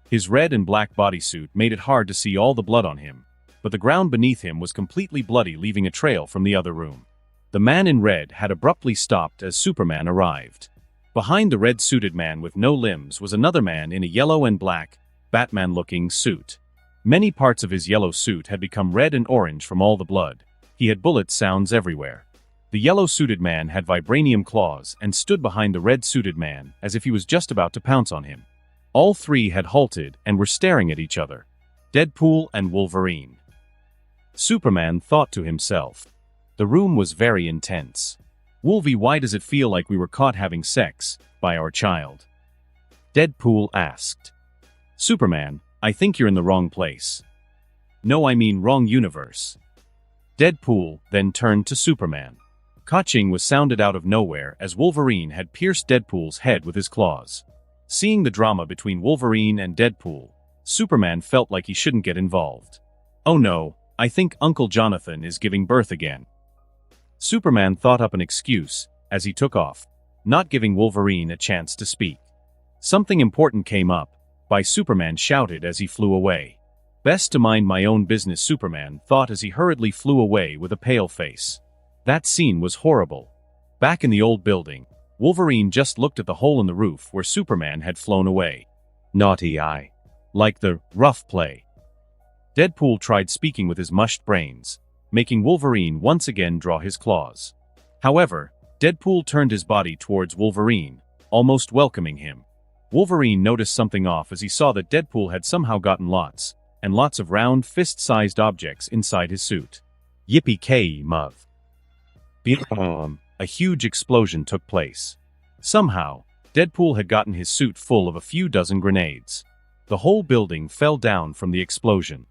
His red and black bodysuit made it hard to see all the blood on him, but the ground beneath him was completely bloody, leaving a trail from the other room. The man in red had abruptly stopped as Superman arrived. Behind the red-suited man with no limbs was another man in a yellow and black, Batman-looking suit. Many parts of his yellow suit had become red and orange from all the blood. He had bullet sounds everywhere. The yellow-suited man had vibranium claws and stood behind the red-suited man as if he was just about to pounce on him. All 3 had halted and were staring at each other. Deadpool and Wolverine. Superman thought to himself. The room was very intense. Wolvie, why does it feel like we were caught having sex by our child? Deadpool asked. Superman, I think you're in the wrong place. No, I mean wrong universe. Deadpool then turned to Superman. Kaching was sounded out of nowhere as Wolverine had pierced Deadpool's head with his claws. Seeing the drama between Wolverine and Deadpool, Superman felt like he shouldn't get involved. Oh no, I think Uncle Jonathan is giving birth again. Superman thought up an excuse as he took off, not giving Wolverine a chance to speak. Something important came up. Superman shouted as he flew away. Best to mind my own business, Superman thought as he hurriedly flew away with a pale face. That scene was horrible. Back in the old building, Wolverine just looked at the hole in the roof where Superman had flown away. Naughty eye. Like the rough play. Deadpool tried speaking with his mushed brains, making Wolverine once again draw his claws. However, Deadpool turned his body towards Wolverine, almost welcoming him. Wolverine noticed something off as he saw that Deadpool had somehow gotten lots and lots of round, fist-sized objects inside his suit. Yippee-ki-yay, muv. A huge explosion took place. Somehow, Deadpool had gotten his suit full of a few dozen grenades. The whole building fell down from the explosion.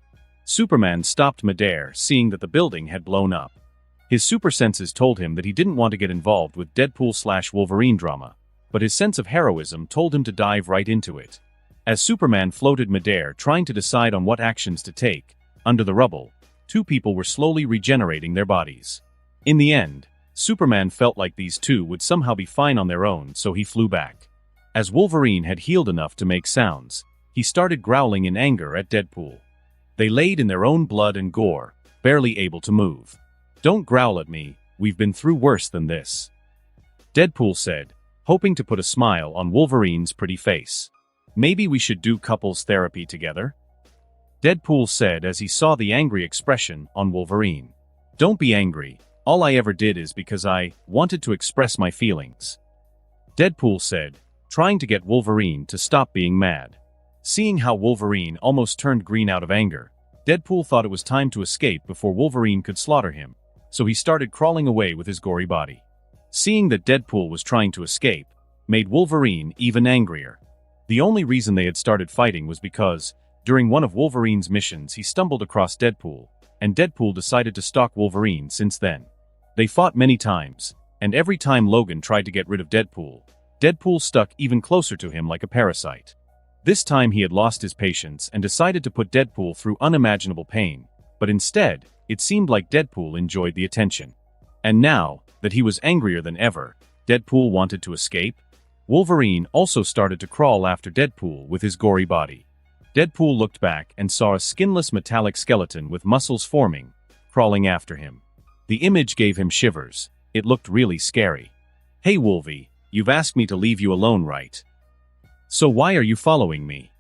Superman stopped midair, seeing that the building had blown up. His super senses told him that he didn't want to get involved with Deadpool/Wolverine drama, but his sense of heroism told him to dive right into it. As Superman floated midair trying to decide on what actions to take, under the rubble, 2 people were slowly regenerating their bodies. In the end, Superman felt like these 2 would somehow be fine on their own, so he flew back. As Wolverine had healed enough to make sounds, he started growling in anger at Deadpool. They laid in their own blood and gore, barely able to move. Don't growl at me, we've been through worse than this. Deadpool said, hoping to put a smile on Wolverine's pretty face. Maybe we should do couples therapy together? Deadpool said as he saw the angry expression on Wolverine. Don't be angry, all I ever did is because I wanted to express my feelings. Deadpool said, trying to get Wolverine to stop being mad. Seeing how Wolverine almost turned green out of anger, Deadpool thought it was time to escape before Wolverine could slaughter him, so he started crawling away with his gory body. Seeing that Deadpool was trying to escape, made Wolverine even angrier. The only reason they had started fighting was because, during one of Wolverine's missions, he stumbled across Deadpool, and Deadpool decided to stalk Wolverine since then. They fought many times, and every time Logan tried to get rid of Deadpool, Deadpool stuck even closer to him like a parasite. This time he had lost his patience and decided to put Deadpool through unimaginable pain, but instead, it seemed like Deadpool enjoyed the attention. And now, that he was angrier than ever, Deadpool wanted to escape. Wolverine also started to crawl after Deadpool with his gory body. Deadpool looked back and saw a skinless metallic skeleton with muscles forming, crawling after him. The image gave him shivers. It looked really scary. Hey Wolvie, you've asked me to leave you alone, right? So why are you following me?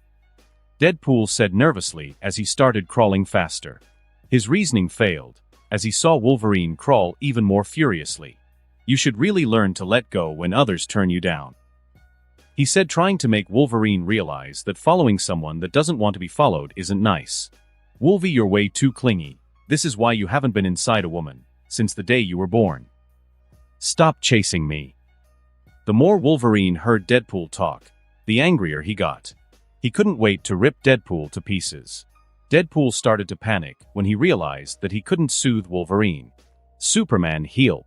Deadpool said nervously as he started crawling faster. His reasoning failed, as he saw Wolverine crawl even more furiously. You should really learn to let go when others turn you down. He said, trying to make Wolverine realize that following someone that doesn't want to be followed isn't nice. "Wolvie, you're way too clingy. This is why you haven't been inside a woman since the day you were born. Stop chasing me." The more Wolverine heard Deadpool talk, the angrier he got. He couldn't wait to rip Deadpool to pieces. Deadpool started to panic when he realized that he couldn't soothe Wolverine. "Superman, help.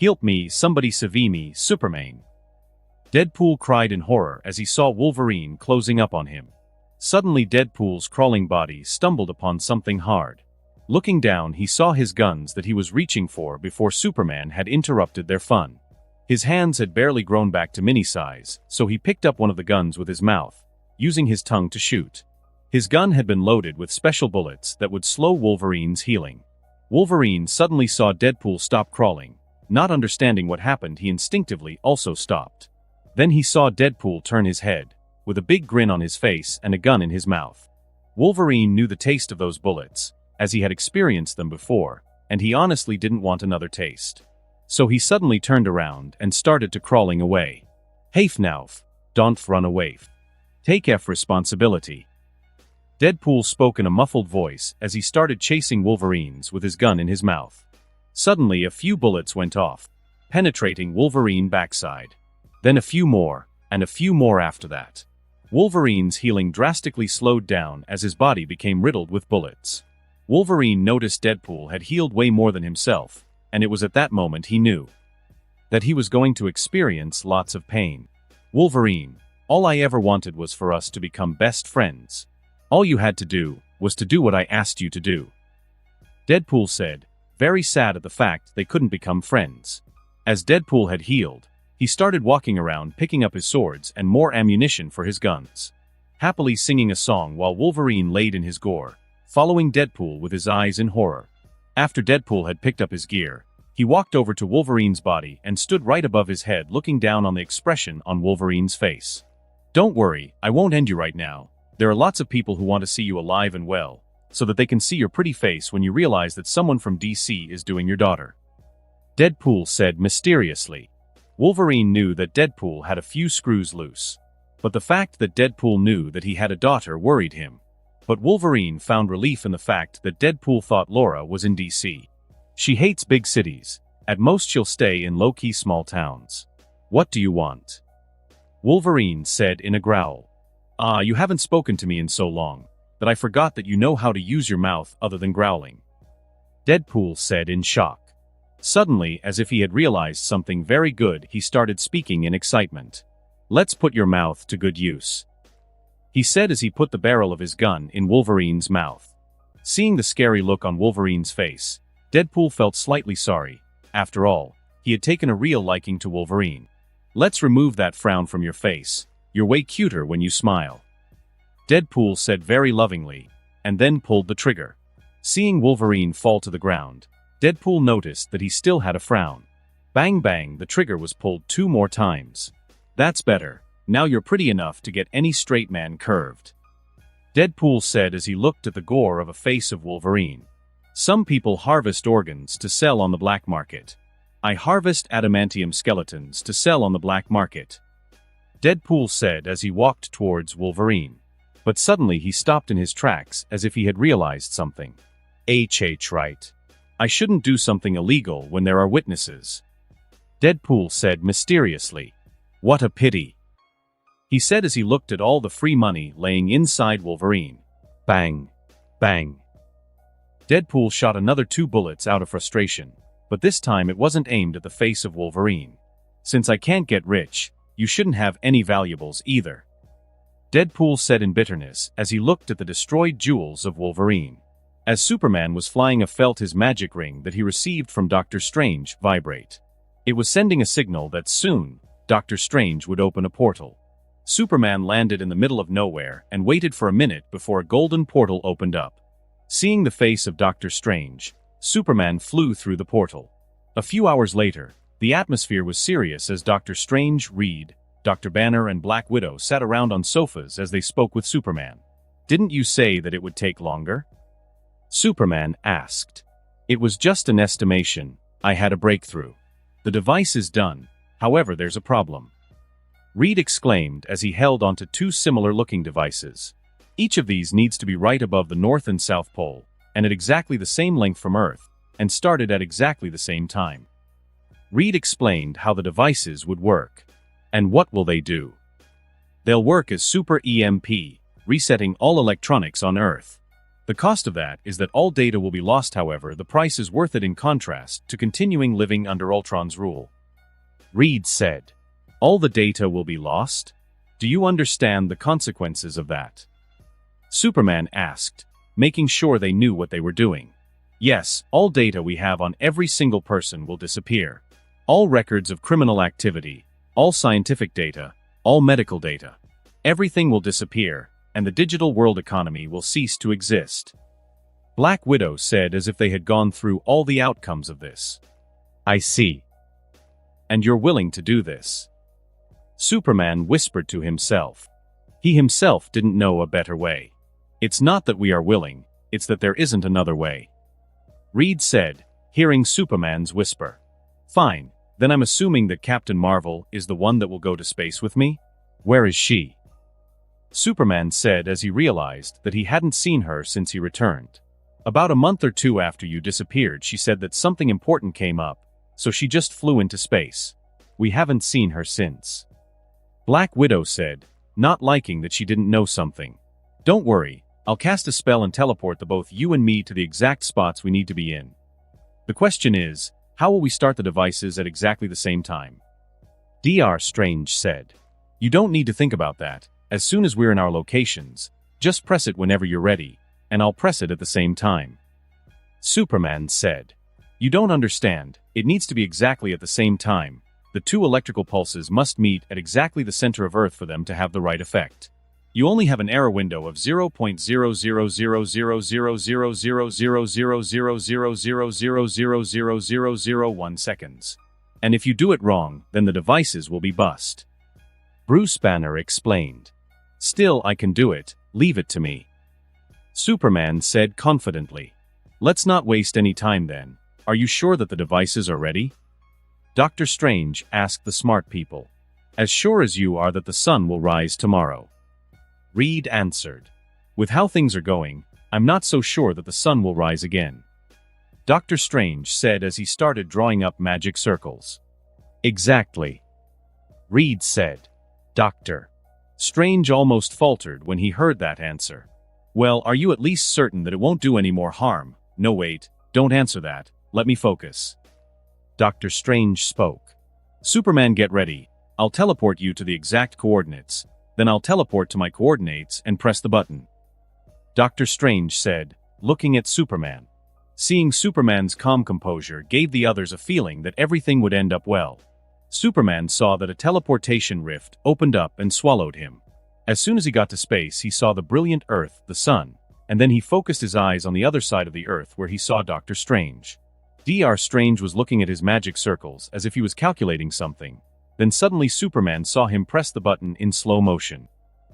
Help me, somebody save me, Superman." Deadpool cried in horror as he saw Wolverine closing up on him. Suddenly Deadpool's crawling body stumbled upon something hard. Looking down, he saw his guns that he was reaching for before Superman had interrupted their fun. His hands had barely grown back to mini-size, so he picked up one of the guns with his mouth, using his tongue to shoot. His gun had been loaded with special bullets that would slow Wolverine's healing. Wolverine suddenly saw Deadpool stop crawling. Not understanding what happened, he instinctively also stopped. Then he saw Deadpool turn his head, with a big grin on his face and a gun in his mouth. Wolverine knew the taste of those bullets, as he had experienced them before, and he honestly didn't want another taste. So he suddenly turned around and started to crawling away. "Hafe nauf, don't run away. Take responsibility." Deadpool spoke in a muffled voice as he started chasing Wolverines with his gun in his mouth. Suddenly a few bullets went off, penetrating Wolverine's backside. Then a few more, and a few more after that. Wolverine's healing drastically slowed down as his body became riddled with bullets. Wolverine noticed Deadpool had healed way more than himself, and it was at that moment he knew that he was going to experience lots of pain. "Wolverine, all I ever wanted was for us to become best friends. All you had to do was to do what I asked you to do," Deadpool said, very sad at the fact they couldn't become friends. As Deadpool had healed, he started walking around picking up his swords and more ammunition for his guns, happily singing a song while Wolverine laid in his gore, following Deadpool with his eyes in horror. After Deadpool had picked up his gear, he walked over to Wolverine's body and stood right above his head, looking down on the expression on Wolverine's face. "Don't worry, I won't end you right now. There are lots of people who want to see you alive and well, so that they can see your pretty face when you realize that someone from DC is doing your daughter," Deadpool said mysteriously. Wolverine knew that Deadpool had a few screws loose. But the fact that Deadpool knew that he had a daughter worried him. But Wolverine found relief in the fact that Deadpool thought Laura was in DC. She hates big cities. At most she'll stay in low-key small towns. "What do you want?" Wolverine said in a growl. You haven't spoken to me in so long that I forgot that you know how to use your mouth other than growling," Deadpool said in shock. Suddenly, as if he had realized something very good, he started speaking in excitement. "Let's put your mouth to good use," he said as he put the barrel of his gun in Wolverine's mouth. Seeing the scary look on Wolverine's face, Deadpool felt slightly sorry. After all, he had taken a real liking to Wolverine. "Let's remove that frown from your face. You're way cuter when you smile," Deadpool said very lovingly, and then pulled the trigger. Seeing Wolverine fall to the ground, Deadpool noticed that he still had a frown. Bang bang, the trigger was pulled 2 more times. "That's better. Now you're pretty enough to get any straight man curved," Deadpool said as he looked at the gore of a face of Wolverine. "Some people harvest organs to sell on the black market. I harvest adamantium skeletons to sell on the black market," Deadpool said as he walked towards Wolverine. But suddenly he stopped in his tracks as if he had realized something. Right. I shouldn't do something illegal when there are witnesses," Deadpool said mysteriously. "What a pity," he said as he looked at all the free money laying inside Wolverine. Bang! Bang! Deadpool shot another 2 bullets out of frustration, but this time it wasn't aimed at the face of Wolverine. "Since I can't get rich, you shouldn't have any valuables either," Deadpool said in bitterness as he looked at the destroyed jewels of Wolverine. As Superman was flying, felt his magic ring that he received from Doctor Strange vibrate. It was sending a signal that soon, Doctor Strange would open a portal. Superman landed in the middle of nowhere and waited for a minute before a golden portal opened up. Seeing the face of Doctor Strange, Superman flew through the portal. A few hours later, the atmosphere was serious as Doctor Strange, Reed, Dr. Banner and Black Widow sat around on sofas as they spoke with Superman. "Didn't you say that it would take longer?" Superman asked. "It was just an estimation. I had a breakthrough. The device is done, however there's a problem." Reed exclaimed as he held onto two similar-looking devices. Each of these needs to be right above the North and South Pole, and at exactly the same length from Earth, and started at exactly the same time. Reed explained how the devices would work. And what will they do? They'll work as super EMP, resetting all electronics on Earth. The cost of that is that all data will be lost. However, the price is worth it in contrast to continuing living under Ultron's rule. Reed said, "All the data will be lost? Do you understand the consequences of that?" Superman asked, making sure they knew what they were doing. "Yes, all data we have on every single person will disappear. All records of criminal activity, all scientific data, all medical data. Everything will disappear, and the digital world economy will cease to exist." Black Widow said as if they had gone through all the outcomes of this. "I see. And you're willing to do this?" Superman whispered to himself. He himself didn't know a better way. "It's not that we are willing, it's that there isn't another way." Reed said, hearing Superman's whisper. "Fine, then I'm assuming that Captain Marvel is the one that will go to space with me? Where is she?" Superman said as he realized that he hadn't seen her since he returned. "About a month or two after you disappeared, she said that something important came up, so she just flew into space. We haven't seen her since." Black Widow said, not liking that she didn't know something. "Don't worry, I'll cast a spell and teleport the both you and me to the exact spots we need to be in. The question is, how will we start the devices at exactly the same time?" Dr. Strange said, "You don't need to think about that. As soon as we're in our locations, just press it whenever you're ready, and I'll press it at the same time." Superman said, "You don't understand, it needs to be exactly at the same time. The two electrical pulses must meet at exactly the center of Earth for them to have the right effect. You only have an error window of 0.0000000000000000001 seconds. And if you do it wrong, then the devices will be bust." Bruce Banner explained. "Still, I can do it, leave it to me." Superman said confidently, "Let's not waste any time then. Are you sure that the devices are ready?" Dr. Strange asked the smart people. "As sure as you are that the sun will rise tomorrow." Reed answered, "With how things are going, I'm not so sure that the sun will rise again." Dr. Strange said as he started drawing up magic circles. "Exactly." Reed said. Dr. Strange almost faltered when he heard that answer. "Well, are you at least certain that it won't do any more harm?" "No, wait, don't answer that, let me focus." Dr. Strange spoke. "Superman, get ready. I'll teleport you to the exact coordinates. Then I'll teleport to my coordinates and press the button." Dr. Strange said, looking at Superman. Seeing Superman's calm composure gave the others a feeling that everything would end up well. Superman saw that a teleportation rift opened up and swallowed him. As soon as he got to space, he saw the brilliant Earth, the sun, and then he focused his eyes on the other side of the Earth where he saw Dr. Strange. Dr. Strange was looking at his magic circles as if he was calculating something. Then suddenly Superman saw him press the button in slow motion.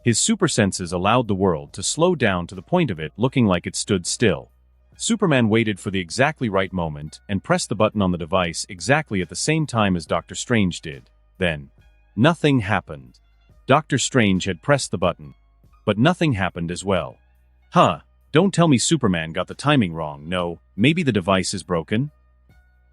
His super senses allowed the world to slow down to the point of it looking like it stood still. Superman waited for the exactly right moment and pressed the button on the device exactly at the same time as Dr. Strange did. Then, nothing happened. Dr. Strange had pressed the button, but nothing happened as well. Don't tell me Superman got the timing wrong. No, maybe the device is broken?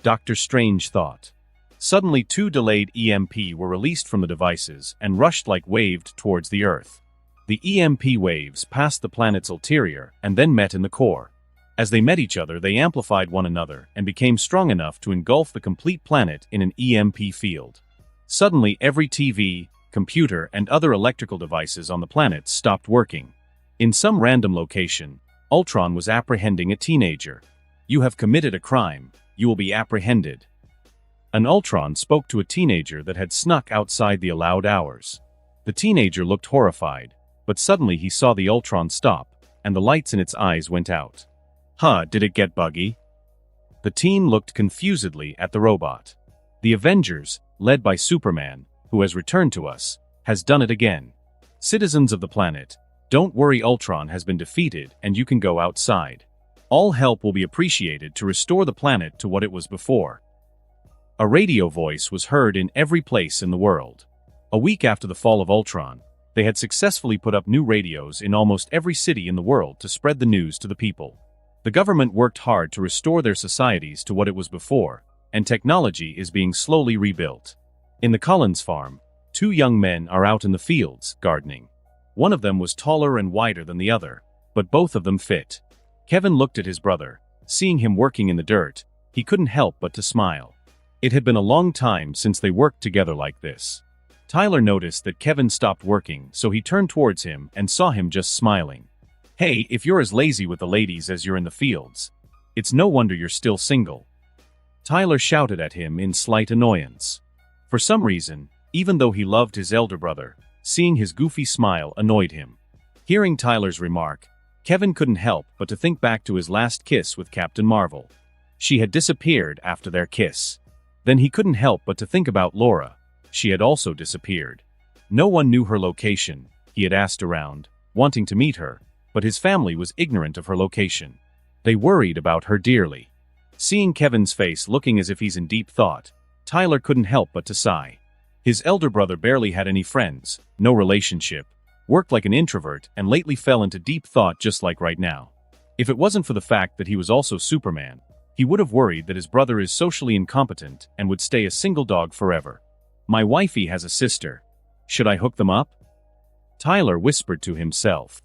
Dr. Strange thought. Suddenly, two delayed EMP were released from the devices and rushed like waved towards the Earth. The EMP waves passed the planet's ulterior and then met in the core. As they met each other, they amplified one another and became strong enough to engulf the complete planet in an EMP field. Suddenly, every TV, computer, and other electrical devices on the planet stopped working. In some random location, Ultron was apprehending a teenager. "You have committed a crime. You will be apprehended." An Ultron spoke to a teenager that had snuck outside the allowed hours. The teenager looked horrified, but suddenly he saw the Ultron stop, and the lights in its eyes went out. Did it get buggy? The teen looked confusedly at the robot. "The Avengers, led by Superman, who has returned to us, has done it again. Citizens of the planet, don't worry, Ultron has been defeated and you can go outside. All help will be appreciated to restore the planet to what it was before." A radio voice was heard in every place in the world. A week after the fall of Ultron, they had successfully put up new radios in almost every city in the world to spread the news to the people. The government worked hard to restore their societies to what it was before, and technology is being slowly rebuilt. In the Collins farm, two young men are out in the fields, gardening. One of them was taller and wider than the other, but both of them fit. Kevin looked at his brother. Seeing him working in the dirt, he couldn't help but to smile. It had been a long time since they worked together like this. Tyler noticed that Kevin stopped working, so he turned towards him and saw him just smiling. "Hey, if you're as lazy with the ladies as you're in the fields, it's no wonder you're still single." Tyler shouted at him in slight annoyance. For some reason, even though he loved his elder brother, seeing his goofy smile annoyed him. Hearing Tyler's remark, Kevin couldn't help but to think back to his last kiss with Captain Marvel. She had disappeared after their kiss. Then he couldn't help but to think about Laura. She had also disappeared. No one knew her location. He had asked around, wanting to meet her, but his family was ignorant of her location. They worried about her dearly. Seeing Kevin's face looking as if he's in deep thought, Tyler couldn't help but to sigh. His elder brother barely had any friends, no relationship, worked like an introvert, and lately fell into deep thought just like right now. If it wasn't for the fact that he was also Superman, he would have worried that his brother is socially incompetent and would stay a single dog forever. "My wifey has a sister. Should I hook them up?" Tyler whispered to himself.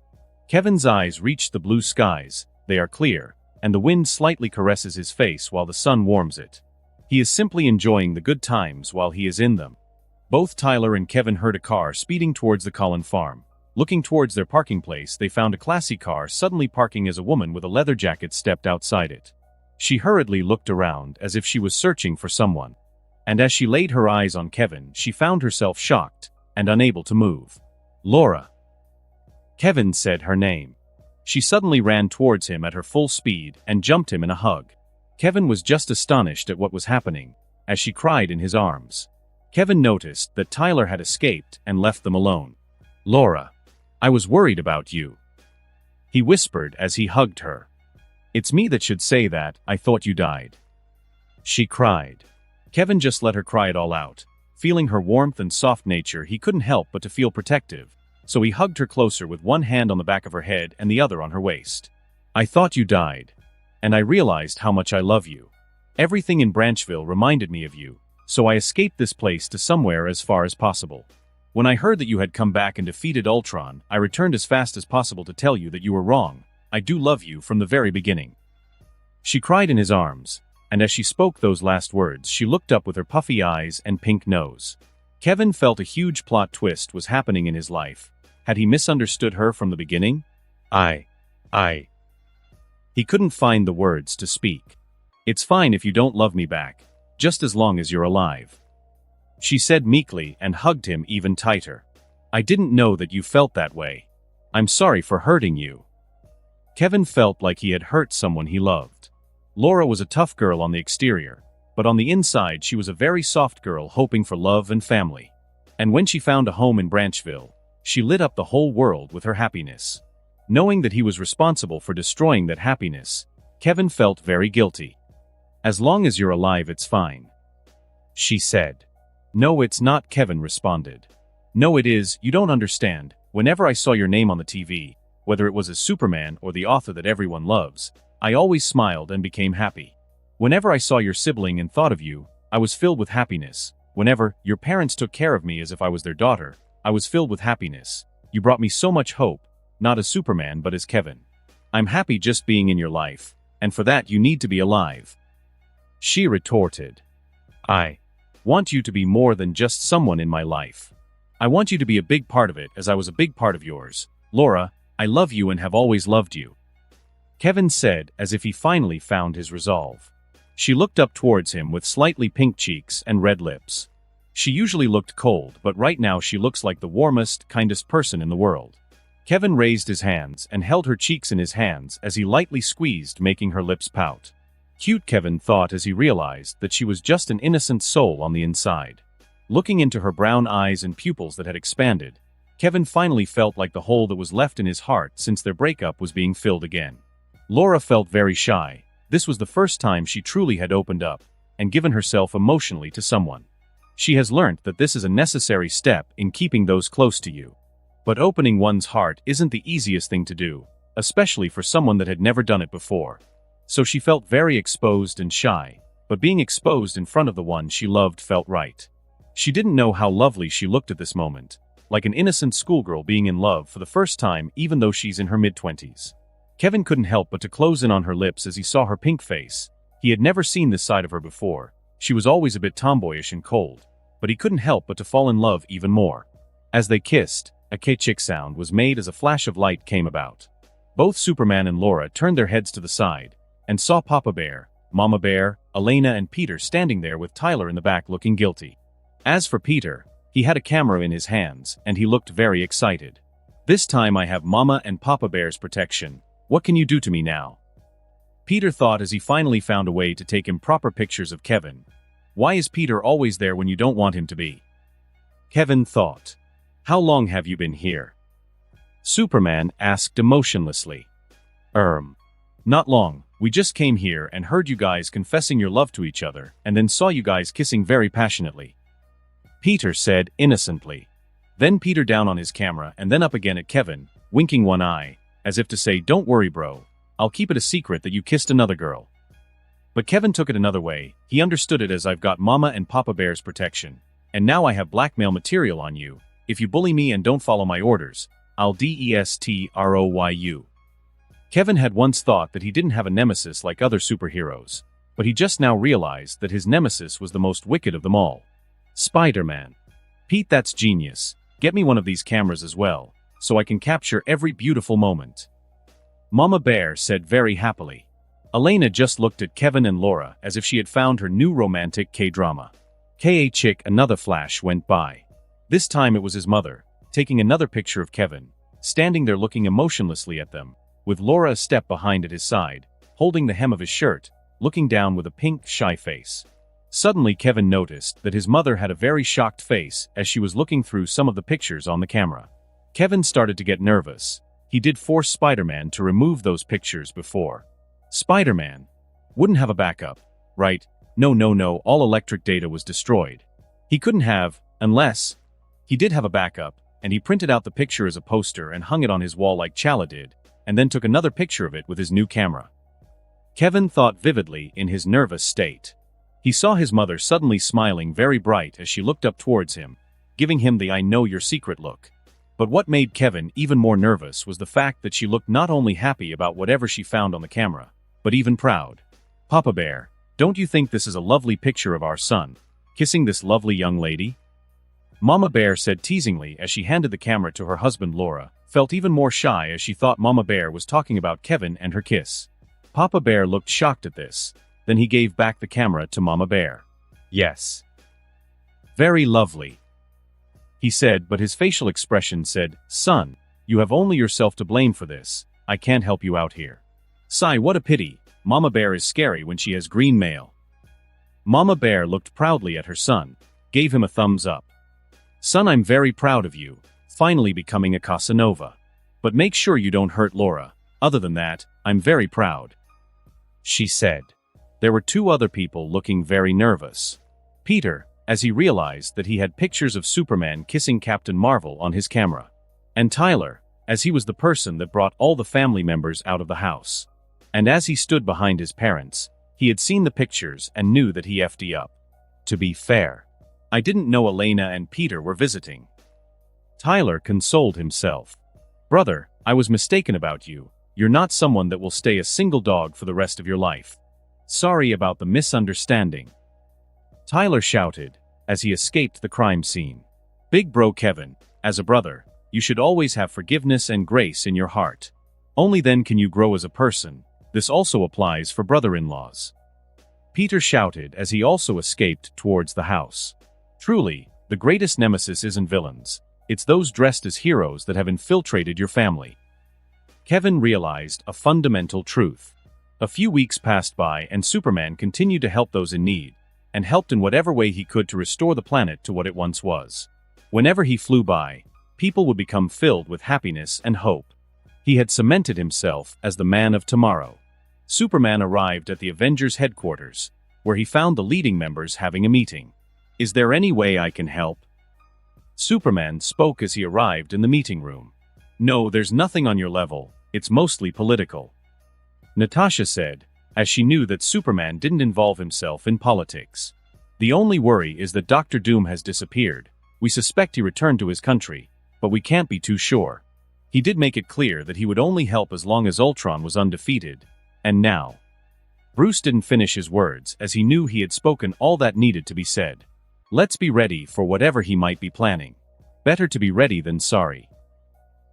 Kevin's eyes reached the blue skies. They are clear, and the wind slightly caresses his face while the sun warms it. He is simply enjoying the good times while he is in them. Both Tyler and Kevin heard a car speeding towards the Collin farm. Looking towards their parking place, they found a classy car suddenly parking as a woman with a leather jacket stepped outside it. She hurriedly looked around as if she was searching for someone. And as she laid her eyes on Kevin, she found herself shocked and unable to move. "Laura." Kevin said her name. She suddenly ran towards him at her full speed and jumped him in a hug. Kevin was just astonished at what was happening, as she cried in his arms. Kevin noticed that Tyler had escaped and left them alone. "Laura, I was worried about you," he whispered as he hugged her. "It's me that should say that. I thought you died," she cried. Kevin just let her cry it all out. Feeling her warmth and soft nature, he couldn't help but to feel protective, so he hugged her closer with one hand on the back of her head and the other on her waist. "I thought you died, and I realized how much I love you. Everything in Branchville reminded me of you, so I escaped this place to somewhere as far as possible. When I heard that you had come back and defeated Ultron, I returned as fast as possible to tell you that you were wrong. I do love you from the very beginning." She cried in his arms, and as she spoke those last words, she looked up with her puffy eyes and pink nose. Kevin felt a huge plot twist was happening in his life. Had he misunderstood her from the beginning? He couldn't find the words to speak. "It's fine if you don't love me back, just as long as you're alive," she said meekly and hugged him even tighter. "I didn't know that you felt that way. I'm sorry for hurting you." Kevin felt like he had hurt someone he loved. Laura was a tough girl on the exterior, but on the inside she was a very soft girl hoping for love and family. And when she found a home in Branchville, she lit up the whole world with her happiness. Knowing that he was responsible for destroying that happiness, Kevin felt very guilty. "As long as you're alive, it's fine," she said. "No, it's not," Kevin responded. "No, it is. You don't understand. Whenever I saw your name on the TV, whether it was as Superman or the author that everyone loves, I always smiled and became happy. Whenever I saw your sibling and thought of you, I was filled with happiness. Whenever your parents took care of me as if I was their daughter, I was filled with happiness. You brought me so much hope, not as Superman but as Kevin. I'm happy just being in your life, and for that you need to be alive," she retorted. "I want you to be more than just someone in my life. I want you to be a big part of it as I was a big part of yours. Laura, I love you and have always loved you," Kevin said as if he finally found his resolve. She looked up towards him with slightly pink cheeks and red lips. She usually looked cold, but right now she looks like the warmest, kindest person in the world. Kevin raised his hands and held her cheeks in his hands as he lightly squeezed, making her lips pout. Cute, Kevin thought as he realized that she was just an innocent soul on the inside. Looking into her brown eyes and pupils that had expanded, Kevin finally felt like the hole that was left in his heart since their breakup was being filled again. Laura felt very shy. This was the first time she truly had opened up and given herself emotionally to someone. She has learnt that this is a necessary step in keeping those close to you. But opening one's heart isn't the easiest thing to do, especially for someone that had never done it before. So she felt very exposed and shy, but being exposed in front of the one she loved felt right. She didn't know how lovely she looked at this moment, like an innocent schoolgirl being in love for the first time even though she's in her mid-20s. Kevin couldn't help but to close in on her lips as he saw her pink face. He had never seen this side of her before. She was always a bit tomboyish and cold, but he couldn't help but to fall in love even more. As they kissed, a k-chick sound was made as a flash of light came about. Both Superman and Laura turned their heads to the side, and saw Papa Bear, Mama Bear, Elena and Peter standing there with Tyler in the back looking guilty. As for Peter, he had a camera in his hands, and he looked very excited. "This time I have Mama and Papa Bear's protection. What can you do to me now?" Peter thought as he finally found a way to take improper pictures of Kevin. Why is Peter always there when you don't want him to be? Kevin thought. How long have you been here? Superman asked emotionlessly. Not long. We just came here and heard you guys confessing your love to each other, and then saw you guys kissing very passionately. Peter said innocently. Then Peter down on his camera and then up again at Kevin, winking one eye, as if to say, "Don't worry, bro. I'll keep it a secret that you kissed another girl." But Kevin took it another way. He understood it as, "I've got Mama and Papa Bear's protection, and now I have blackmail material on you. If you bully me and don't follow my orders, I'll destroy you." Kevin had once thought that he didn't have a nemesis like other superheroes, but he just now realized that his nemesis was the most wicked of them all. Spider-Man. "Pete, that's genius. Get me one of these cameras as well, so I can capture every beautiful moment." Mama Bear said very happily. Elena just looked at Kevin and Laura as if she had found her new romantic K-drama. K-chick. Another flash went by. This time it was his mother, taking another picture of Kevin, standing there looking emotionlessly at them, with Laura a step behind at his side, holding the hem of his shirt, looking down with a pink, shy face. Suddenly Kevin noticed that his mother had a very shocked face as she was looking through some of the pictures on the camera. Kevin started to get nervous. He did force Spider-Man to remove those pictures before. Spider-Man wouldn't have a backup, right? No, all electric data was destroyed. He couldn't have, unless he did have a backup, and he printed out the picture as a poster and hung it on his wall like Chala did, and then took another picture of it with his new camera. Kevin thought vividly in his nervous state. He saw his mother suddenly smiling very bright as she looked up towards him, giving him the "I know your secret" look. But what made Kevin even more nervous was the fact that she looked not only happy about whatever she found on the camera, but even proud. "Papa Bear, don't you think this is a lovely picture of our son, kissing this lovely young lady?" Mama Bear said teasingly as she handed the camera to her husband. Laura felt even more shy as she thought Mama Bear was talking about Kevin and her kiss. Papa Bear looked shocked at this. Then he gave back the camera to Mama Bear. "Yes. Very lovely," he said, but his facial expression said, "Son, you have only yourself to blame for this. I can't help you out here." Sigh, what a pity. Mama Bear is scary when she has green mail. Mama Bear looked proudly at her son, gave him a thumbs up. "Son, I'm very proud of you, finally becoming a Casanova. But make sure you don't hurt Laura. Other than that, I'm very proud," she said. There were two other people looking very nervous. Peter, as he realized that he had pictures of Superman kissing Captain Marvel on his camera. And Tyler, as he was the person that brought all the family members out of the house. And as he stood behind his parents, he had seen the pictures and knew that he f'd up. To be fair, I didn't know Elena and Peter were visiting. Tyler consoled himself. "Brother, I was mistaken about you. You're not someone that will stay a single dog for the rest of your life. Sorry about the misunderstanding," Tyler shouted as he escaped the crime scene. "Big bro Kevin, as a brother, you should always have forgiveness and grace in your heart. Only then can you grow as a person. This also applies for brother-in-laws," Peter shouted as he also escaped towards the house. Truly, the greatest nemesis isn't villains. It's those dressed as heroes that have infiltrated your family. Kevin realized a fundamental truth. A few weeks passed by and Superman continued to help those in need, and helped in whatever way he could to restore the planet to what it once was. Whenever he flew by, people would become filled with happiness and hope. He had cemented himself as the man of tomorrow. Superman arrived at the Avengers headquarters, where he found the leading members having a meeting. Is there any way I can help? Superman spoke as he arrived in the meeting room. No, there's nothing on your level, it's mostly political. Natasha said, as she knew that Superman didn't involve himself in politics. The only worry is that Dr. Doom has disappeared. We suspect he returned to his country, but we can't be too sure. He did make it clear that he would only help as long as Ultron was undefeated. And now. Bruce didn't finish his words as he knew he had spoken all that needed to be said. Let's be ready for whatever he might be planning. Better to be ready than sorry.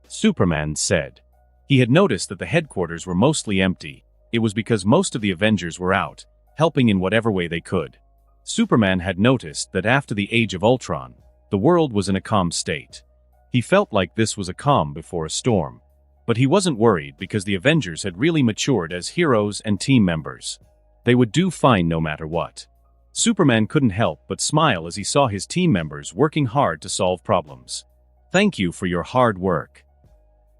Superman said. He had noticed that the headquarters were mostly empty. It was because most of the Avengers were out, helping in whatever way they could. Superman had noticed that after the Age of Ultron, the world was in a calm state. He felt like this was a calm before a storm. But he wasn't worried because the Avengers had really matured as heroes and team members. They would do fine no matter what. Superman couldn't help but smile as he saw his team members working hard to solve problems. Thank you for your hard work.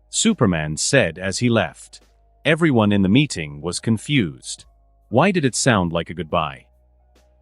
Superman said as he left. Everyone in the meeting was confused. Why did it sound like a goodbye?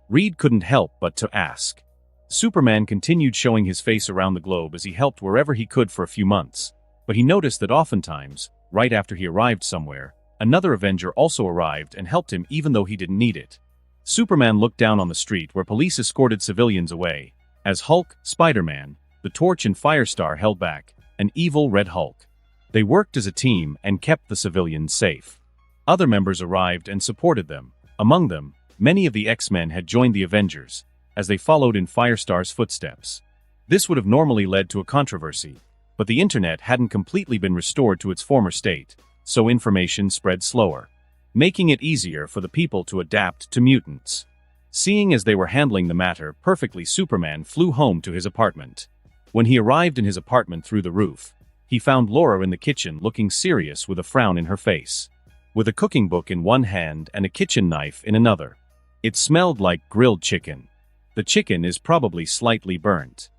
Reed couldn't help but to ask. Superman continued showing his face around the globe as he helped wherever he could for a few months, but he noticed that oftentimes, right after he arrived somewhere, another Avenger also arrived and helped him even though he didn't need it. Superman looked down on the street where police escorted civilians away, as Hulk, Spider-Man, the Torch and Firestar held back an evil Red Hulk. They worked as a team and kept the civilians safe. Other members arrived and supported them. Among them, many of the X-Men had joined the Avengers, as they followed in Firestar's footsteps. This would have normally led to a controversy, but the internet hadn't completely been restored to its former state, so information spread slower, making it easier for the people to adapt to mutants. Seeing as they were handling the matter perfectly, Superman flew home to his apartment. When he arrived in his apartment through the roof, he found Laura in the kitchen looking serious with a frown in her face, with a cooking book in one hand and a kitchen knife in another. It smelled like grilled chicken. The chicken is probably slightly burnt.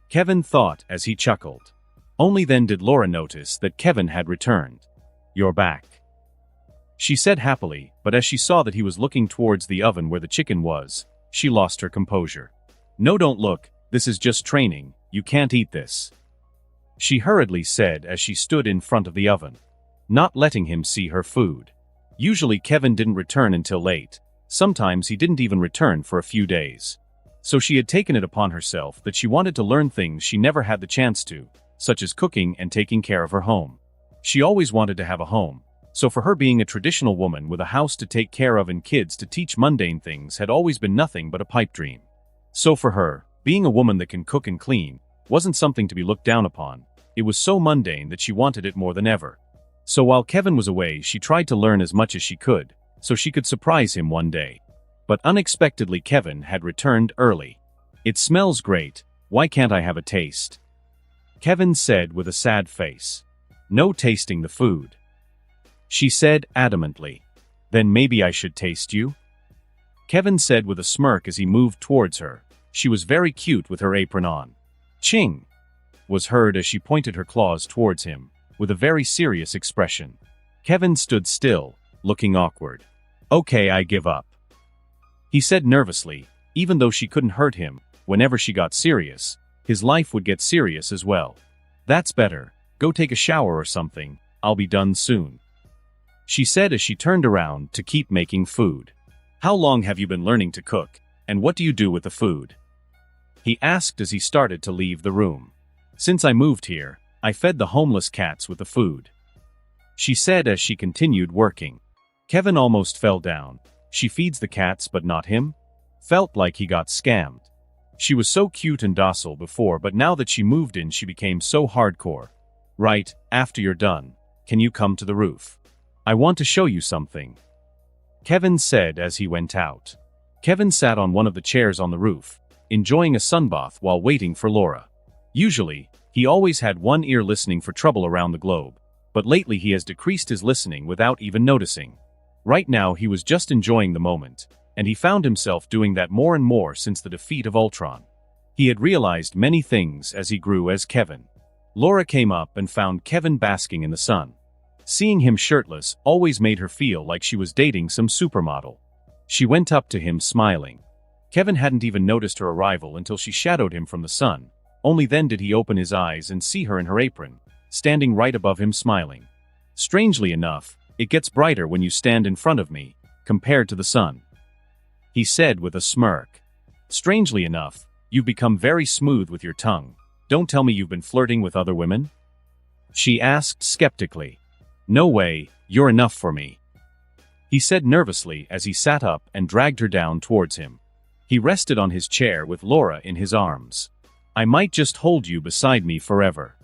Kevin thought as he chuckled. Only then did Laura notice that Kevin had returned. You're back, she said happily, but as she saw that he was looking towards the oven where the chicken was, she lost her composure. No, don't look, this is just training, you can't eat this, she hurriedly said as she stood in front of the oven, not letting him see her food. Usually Kevin didn't return until late. Sometimes he didn't even return for a few days. So she had taken it upon herself that she wanted to learn things she never had the chance to, such as cooking and taking care of her home. She always wanted to have a home, so for her, being a traditional woman with a house to take care of and kids to teach mundane things had always been nothing but a pipe dream. So for her, being a woman that can cook and clean wasn't something to be looked down upon. It was so mundane that she wanted it more than ever. So while Kevin was away, she tried to learn as much as she could, so she could surprise him one day. But unexpectedly Kevin had returned early. It smells great, why can't I have a taste? Kevin said with a sad face. No tasting the food, she said adamantly. Then maybe I should taste you? Kevin said with a smirk as he moved towards her. She was very cute with her apron on. Ching! Was heard as she pointed her claws towards him, with a very serious expression. Kevin stood still, looking awkward. Okay, I give up, he said nervously. Even though she couldn't hurt him, whenever she got serious, his life would get serious as well. That's better, go take a shower or something, I'll be done soon, she said as she turned around to keep making food. How long have you been learning to cook, and what do you do with the food? He asked as he started to leave the room. Since I moved here, I fed the homeless cats with the food, she said as she continued working. Kevin almost fell down. She feeds the cats but not him? Felt like he got scammed. She was so cute and docile before, but now that she moved in she became so hardcore. Right, after you're done, can you come to the roof? I want to show you something, Kevin said as he went out. Kevin sat on one of the chairs on the roof, enjoying a sunbath while waiting for Laura. Usually, he always had one ear listening for trouble around the globe, but lately he has decreased his listening without even noticing. Right now he was just enjoying the moment, and he found himself doing that more and more since the defeat of Ultron. He had realized many things as he grew as Kevin. Laura came up and found Kevin basking in the sun. Seeing him shirtless always made her feel like she was dating some supermodel. She went up to him smiling. Kevin hadn't even noticed her arrival until she shadowed him from the sun. Only then did he open his eyes and see her in her apron, standing right above him smiling. Strangely enough, it gets brighter when you stand in front of me, compared to the sun, he said with a smirk. Strangely enough, you've become very smooth with your tongue. Don't tell me you've been flirting with other women? She asked skeptically. No way, you're enough for me, he said nervously as he sat up and dragged her down towards him. He rested on his chair with Laura in his arms. I might just hold you beside me forever,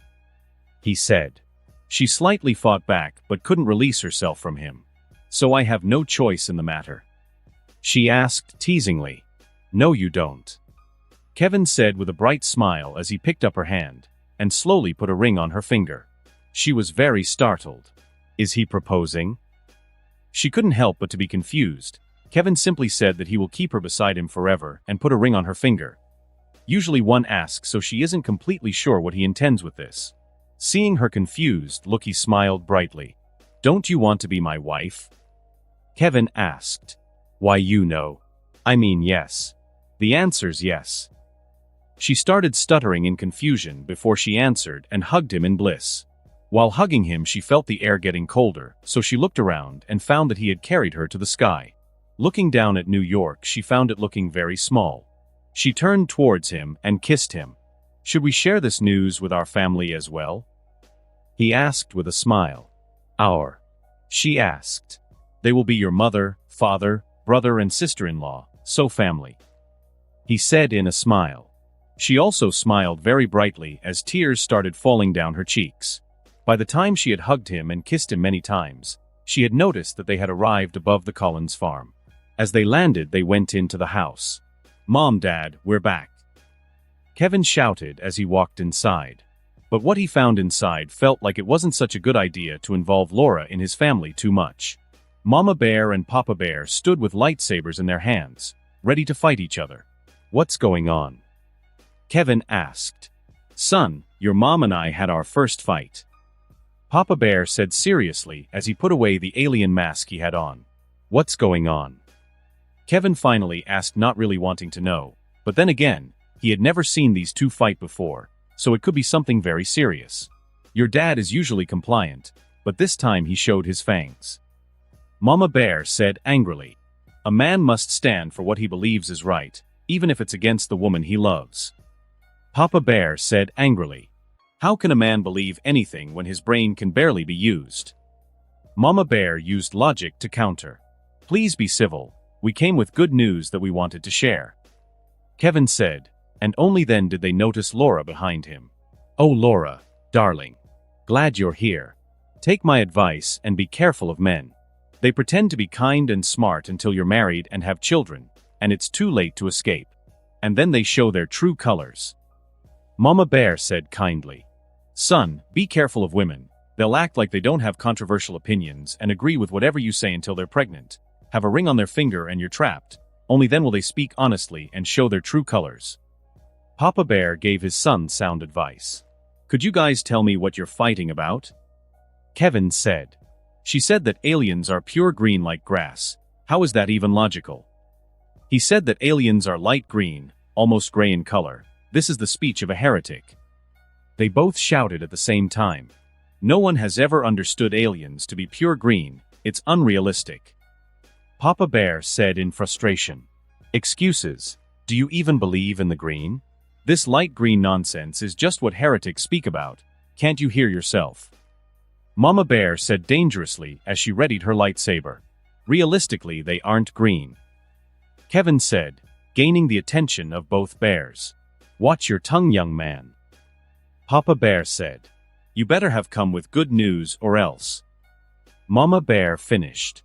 he said. She slightly fought back but couldn't release herself from him. So I have no choice in the matter, she asked teasingly. No you don't, Kevin said with a bright smile as he picked up her hand and slowly put a ring on her finger. She was very startled. Is he proposing? She couldn't help but to be confused. Kevin simply said that he will keep her beside him forever and put a ring on her finger. Usually one asks so she isn't completely sure what he intends with this. Seeing her confused look, he smiled brightly. Don't you want to be my wife? Kevin asked. Why I mean yes. The answer's yes. She started stuttering in confusion before she answered and hugged him in bliss. While hugging him she felt the air getting colder, so she looked around and found that he had carried her to the sky. Looking down at New York she found it looking very small. She turned towards him and kissed him. Should we share this news with our family as well? He asked with a smile. Our? She asked. They will be your mother, father, brother and sister-in-law, so family, he said in a smile. She also smiled very brightly as tears started falling down her cheeks. By the time she had hugged him and kissed him many times, she had noticed that they had arrived above the Collins farm. As they landed, they went into the house. Mom, Dad, we're back, Kevin shouted as he walked inside. But what he found inside felt like it wasn't such a good idea to involve Laura in his family too much. Mama Bear and Papa Bear stood with lightsabers in their hands, ready to fight each other. What's going on? Kevin asked. Son, your mom and I had our first fight, Papa Bear said seriously as he put away the alien mask he had on. What's going on? Kevin finally asked, not really wanting to know. But then again, he had never seen these two fight before, so it could be something very serious. Your dad is usually compliant, but this time he showed his fangs, Mama Bear said angrily. A man must stand for what he believes is right, even if it's against the woman he loves, Papa Bear said angrily. How can a man believe anything when his brain can barely be used? Mama Bear used logic to counter. Please be civil. We came with good news that we wanted to share, Kevin said, and only then did they notice Laura behind him. Oh Laura, darling. Glad you're here. Take my advice and be careful of men. They pretend to be kind and smart until you're married and have children, and it's too late to escape. And then they show their true colors. Mama Bear said kindly. Son, be careful of women. They'll act like they don't have controversial opinions and agree with whatever you say until they're pregnant. Have a ring on their finger and you're trapped. Only then will they speak honestly and show their true colors. Papa Bear gave his son sound advice. Could you guys tell me what you're fighting about? Kevin said. She said that aliens are pure green like grass. How is that even logical? He said that aliens are light green, almost gray in color. This is the speech of a heretic. They both shouted at the same time. No one has ever understood aliens to be pure green. It's unrealistic, Papa Bear said in frustration. Excuses. Do you even believe in the green? This light green nonsense is just what heretics speak about. Can't you hear yourself? Mama Bear said dangerously as she readied her lightsaber. Realistically, they aren't green, Kevin said, gaining the attention of both bears. Watch your tongue, young man, Papa Bear said. You better have come with good news or else. Mama Bear finished.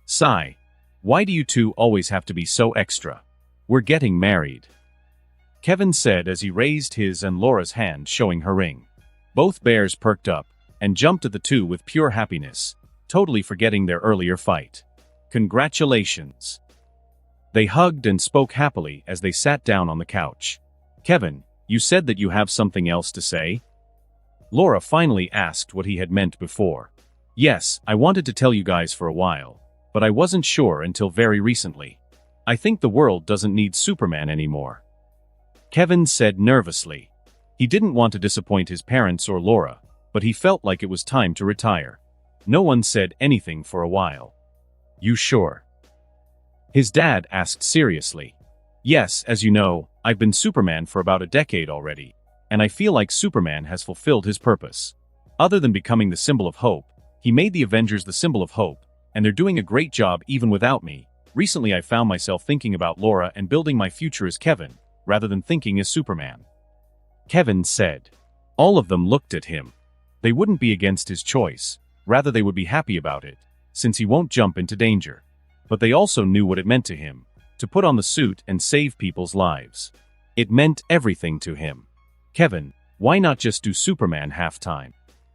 Sigh. Why do you two always have to be so extra? We're getting married, Kevin said as he raised his and Laura's hand showing her ring. Both bears perked up and jumped at the two with pure happiness, totally forgetting their earlier fight. Congratulations. They hugged and spoke happily as they sat down on the couch. Kevin, you said that you have something else to say? Laura finally asked what he had meant before. Yes, I wanted to tell you guys for a while, but I wasn't sure until very recently. I think the world doesn't need Superman anymore. Kevin said nervously. He didn't want to disappoint his parents or Laura, but he felt like it was time to retire. No one said anything for a while. You sure? His dad asked seriously. Yes, as you know, I've been Superman for about a decade already, and I feel like Superman has fulfilled his purpose. Other than becoming the symbol of hope, he made the Avengers the symbol of hope, and they're doing a great job even without me. Recently I found myself thinking about Laura and building my future as Kevin, rather than thinking as Superman. Kevin said. All of them looked at him. They wouldn't be against his choice, rather they would be happy about it, since he won't jump into danger. But they also knew what it meant to him, to put on the suit and save people's lives. It meant everything to him. Kevin, why not just do Superman half-time?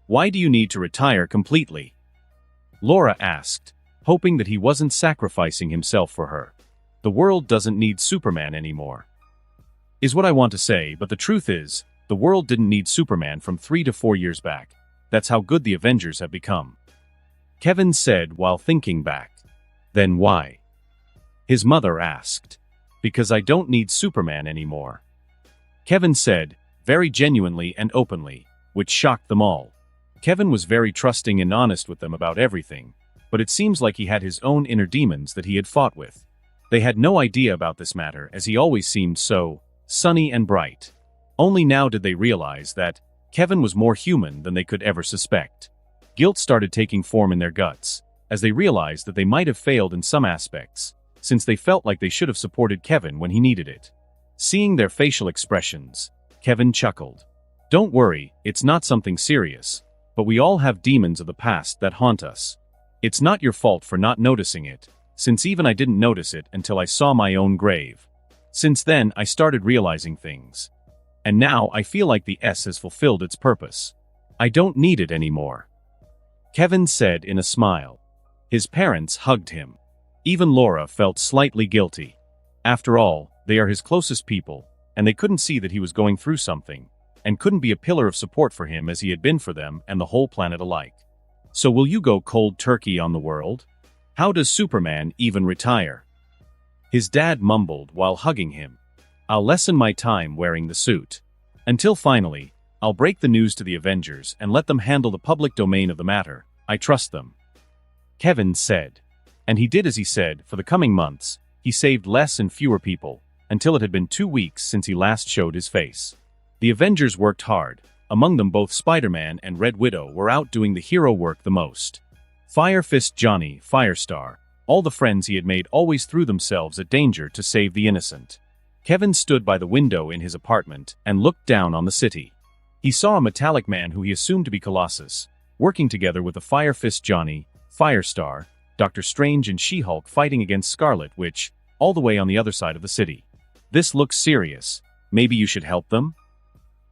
Why do you need to retire completely? Laura asked, hoping that he wasn't sacrificing himself for her. The world doesn't need Superman anymore. Is what I want to say, but the truth is, the world didn't need Superman from 3 to 4 years back. That's how good the Avengers have become. Kevin said while thinking back. Then why? His mother asked. Because I don't need Superman anymore. Kevin said, very genuinely and openly, which shocked them all. Kevin was very trusting and honest with them about everything, but it seems like he had his own inner demons that he had fought with. They had no idea about this matter as he always seemed so sunny and bright. Only now did they realize that Kevin was more human than they could ever suspect. Guilt started taking form in their guts, as they realized that they might have failed in some aspects, since they felt like they should have supported Kevin when he needed it. Seeing their facial expressions, Kevin chuckled. Don't worry, it's not something serious, but we all have demons of the past that haunt us. It's not your fault for not noticing it, since even I didn't notice it until I saw my own grave. Since then, I started realizing things. And now I feel like the S has fulfilled its purpose. I don't need it anymore. Kevin said in a smile. His parents hugged him. Even Laura felt slightly guilty. After all, they are his closest people, and they couldn't see that he was going through something, and couldn't be a pillar of support for him as he had been for them and the whole planet alike. So will you go cold turkey on the world? How does Superman even retire? His dad mumbled while hugging him. I'll lessen my time wearing the suit. Until finally, I'll break the news to the Avengers and let them handle the public domain of the matter. I trust them. Kevin said. And he did as he said. For the coming months, he saved less and fewer people, until it had been 2 weeks since he last showed his face. The Avengers worked hard. Among them both Spider-Man and Red Widow were out doing the hero work the most. Fire Fist Johnny, Firestar, all the friends he had made always threw themselves at danger to save the innocent. Kevin stood by the window in his apartment and looked down on the city. He saw a metallic man who he assumed to be Colossus, working together with the Fire Fist Johnny, Firestar, Dr. Strange and She-Hulk fighting against Scarlet Witch, all the way on the other side of the city. This looks serious. Maybe you should help them?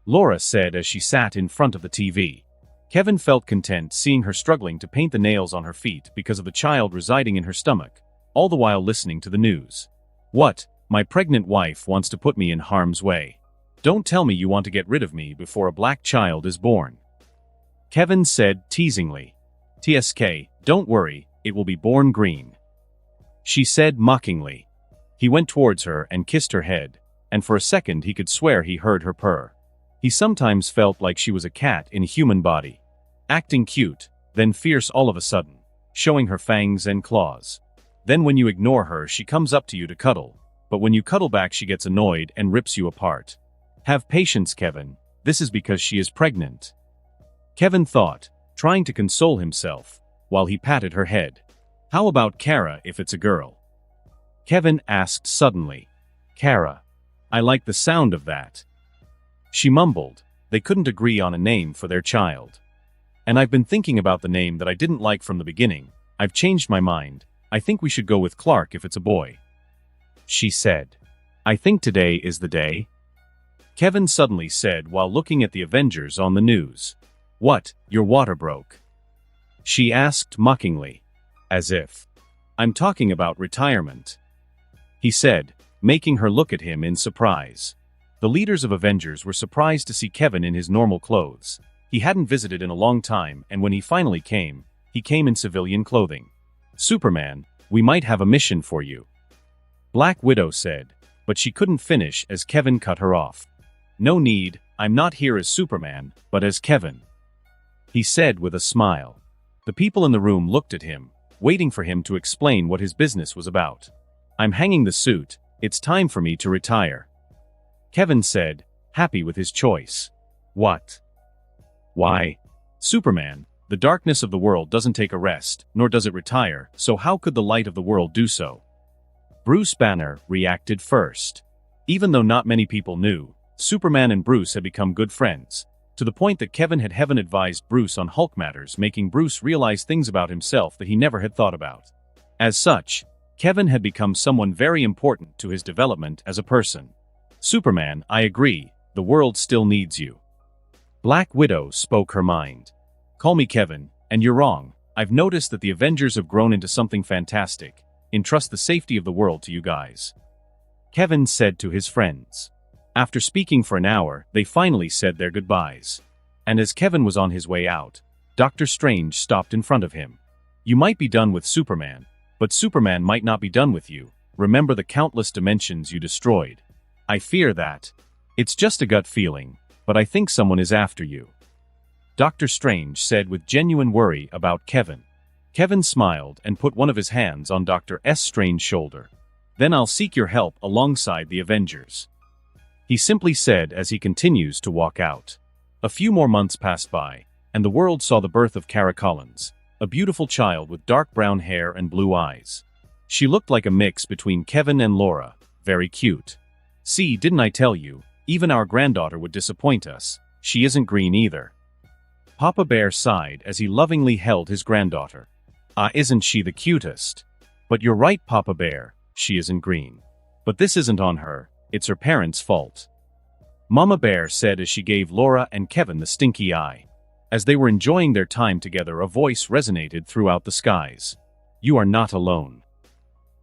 Laura said as she sat in front of the TV. Kevin felt content seeing her struggling to paint the nails on her feet because of the child residing in her stomach, all the while listening to the news. What? My pregnant wife wants to put me in harm's way. Don't tell me you want to get rid of me before a black child is born. Kevin said teasingly. TSK, don't worry, it will be born green. She said mockingly. He went towards her and kissed her head, and for a second he could swear he heard her purr. He sometimes felt like she was a cat in a human body. Acting cute, then fierce all of a sudden, showing her fangs and claws. Then when you ignore her she comes up to you to cuddle, but when you cuddle back she gets annoyed and rips you apart. Have patience, Kevin, this is because she is pregnant. Kevin thought, trying to console himself, while he patted her head. How about Kara if it's a girl? Kevin asked suddenly. Kara. I like the sound of that. She mumbled. They couldn't agree on a name for their child. And I've been thinking about the name that I didn't like from the beginning. I've changed my mind. I think we should go with Clark if it's a boy. She said. I think today is the day. Kevin suddenly said while looking at the Avengers on the news. What, your water broke? She asked mockingly. As if. I'm talking about retirement. He said, making her look at him in surprise. The leaders of Avengers were surprised to see Kevin in his normal clothes. He hadn't visited in a long time, and when he finally came, he came in civilian clothing. Superman, we might have a mission for you. Black Widow said, but she couldn't finish as Kevin cut her off. No need, I'm not here as Superman, but as Kevin, he said with a smile. The people in the room looked at him, waiting for him to explain what his business was about. I'm hanging the suit, it's time for me to retire, Kevin said, happy with his choice. What? Why? Superman, the darkness of the world doesn't take a rest, nor does it retire, so how could the light of the world do so? Bruce Banner reacted first. Even though not many people knew, Superman and Bruce had become good friends, to the point that Kevin had heaven advised Bruce on Hulk matters, making Bruce realize things about himself that he never had thought about. As such, Kevin had become someone very important to his development as a person. Superman, I agree, the world still needs you. Black Widow spoke her mind. Call me Kevin, and you're wrong. I've noticed that the Avengers have grown into something fantastic. Entrust the safety of the world to you guys, Kevin said to his friends. After speaking for an hour, they finally said their goodbyes. And as Kevin was on his way out, Dr. Strange stopped in front of him. You might be done with Superman, but Superman might not be done with you. Remember the countless dimensions you destroyed. I fear that. It's just a gut feeling, but I think someone is after you, Dr. Strange said with genuine worry about Kevin. Kevin smiled and put one of his hands on Dr. Strange's shoulder. Then I'll seek your help alongside the Avengers, he simply said as he continues to walk out. A few more months passed by, and the world saw the birth of Kara Collins, a beautiful child with dark brown hair and blue eyes. She looked like a mix between Kevin and Laura, very cute. See, didn't I tell you, even our granddaughter would disappoint us, she isn't green either. Papa Bear sighed as he lovingly held his granddaughter. Ah, isn't she the cutest? But you're right, Papa Bear, she isn't green. But this isn't on her. It's her parents' fault, Mama Bear said as she gave Laura and Kevin the stinky eye. As they were enjoying their time together, a voice resonated throughout the skies. You are not alone.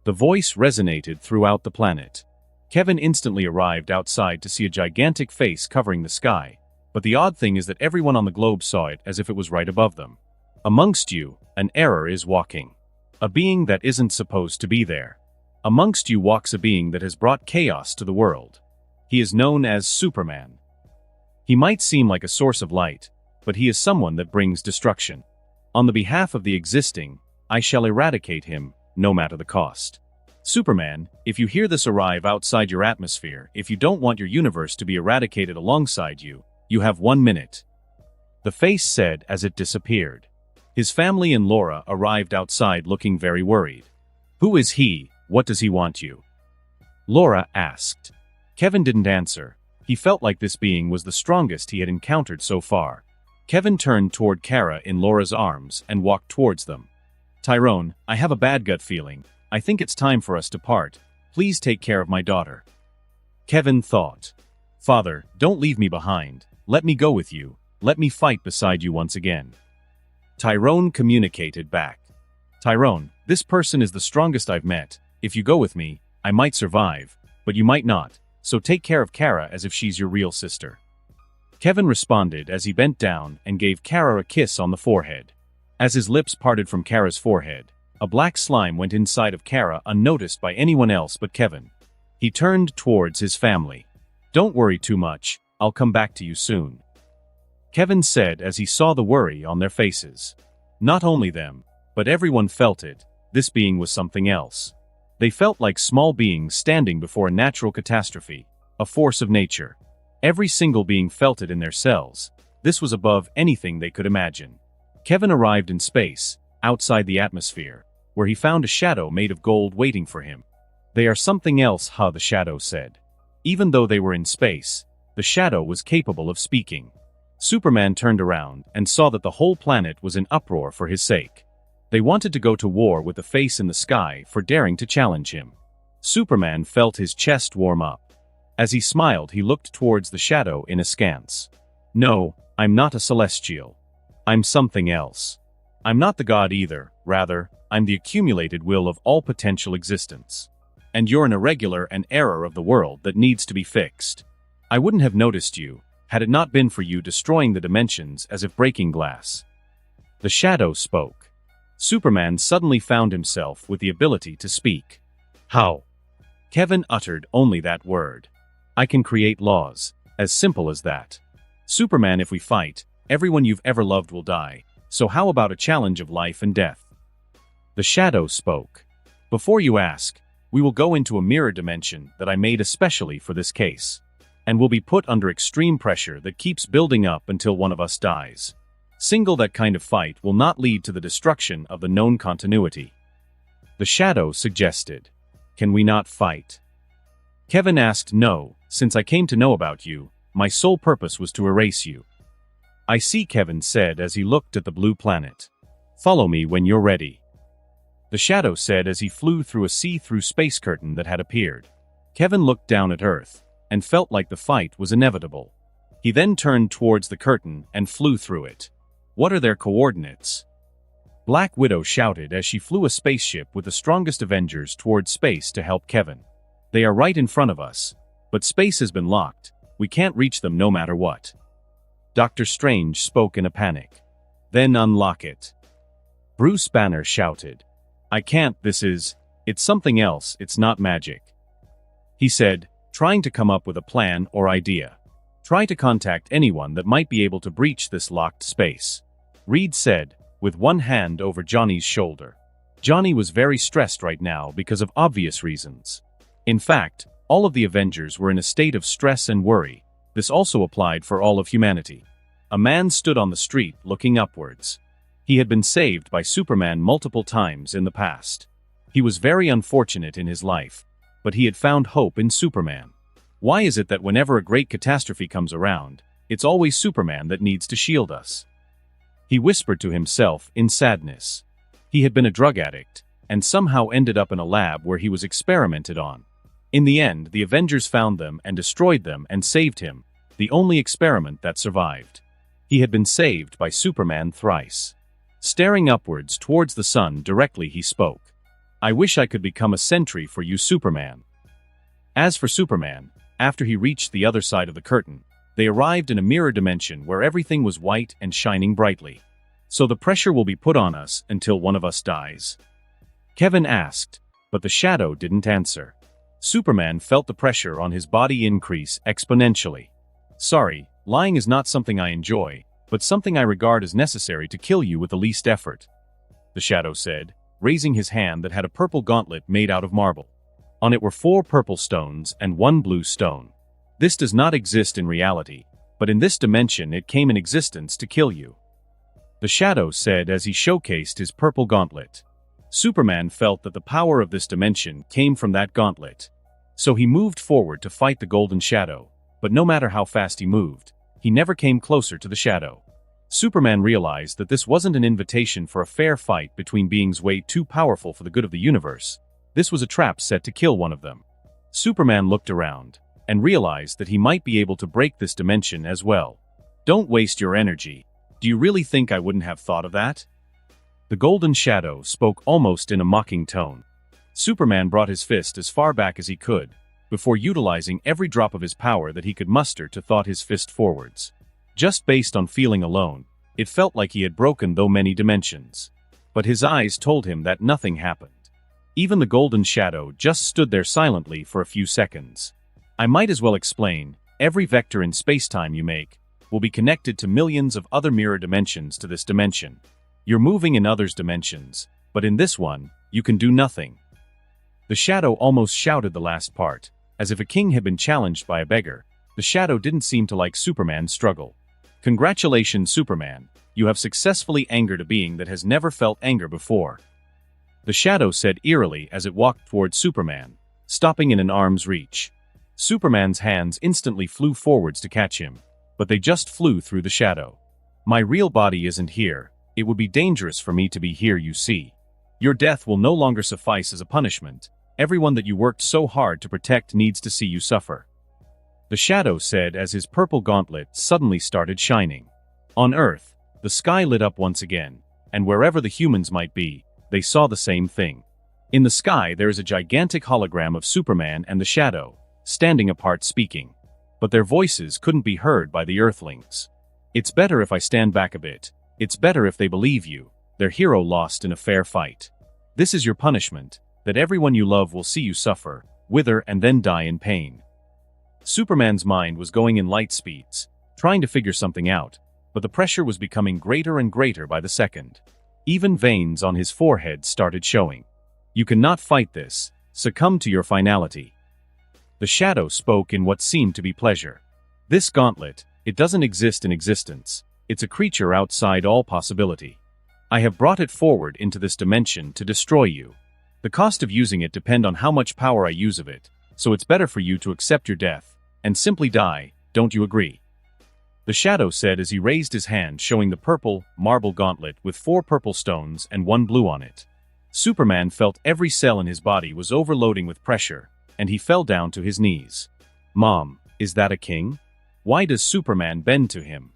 The voice resonated throughout the planet. Kevin instantly arrived outside to see a gigantic face covering the sky, but the odd thing is that everyone on the globe saw it as if it was right above them. Amongst you, an error is walking. A being that isn't supposed to be there. Amongst you walks a being that has brought chaos to the world. He is known as Superman. He might seem like a source of light, but he is someone that brings destruction. On the behalf of the existing, I shall eradicate him, no matter the cost. Superman, if you hear this arrive outside your atmosphere, if you don't want your universe to be eradicated alongside you, you have 1 minute. The face said as it disappeared. His family and Laura arrived outside looking very worried. Who is he? What does he want you? Laura asked. Kevin didn't answer. He felt like this being was the strongest he had encountered so far. Kevin turned toward Kara in Laura's arms and walked towards them. Tyrone, I have a bad gut feeling. I think it's time for us to part. Please take care of my daughter. Kevin thought. Father, don't leave me behind. Let me go with you. Let me fight beside you once again. Tyrone communicated back. Tyrone, this person is the strongest I've met. If you go with me, I might survive, but you might not, so take care of Kara as if she's your real sister. Kevin responded as he bent down and gave Kara a kiss on the forehead. As his lips parted from Kara's forehead, a black slime went inside of Kara unnoticed by anyone else but Kevin. He turned towards his family. Don't worry too much, I'll come back to you soon, Kevin said as he saw the worry on their faces. Not only them, but everyone felt it. This being was something else. They felt like small beings standing before a natural catastrophe, a force of nature. Every single being felt it in their cells. This was above anything they could imagine. Kevin arrived in space, outside the atmosphere, where he found a shadow made of gold waiting for him. They are something else, the shadow said. Even though they were in space, the shadow was capable of speaking. Superman turned around and saw that the whole planet was in uproar for his sake. They wanted to go to war with the face in the sky for daring to challenge him. Superman felt his chest warm up. As he smiled, he looked towards the shadow in askance. No, I'm not a celestial. I'm something else. I'm not the god either, rather, I'm the accumulated will of all potential existence. And you're an irregular and error of the world that needs to be fixed. I wouldn't have noticed you, had it not been for you destroying the dimensions as if breaking glass. The shadow spoke. Superman suddenly found himself with the ability to speak. How? Kevin uttered only that word. I can create laws. As simple as that. Superman, if we fight, everyone you've ever loved will die. So how about a challenge of life and death? The shadow spoke. Before you ask, we will go into a mirror dimension that I made especially for this case. And will be put under extreme pressure that keeps building up until one of us dies. That kind of fight will not lead to the destruction of the known continuity. The shadow suggested. Can we not fight? Kevin asked. No, since I came to know about you, my sole purpose was to erase you. I see, Kevin said as he looked at the blue planet. Follow me when you're ready. The shadow said as he flew through a see-through space curtain that had appeared. Kevin looked down at Earth and felt like the fight was inevitable. He then turned towards the curtain and flew through it. What are their coordinates? Black Widow shouted as she flew a spaceship with the strongest Avengers towards space to help Kevin. They are right in front of us, but space has been locked. We can't reach them no matter what. Doctor Strange spoke in a panic. Then unlock it. Bruce Banner shouted. I can't, it's something else, it's not magic. He said, trying to come up with a plan or idea. Try to contact anyone that might be able to breach this locked space. Reed said, with one hand over Johnny's shoulder. Johnny was very stressed right now because of obvious reasons. In fact, all of the Avengers were in a state of stress and worry. This also applied for all of humanity. A man stood on the street looking upwards. He had been saved by Superman multiple times in the past. He was very unfortunate in his life, but he had found hope in Superman. Why is it that whenever a great catastrophe comes around, it's always Superman that needs to shield us? He whispered to himself in sadness. He had been a drug addict, and somehow ended up in a lab where he was experimented on. In the end, the Avengers found them and destroyed them and saved him, the only experiment that survived. He had been saved by Superman thrice. Staring upwards towards the sun directly, he spoke. I wish I could become a sentry for you, Superman. As for Superman, after he reached the other side of the curtain, they arrived in a mirror dimension where everything was white and shining brightly. So the pressure will be put on us until one of us dies? Kevin asked, but the shadow didn't answer. Superman felt the pressure on his body increase exponentially. Sorry, lying is not something I enjoy, but something I regard as necessary to kill you with the least effort. The shadow said, raising his hand that had a purple gauntlet made out of marble. On it were 4 purple stones and 1 blue stone. This does not exist in reality, but in this dimension it came in existence to kill you. The shadow said as he showcased his purple gauntlet. Superman felt that the power of this dimension came from that gauntlet. So he moved forward to fight the golden shadow, but no matter how fast he moved, he never came closer to the shadow. Superman realized that this wasn't an invitation for a fair fight between beings way too powerful for the good of the universe. This was a trap set to kill one of them. Superman looked around and realized that he might be able to break this dimension as well. Don't waste your energy. Do you really think I wouldn't have thought of that? The golden shadow spoke almost in a mocking tone. Superman brought his fist as far back as he could, before utilizing every drop of his power that he could muster to thought his fist forwards. Just based on feeling alone, it felt like he had broken though many dimensions. But his eyes told him that nothing happened. Even the golden shadow just stood there silently for a few seconds. I might as well explain, every vector in spacetime you make will be connected to millions of other mirror dimensions to this dimension. You're moving in others' dimensions, but in this one, you can do nothing. The shadow almost shouted the last part, as if a king had been challenged by a beggar. The shadow didn't seem to like Superman's struggle. Congratulations, Superman, you have successfully angered a being that has never felt anger before. The shadow said eerily as it walked towards Superman, stopping in an arm's reach. Superman's hands instantly flew forwards to catch him, but they just flew through the shadow. My real body isn't here. It would be dangerous for me to be here, you see. Your death will no longer suffice as a punishment. Everyone that you worked so hard to protect needs to see you suffer. The shadow said as his purple gauntlet suddenly started shining. On Earth, the sky lit up once again, and wherever the humans might be, they saw the same thing. In the sky there is a gigantic hologram of Superman and the shadow, standing apart speaking. But their voices couldn't be heard by the Earthlings. It's better if I stand back a bit. It's better if they believe you. Their hero lost in a fair fight. This is your punishment, that everyone you love will see you suffer, wither and then die in pain. Superman's mind was going in light speeds, trying to figure something out, but the pressure was becoming greater and greater by the second. Even veins on his forehead started showing. "You cannot fight this. Succumb to your finality." The shadow spoke in what seemed to be pleasure. "This gauntlet, it doesn't exist in existence. It's a creature outside all possibility. I have brought it forward into this dimension to destroy you. The cost of using it depends on how much power I use of it, so it's better for you to accept your death and simply die, don't you agree?" The shadow said as he raised his hand, showing the purple, marble gauntlet with 4 purple stones and 1 blue on it. Superman felt every cell in his body was overloading with pressure, and he fell down to his knees. "Mom, is that a king? Why does Superman bend to him?"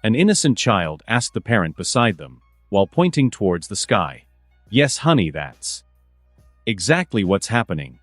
An innocent child asked the parent beside them, while pointing towards the sky. "Yes, honey, that's exactly what's happening,"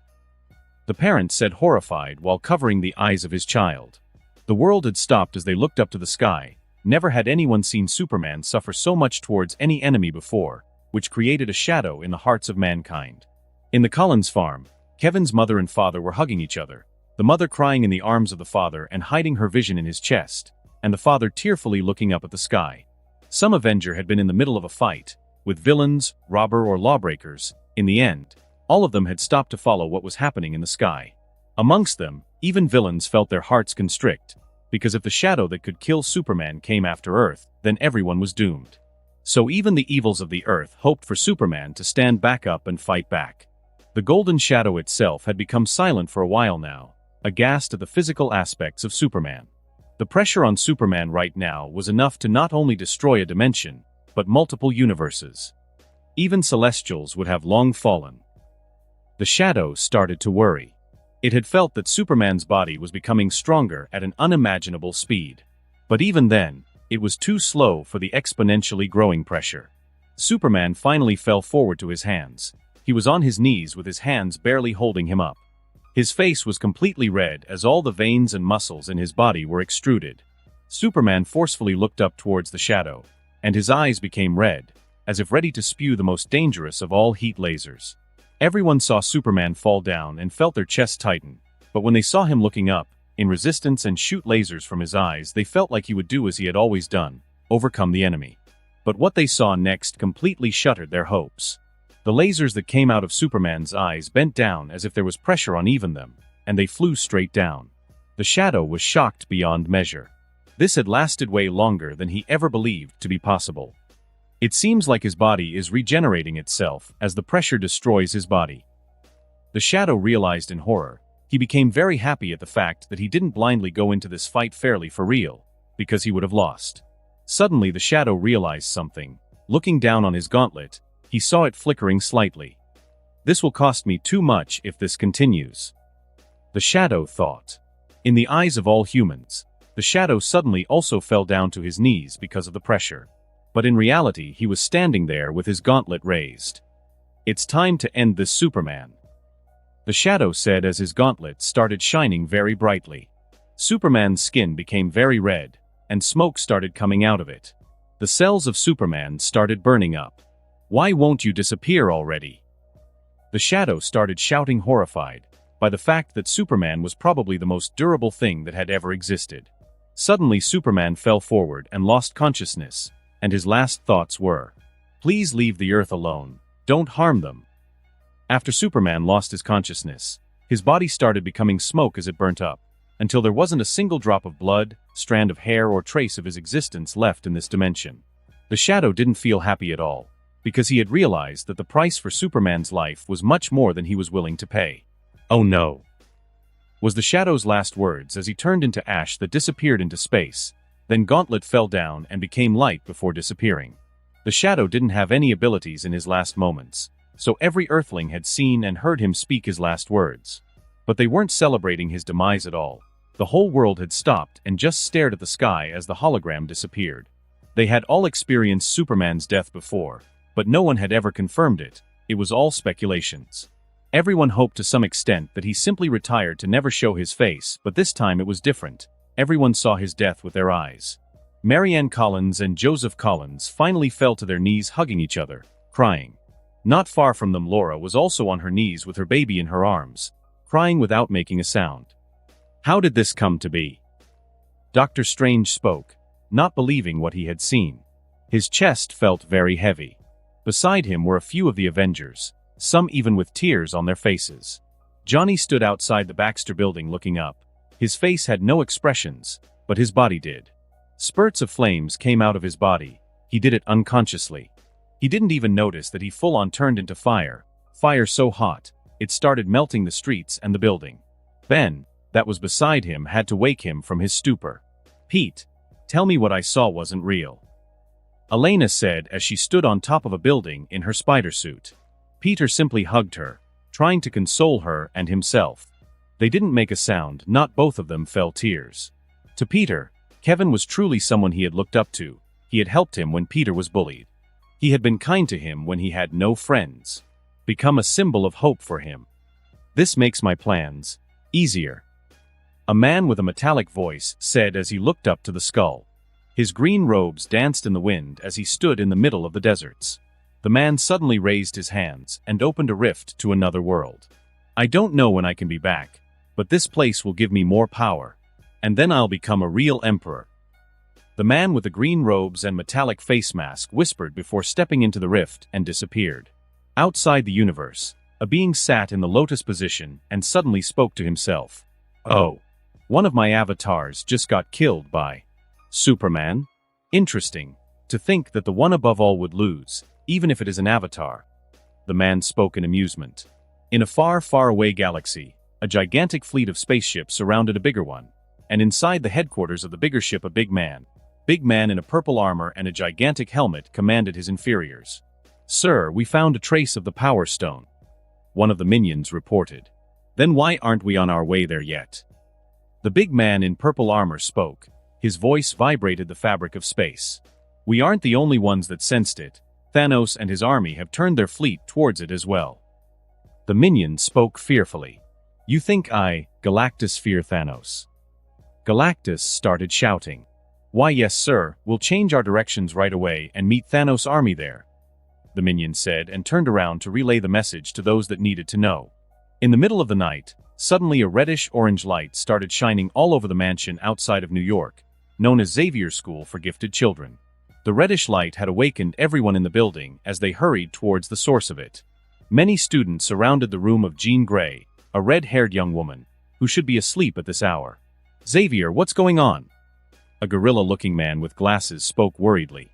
the parent said, horrified while covering the eyes of his child. The world had stopped as they looked up to the sky. Never had anyone seen Superman suffer so much towards any enemy before, which created a shadow in the hearts of mankind. In the Collins farm, Kevin's mother and father were hugging each other, the mother crying in the arms of the father and hiding her vision in his chest, and the father tearfully looking up at the sky. Some Avenger had been in the middle of a fight, with villains, robber or lawbreakers. In the end, all of them had stopped to follow what was happening in the sky. Amongst them, even villains felt their hearts constrict, because if the shadow that could kill Superman came after Earth, then everyone was doomed. So even the evils of the Earth hoped for Superman to stand back up and fight back. The golden shadow itself had become silent for a while now, aghast at the physical aspects of Superman. The pressure on Superman right now was enough to not only destroy a dimension, but multiple universes. Even Celestials would have long fallen. The shadow started to worry. It had felt that Superman's body was becoming stronger at an unimaginable speed. But even then, it was too slow for the exponentially growing pressure. Superman finally fell forward to his hands. He was on his knees with his hands barely holding him up. His face was completely red as all the veins and muscles in his body were extruded. Superman forcefully looked up towards the shadow, and his eyes became red, as if ready to spew the most dangerous of all heat lasers. Everyone saw Superman fall down and felt their chests tighten, but when they saw him looking up, in resistance and shoot lasers from his eyes, they felt like he would do as he had always done, overcome the enemy. But what they saw next completely shattered their hopes. The lasers that came out of Superman's eyes bent down as if there was pressure on even them, and they flew straight down. The shadow was shocked beyond measure. This had lasted way longer than he ever believed to be possible. It seems like his body is regenerating itself as the pressure destroys his body. The shadow realized in horror. He became very happy at the fact that he didn't blindly go into this fight fairly for real, because he would have lost. Suddenly the shadow realized something. Looking down on his gauntlet, he saw it flickering slightly. "This will cost me too much if this continues," the shadow thought. In the eyes of all humans, the shadow suddenly also fell down to his knees because of the pressure. But in reality he was standing there with his gauntlet raised. "It's time to end this, Superman," the shadow said as his gauntlet started shining very brightly. Superman's skin became very red, and smoke started coming out of it. The cells of Superman started burning up. "Why won't you disappear already?" The shadow started shouting, horrified by the fact that Superman was probably the most durable thing that had ever existed. Suddenly Superman fell forward and lost consciousness, and his last thoughts were, "Please leave the Earth alone, don't harm them." After Superman lost his consciousness, his body started becoming smoke as it burnt up, until there wasn't a single drop of blood, strand of hair or trace of his existence left in this dimension. The shadow didn't feel happy at all, because he had realized that the price for Superman's life was much more than he was willing to pay. "Oh no," was the shadow's last words as he turned into ash that disappeared into space. Then Gauntlet fell down and became light before disappearing. The shadow didn't have any abilities in his last moments, so every Earthling had seen and heard him speak his last words. But they weren't celebrating his demise at all. The whole world had stopped and just stared at the sky as the hologram disappeared. They had all experienced Superman's death before, but no one had ever confirmed it. It was all speculations. Everyone hoped to some extent that he simply retired to never show his face, but this time it was different. Everyone saw his death with their eyes. Marianne Collins and Joseph Collins finally fell to their knees, hugging each other, crying. Not far from them, Laura was also on her knees with her baby in her arms, crying without making a sound. How did this come to be? Doctor Strange spoke, not believing what he had seen. His chest felt very heavy. Beside him were a few of the Avengers, some even with tears on their faces. Johnny stood outside the Baxter building looking up. His face had no expressions, but his body did. Spurts of flames came out of his body. He did it unconsciously. He didn't even notice that he full-on turned into fire. Fire so hot, it started melting the streets and the building. Ben, that was beside him, had to wake him from his stupor. Pete, tell me what I saw wasn't real. Elena said as she stood on top of a building in her spider suit. Peter simply hugged her, trying to console her and himself. They didn't make a sound, not both of them fell tears. To Peter, Kevin was truly someone he had looked up to. He had helped him when Peter was bullied. He had been kind to him when he had no friends. Become a symbol of hope for him. This makes my plans easier. A man with a metallic voice said as he looked up to the skull. His green robes danced in the wind as he stood in the middle of the deserts. The man suddenly raised his hands and opened a rift to another world. I don't know when I can be back, but this place will give me more power, and then I'll become a real emperor. The man with the green robes and metallic face mask whispered before stepping into the rift and disappeared. Outside the universe, a being sat in the lotus position and suddenly spoke to himself. Oh, one of my avatars just got killed by Superman? Interesting. To think that the one above all would lose, even if it is an avatar. The man spoke in amusement. In a far, far away galaxy, a gigantic fleet of spaceships surrounded a bigger one, and inside the headquarters of the bigger ship a big man in a purple armor and a gigantic helmet commanded his inferiors. Sir, we found a trace of the Power Stone. One of the minions reported. Then why aren't we on our way there yet? The big man in purple armor spoke. His voice vibrated the fabric of space. We aren't the only ones that sensed it. Thanos and his army have turned their fleet towards it as well. The minion spoke fearfully. You think Galactus, fear Thanos? Galactus started shouting. Why yes sir, we'll change our directions right away and meet Thanos' army there. The minion said and turned around to relay the message to those that needed to know. In the middle of the night, suddenly a reddish-orange light started shining all over the mansion outside of New York, known as Xavier School for Gifted Children. The reddish light had awakened everyone in the building as they hurried towards the source of it. Many students surrounded the room of Jean Grey, a red-haired young woman, who should be asleep at this hour. Xavier, what's going on? A gorilla-looking man with glasses spoke worriedly.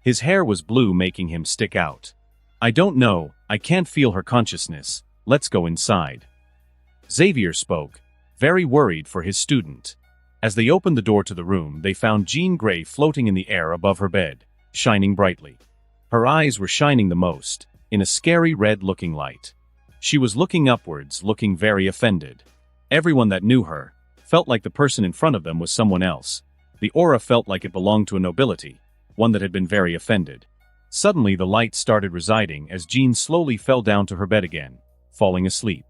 His hair was blue, making him stick out. I don't know, I can't feel her consciousness. Let's go inside. Xavier spoke, very worried for his student. As they opened the door to the room, they found Jean Grey floating in the air above her bed, shining brightly. Her eyes were shining the most, in a scary red-looking light. She was looking upwards, looking very offended. Everyone that knew her felt like the person in front of them was someone else. The aura felt like it belonged to a nobility, one that had been very offended. Suddenly the light started residing as Jean slowly fell down to her bed again, falling asleep.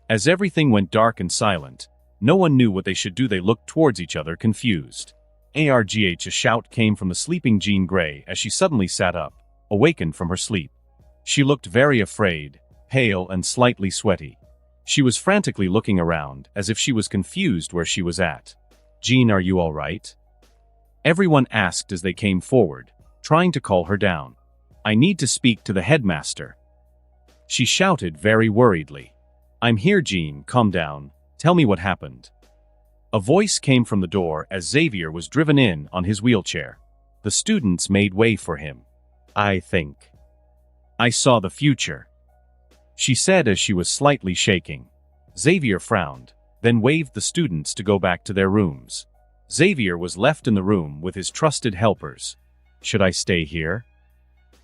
As everything went dark and silent, no one knew what they should do. They looked towards each other, confused. Argh! A shout came from the sleeping Jean Grey as she suddenly sat up, awakened from her sleep. She looked very afraid, pale and slightly sweaty. She was frantically looking around, as if she was confused where she was at. Jean, are you all right? Everyone asked as they came forward, trying to calm her down. I need to speak to the headmaster. She shouted very worriedly. I'm here, Jean, calm down. Tell me what happened. A voice came from the door as Xavier was driven in on his wheelchair. The students made way for him. I think I saw the future, she said as she was slightly shaking. Xavier frowned, then waved the students to go back to their rooms. Xavier was left in the room with his trusted helpers. Should I stay here?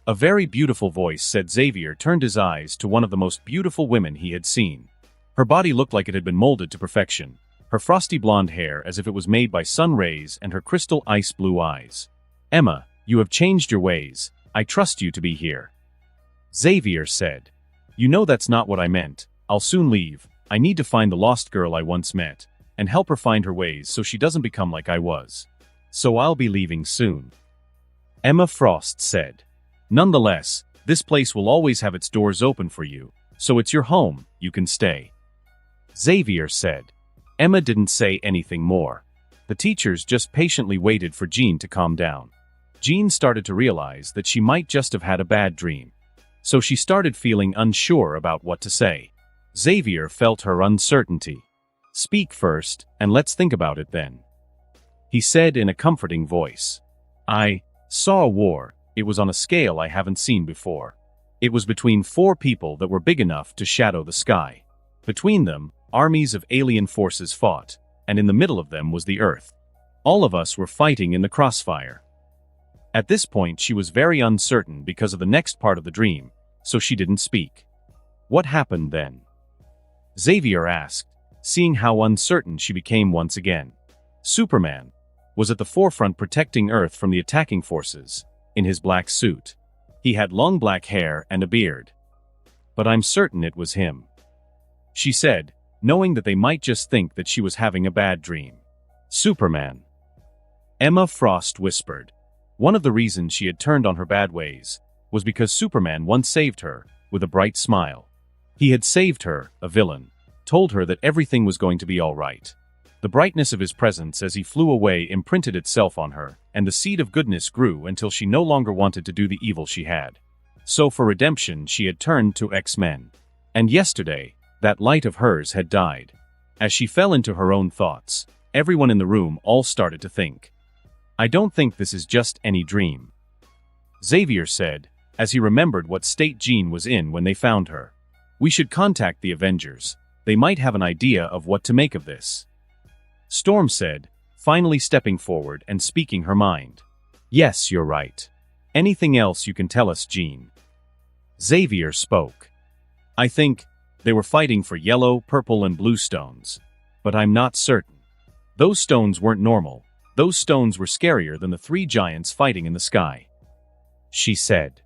A very beautiful voice said. Xavier turned his eyes to one of the most beautiful women he had seen. Her body looked like it had been molded to perfection, her frosty blonde hair as if it was made by sun rays and her crystal ice blue eyes. Emma, you have changed your ways. I trust you to be here. Xavier said. You know that's not what I meant. I'll soon leave. I need to find the lost girl I once met, and help her find her ways so she doesn't become like I was. So I'll be leaving soon. Emma Frost said. Nonetheless, this place will always have its doors open for you, so it's your home, you can stay. Xavier said. Emma didn't say anything more. The teachers just patiently waited for Jean to calm down. Jean started to realize that she might just have had a bad dream. So she started feeling unsure about what to say. Xavier felt her uncertainty. Speak first, and let's think about it then. He said in a comforting voice. I saw a war. It was on a scale I haven't seen before. It was between 4 people that were big enough to shadow the sky. Between them, armies of alien forces fought, and in the middle of them was the Earth. All of us were fighting in the crossfire. At this point she was very uncertain because of the next part of the dream, so she didn't speak. What happened then? Xavier asked, seeing how uncertain she became once again. Superman was at the forefront protecting Earth from the attacking forces, in his black suit. He had long black hair and a beard. But I'm certain it was him, she said, knowing that they might just think that she was having a bad dream. Superman. Emma Frost whispered. One of the reasons she had turned on her bad ways was because Superman once saved her, with a bright smile. He had saved her, a villain, told her that everything was going to be all right. The brightness of his presence as he flew away imprinted itself on her, and the seed of goodness grew until she no longer wanted to do the evil she had. So for redemption she had turned to X-Men. And yesterday, that light of hers had died. As she fell into her own thoughts, everyone in the room all started to think. I don't think this is just any dream, Xavier said, as he remembered what state Jean was in when they found her. We should contact the Avengers. They might have an idea of what to make of this. Storm said, finally stepping forward and speaking her mind. Yes, you're right. Anything else you can tell us, Jean? Xavier spoke. I think they were fighting for yellow, purple, and blue stones. But I'm not certain. Those stones weren't normal. Those stones were scarier than the 3 giants fighting in the sky, she said.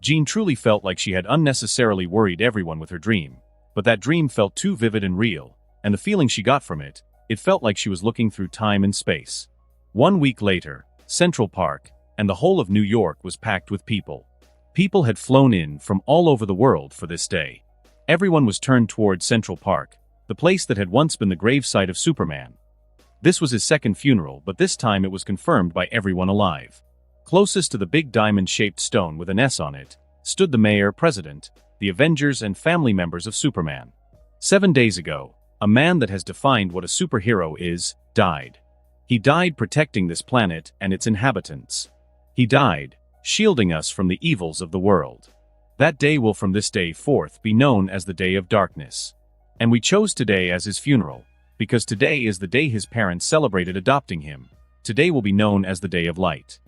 Jean truly felt like she had unnecessarily worried everyone with her dream, but that dream felt too vivid and real, and the feeling she got from it, it felt like she was looking through time and space. 1 week later, Central Park, and the whole of New York was packed with people. People had flown in from all over the world for this day. Everyone was turned toward Central Park, the place that had once been the gravesite of Superman. This was his second funeral, but this time it was confirmed by everyone alive. Closest to the big diamond-shaped stone with an S on it, stood the mayor, president, the Avengers, and family members of Superman. 7 days ago, a man that has defined what a superhero is, died. He died protecting this planet and its inhabitants. He died, shielding us from the evils of the world. That day will from this day forth be known as the Day of Darkness. And we chose today as his funeral, because today is the day his parents celebrated adopting him. Today will be known as the Day of Light.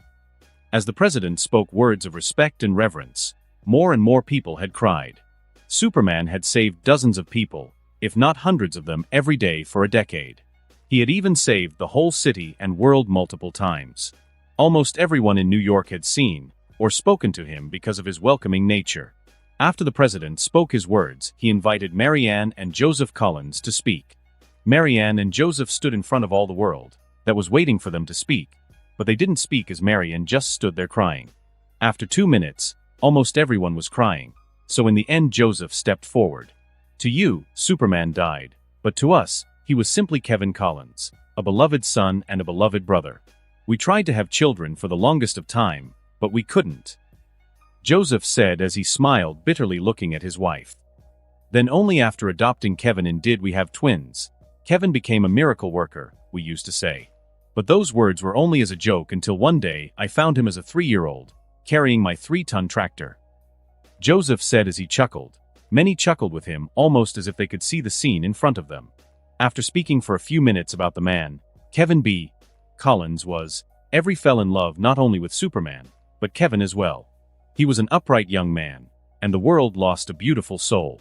As the president spoke words of respect and reverence, more and more people had cried. Superman had saved dozens of people, if not hundreds of them, every day for a decade. He had even saved the whole city and world multiple times. Almost everyone in New York had seen or spoken to him because of his welcoming nature. After the president spoke his words, he invited Marianne and Joseph Collins to speak. Marianne and Joseph stood in front of all the world that was waiting for them to speak, but they didn't speak as Marianne just stood there crying. After 2 minutes, almost everyone was crying, so in the end Joseph stepped forward. To you, Superman died, but to us, he was simply Kevin Collins, a beloved son and a beloved brother. We tried to have children for the longest of time, but we couldn't, Joseph said as he smiled bitterly looking at his wife. Then only after adopting Kevin and did we have twins. Kevin became a miracle worker, we used to say. But those words were only as a joke until one day I found him as a 3-year-old, carrying my 3-ton tractor. Joseph said as he chuckled. Many chuckled with him, almost as if they could see the scene in front of them. After speaking for a few minutes about the man, Kevin B. Collins was, every fell in love not only with Superman, but Kevin as well. He was an upright young man, and the world lost a beautiful soul.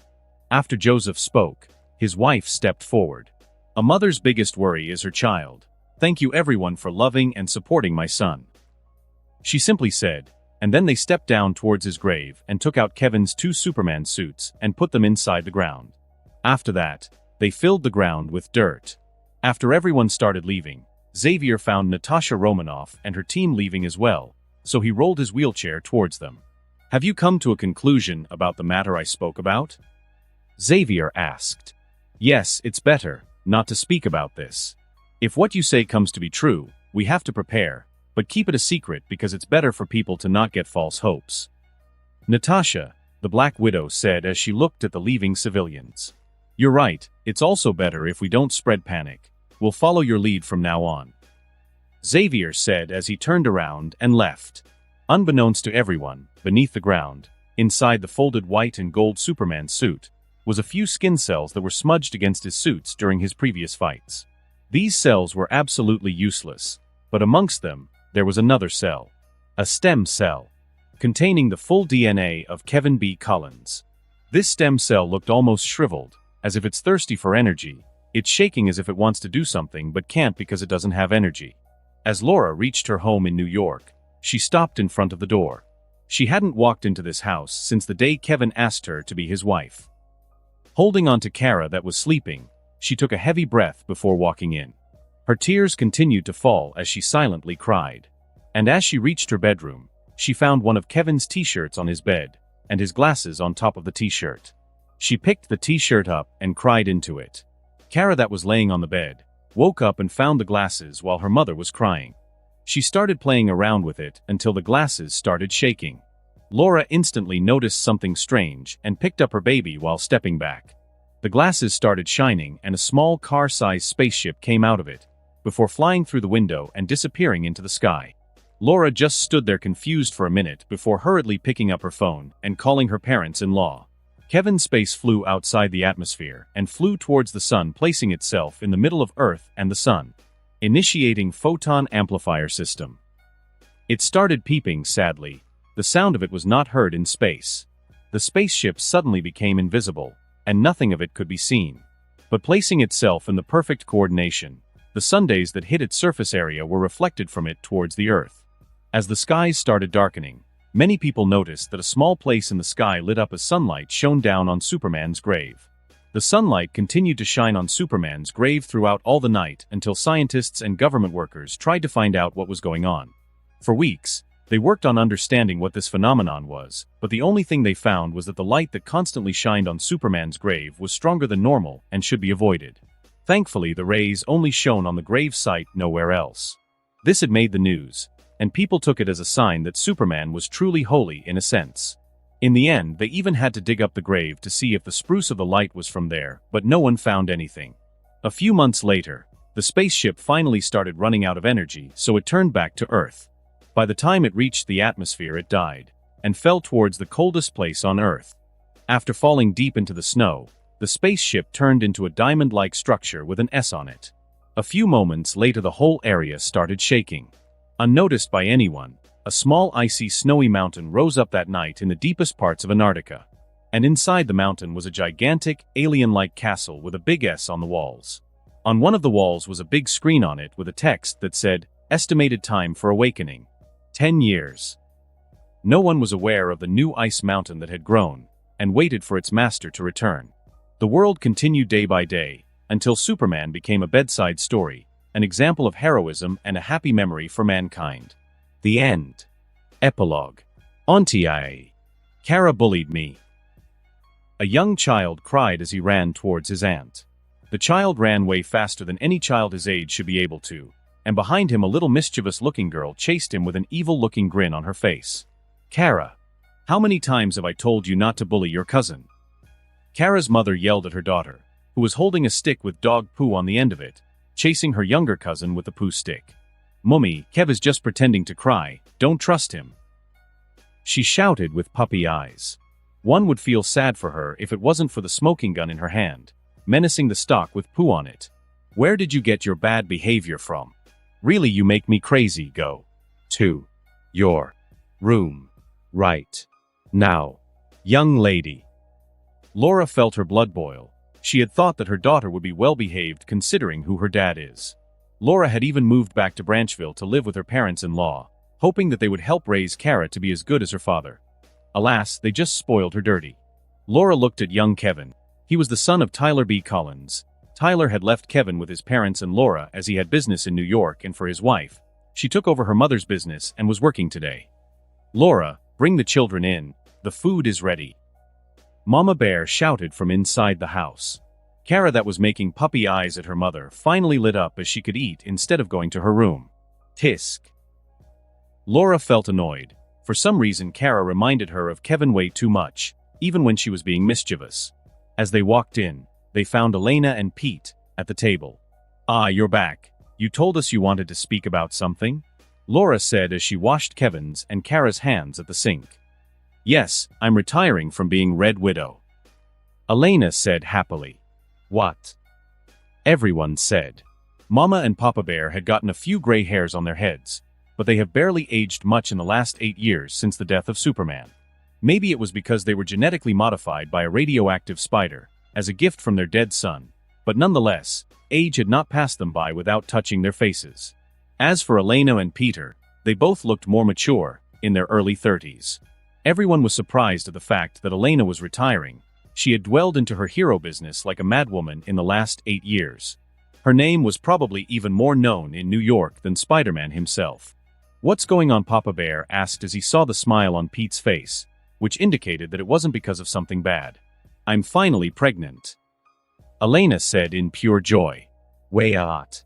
After Joseph spoke, his wife stepped forward. A mother's biggest worry is her child. Thank you everyone for loving and supporting my son, she simply said, and then they stepped down towards his grave and took out Kevin's 2 Superman suits and put them inside the ground. After that, they filled the ground with dirt. After everyone started leaving, Xavier found Natasha Romanoff and her team leaving as well, so he rolled his wheelchair towards them. Have you come to a conclusion about the matter I spoke about? Xavier asked. Yes, it's better not to speak about this. If what you say comes to be true, we have to prepare, but keep it a secret because it's better for people to not get false hopes. Natasha, the Black Widow, said as she looked at the leaving civilians. You're right, it's also better if we don't spread panic. We'll follow your lead from now on. Xavier said as he turned around and left. Unbeknownst to everyone, beneath the ground, inside the folded white and gold Superman suit, was a few skin cells that were smudged against his suits during his previous fights. These cells were absolutely useless, but amongst them, there was another cell. A stem cell, containing the full DNA of Kevin B. Collins. This stem cell looked almost shriveled, as if it's thirsty for energy. It's shaking as if it wants to do something but can't because it doesn't have energy. As Laura reached her home in New York, she stopped in front of the door. She hadn't walked into this house since the day Kevin asked her to be his wife. Holding onto Kara that was sleeping, she took a heavy breath before walking in. Her tears continued to fall as she silently cried. And as she reached her bedroom, she found one of Kevin's t-shirts on his bed, and his glasses on top of the t-shirt. She picked the t-shirt up and cried into it. Kara, that was laying on the bed, woke up and found the glasses while her mother was crying. She started playing around with it until the glasses started shaking. Laura instantly noticed something strange and picked up her baby while stepping back. The glasses started shining and a small car-sized spaceship came out of it, before flying through the window and disappearing into the sky. Laura just stood there confused for a minute before hurriedly picking up her phone and calling her parents-in-law. Kevin's space flew outside the atmosphere and flew towards the sun, placing itself in the middle of Earth and the sun. Initiating photon amplifier system. It started peeping sadly. The sound of it was not heard in space. The spaceship suddenly became invisible, and nothing of it could be seen. But placing itself in the perfect coordination, the sundays that hit its surface area were reflected from it towards the Earth. As the skies started darkening, many people noticed that a small place in the sky lit up as sunlight shone down on Superman's grave. The sunlight continued to shine on Superman's grave throughout all the night until scientists and government workers tried to find out what was going on. For weeks, they worked on understanding what this phenomenon was, but the only thing they found was that the light that constantly shined on Superman's grave was stronger than normal and should be avoided. Thankfully, the rays only shone on the grave site, nowhere else. This had made the news, and people took it as a sign that Superman was truly holy in a sense. In the end, they even had to dig up the grave to see if the spruce of the light was from there, but no one found anything. A few months later, the spaceship finally started running out of energy, so it turned back to Earth. By the time it reached the atmosphere, it died, and fell towards the coldest place on Earth. After falling deep into the snow, the spaceship turned into a diamond-like structure with an S on it. A few moments later, the whole area started shaking. Unnoticed by anyone, a small icy snowy mountain rose up that night in the deepest parts of Antarctica. And inside the mountain was a gigantic, alien-like castle with a big S on the walls. On one of the walls was a big screen on it with a text that said, "Estimated time for awakening. 10 years." No one was aware of the new ice mountain that had grown, and waited for its master to return. The world continued day by day, until Superman became a bedside story, an example of heroism and a happy memory for mankind. The end. Epilogue. Auntie I. Kara bullied me. A young child cried as he ran towards his aunt. The child ran way faster than any child his age should be able to, and behind him a little mischievous-looking girl chased him with an evil-looking grin on her face. Kara, how many times have I told you not to bully your cousin? Kara's mother yelled at her daughter, who was holding a stick with dog poo on the end of it, chasing her younger cousin with the poo stick. "Mummy, Kev is just pretending to cry, don't trust him," she shouted with puppy eyes. One would feel sad for her if it wasn't for the smoking gun in her hand, menacing the stock with poo on it. "Where did you get your bad behavior from? Really, you make me crazy. Go to your room right now, young lady." Laura felt her blood boil. She had thought that her daughter would be well-behaved considering who her dad is. Laura had even moved back to Branchville to live with her parents-in-law, hoping that they would help raise Kara to be as good as her father. Alas, they just spoiled her dirty. Laura looked at young Kevin. He was the son of Tyler B. Collins. Tyler had left Kevin with his parents and Laura as he had business in New York, and for his wife, she took over her mother's business and was working today. "Laura, bring the children in. The food is ready," Mama Bear shouted from inside the house. Kara, that was making puppy eyes at her mother, finally lit up as she could eat instead of going to her room. Tisk. Laura felt annoyed. For some reason, Kara reminded her of Kevin way too much, even when she was being mischievous. As they walked in, they found Elena and Pete at the table. "Ah, you're back. You told us you wanted to speak about something?" Laura said as she washed Kevin's and Kara's hands at the sink. "Yes, I'm retiring from being Red Widow," Elena said happily. "What?" everyone said. Mama and Papa Bear had gotten a few gray hairs on their heads, but they have barely aged much in the last 8 years since the death of Superman. Maybe it was because they were genetically modified by a radioactive spider, as a gift from their dead son, but nonetheless, age had not passed them by without touching their faces. As for Elena and Peter, they both looked more mature, in their early 30s. Everyone was surprised at the fact that Elena was retiring. She had dwelled into her hero business like a madwoman in the last 8 years. Her name was probably even more known in New York than Spider-Man himself. "What's going on?" Papa Bear asked as he saw the smile on Pete's face, which indicated that it wasn't because of something bad. "I'm finally pregnant," Elena said in pure joy. "Way out."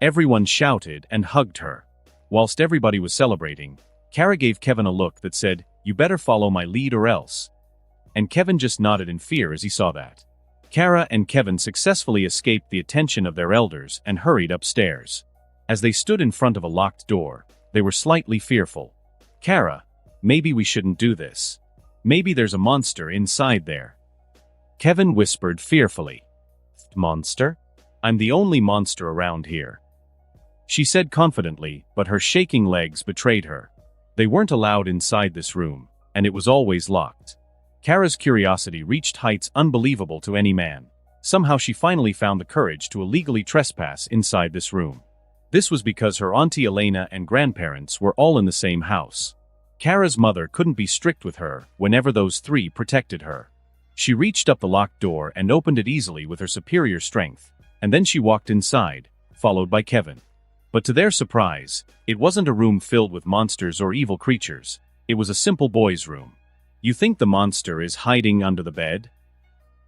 Everyone shouted and hugged her. Whilst everybody was celebrating, Kara gave Kevin a look that said, "You better follow my lead or else." And Kevin just nodded in fear as he saw that. Kara and Kevin successfully escaped the attention of their elders and hurried upstairs. As they stood in front of a locked door, they were slightly fearful. "Kara, maybe we shouldn't do this. Maybe there's a monster inside there," Kevin whispered fearfully. "Monster? I'm the only monster around here," she said confidently, but her shaking legs betrayed her. They weren't allowed inside this room, and it was always locked. Kara's curiosity reached heights unbelievable to any man. Somehow she finally found the courage to illegally trespass inside this room. This was because her auntie Elena and grandparents were all in the same house. Kara's mother couldn't be strict with her whenever those three protected her. She reached up the locked door and opened it easily with her superior strength, and then she walked inside, followed by Kevin. But to their surprise, it wasn't a room filled with monsters or evil creatures. It was a simple boy's room. "You think the monster is hiding under the bed?"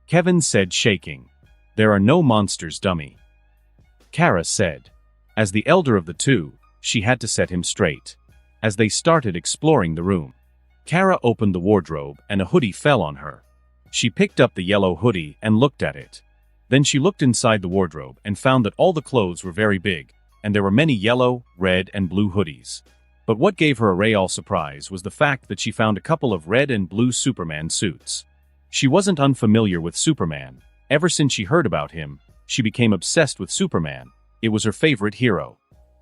Kevin said, shaking. "There are no monsters, dummy," Kara said. As the elder of the two, she had to set him straight. As they started exploring the room, Kara opened the wardrobe and a hoodie fell on her. She picked up the yellow hoodie and looked at it. Then she looked inside the wardrobe and found that all the clothes were very big, and there were many yellow, red, and blue hoodies. But what gave her a real surprise was the fact that she found a couple of red and blue Superman suits. She wasn't unfamiliar with Superman. Ever since she heard about him, she became obsessed with Superman. It was her favorite hero.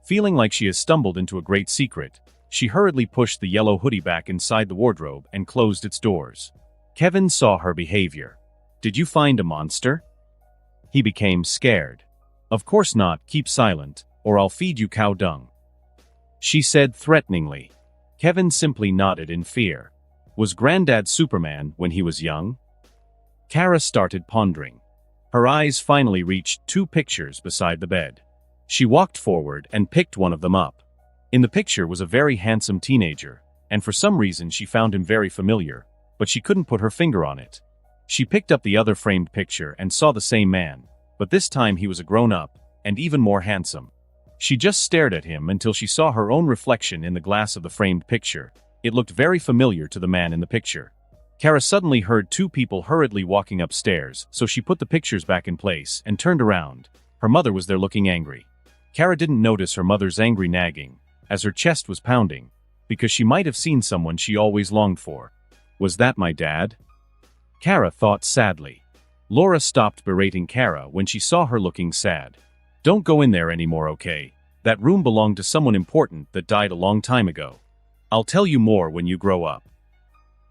Feeling like she has stumbled into a great secret, she hurriedly pushed the yellow hoodie back inside the wardrobe and closed its doors. Kevin saw her behavior. "Did you find a monster?" He became scared. "Of course not, keep silent, or I'll feed you cow dung," she said threateningly. Kevin simply nodded in fear. Was Granddad Superman when he was young? Kara started pondering. Her eyes finally reached 2 pictures beside the bed. She walked forward and picked one of them up. In the picture was a very handsome teenager, and for some reason she found him very familiar, but she couldn't put her finger on it. She picked up the other framed picture and saw the same man, but this time he was a grown-up, and even more handsome. She just stared at him until she saw her own reflection in the glass of the framed picture. It looked very familiar to the man in the picture. Kara suddenly heard 2 people hurriedly walking upstairs, so she put the pictures back in place and turned around. Her mother was there looking angry. Kara didn't notice her mother's angry nagging, as her chest was pounding, because she might have seen someone she always longed for. Was that my dad? Kara thought sadly. Laura stopped berating Kara when she saw her looking sad. Don't go in there anymore, okay? That room belonged to someone important that died a long time ago. I'll tell you more when you grow up,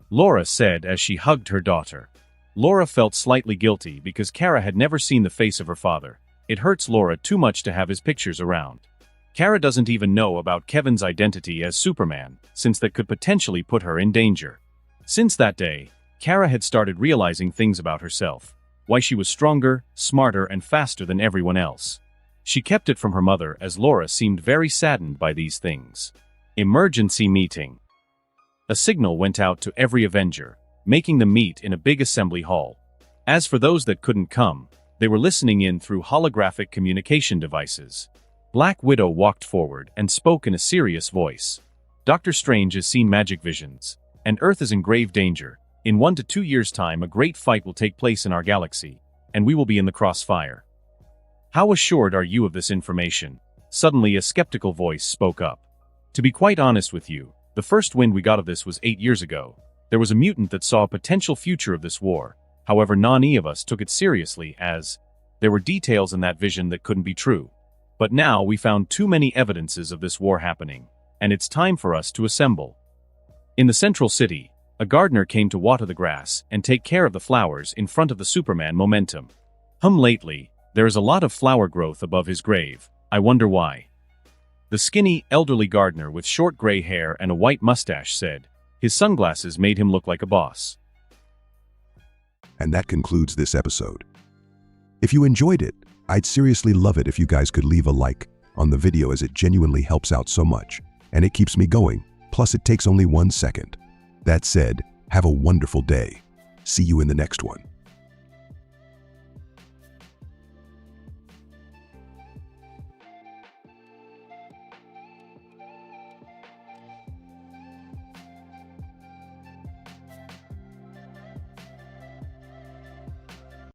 Laura said as she hugged her daughter. Laura felt slightly guilty because Kara had never seen the face of her father. It hurts Laura too much to have his pictures around. Kara doesn't even know about Kevin's identity as Superman, since that could potentially put her in danger. Since that day, Kara had started realizing things about herself. Why she was stronger, smarter, and faster than everyone else. She kept it from her mother as Laura seemed very saddened by these things. Emergency meeting. A signal went out to every Avenger, making them meet in a big assembly hall. As for those that couldn't come, They were listening in through holographic communication devices. Black Widow walked forward and spoke in a serious voice. Doctor Strange has seen magic visions, and Earth is in grave danger. In 1 to 2 years' time, a great fight will take place in our galaxy, and we will be in the crossfire. How assured are you of this information? Suddenly, a skeptical voice spoke up. To be quite honest with you, the first wind we got of this was 8 years ago. There was a mutant that saw a potential future of this war. However, none of us took it seriously, as there were details in that vision that couldn't be true. But now we found too many evidences of this war happening, and it's time for us to assemble. In the central city, a gardener came to water the grass and take care of the flowers in front of the Superman momentum. Lately, there is a lot of flower growth above his grave. I wonder why. The skinny, elderly gardener with short gray hair and a white mustache said. His sunglasses made him look like a boss. And that concludes this episode. If you enjoyed it, I'd seriously love it if you guys could leave a like on the video, as it genuinely helps out so much, and it keeps me going, plus it takes only 1 second. That said, have a wonderful day. See you in the next one.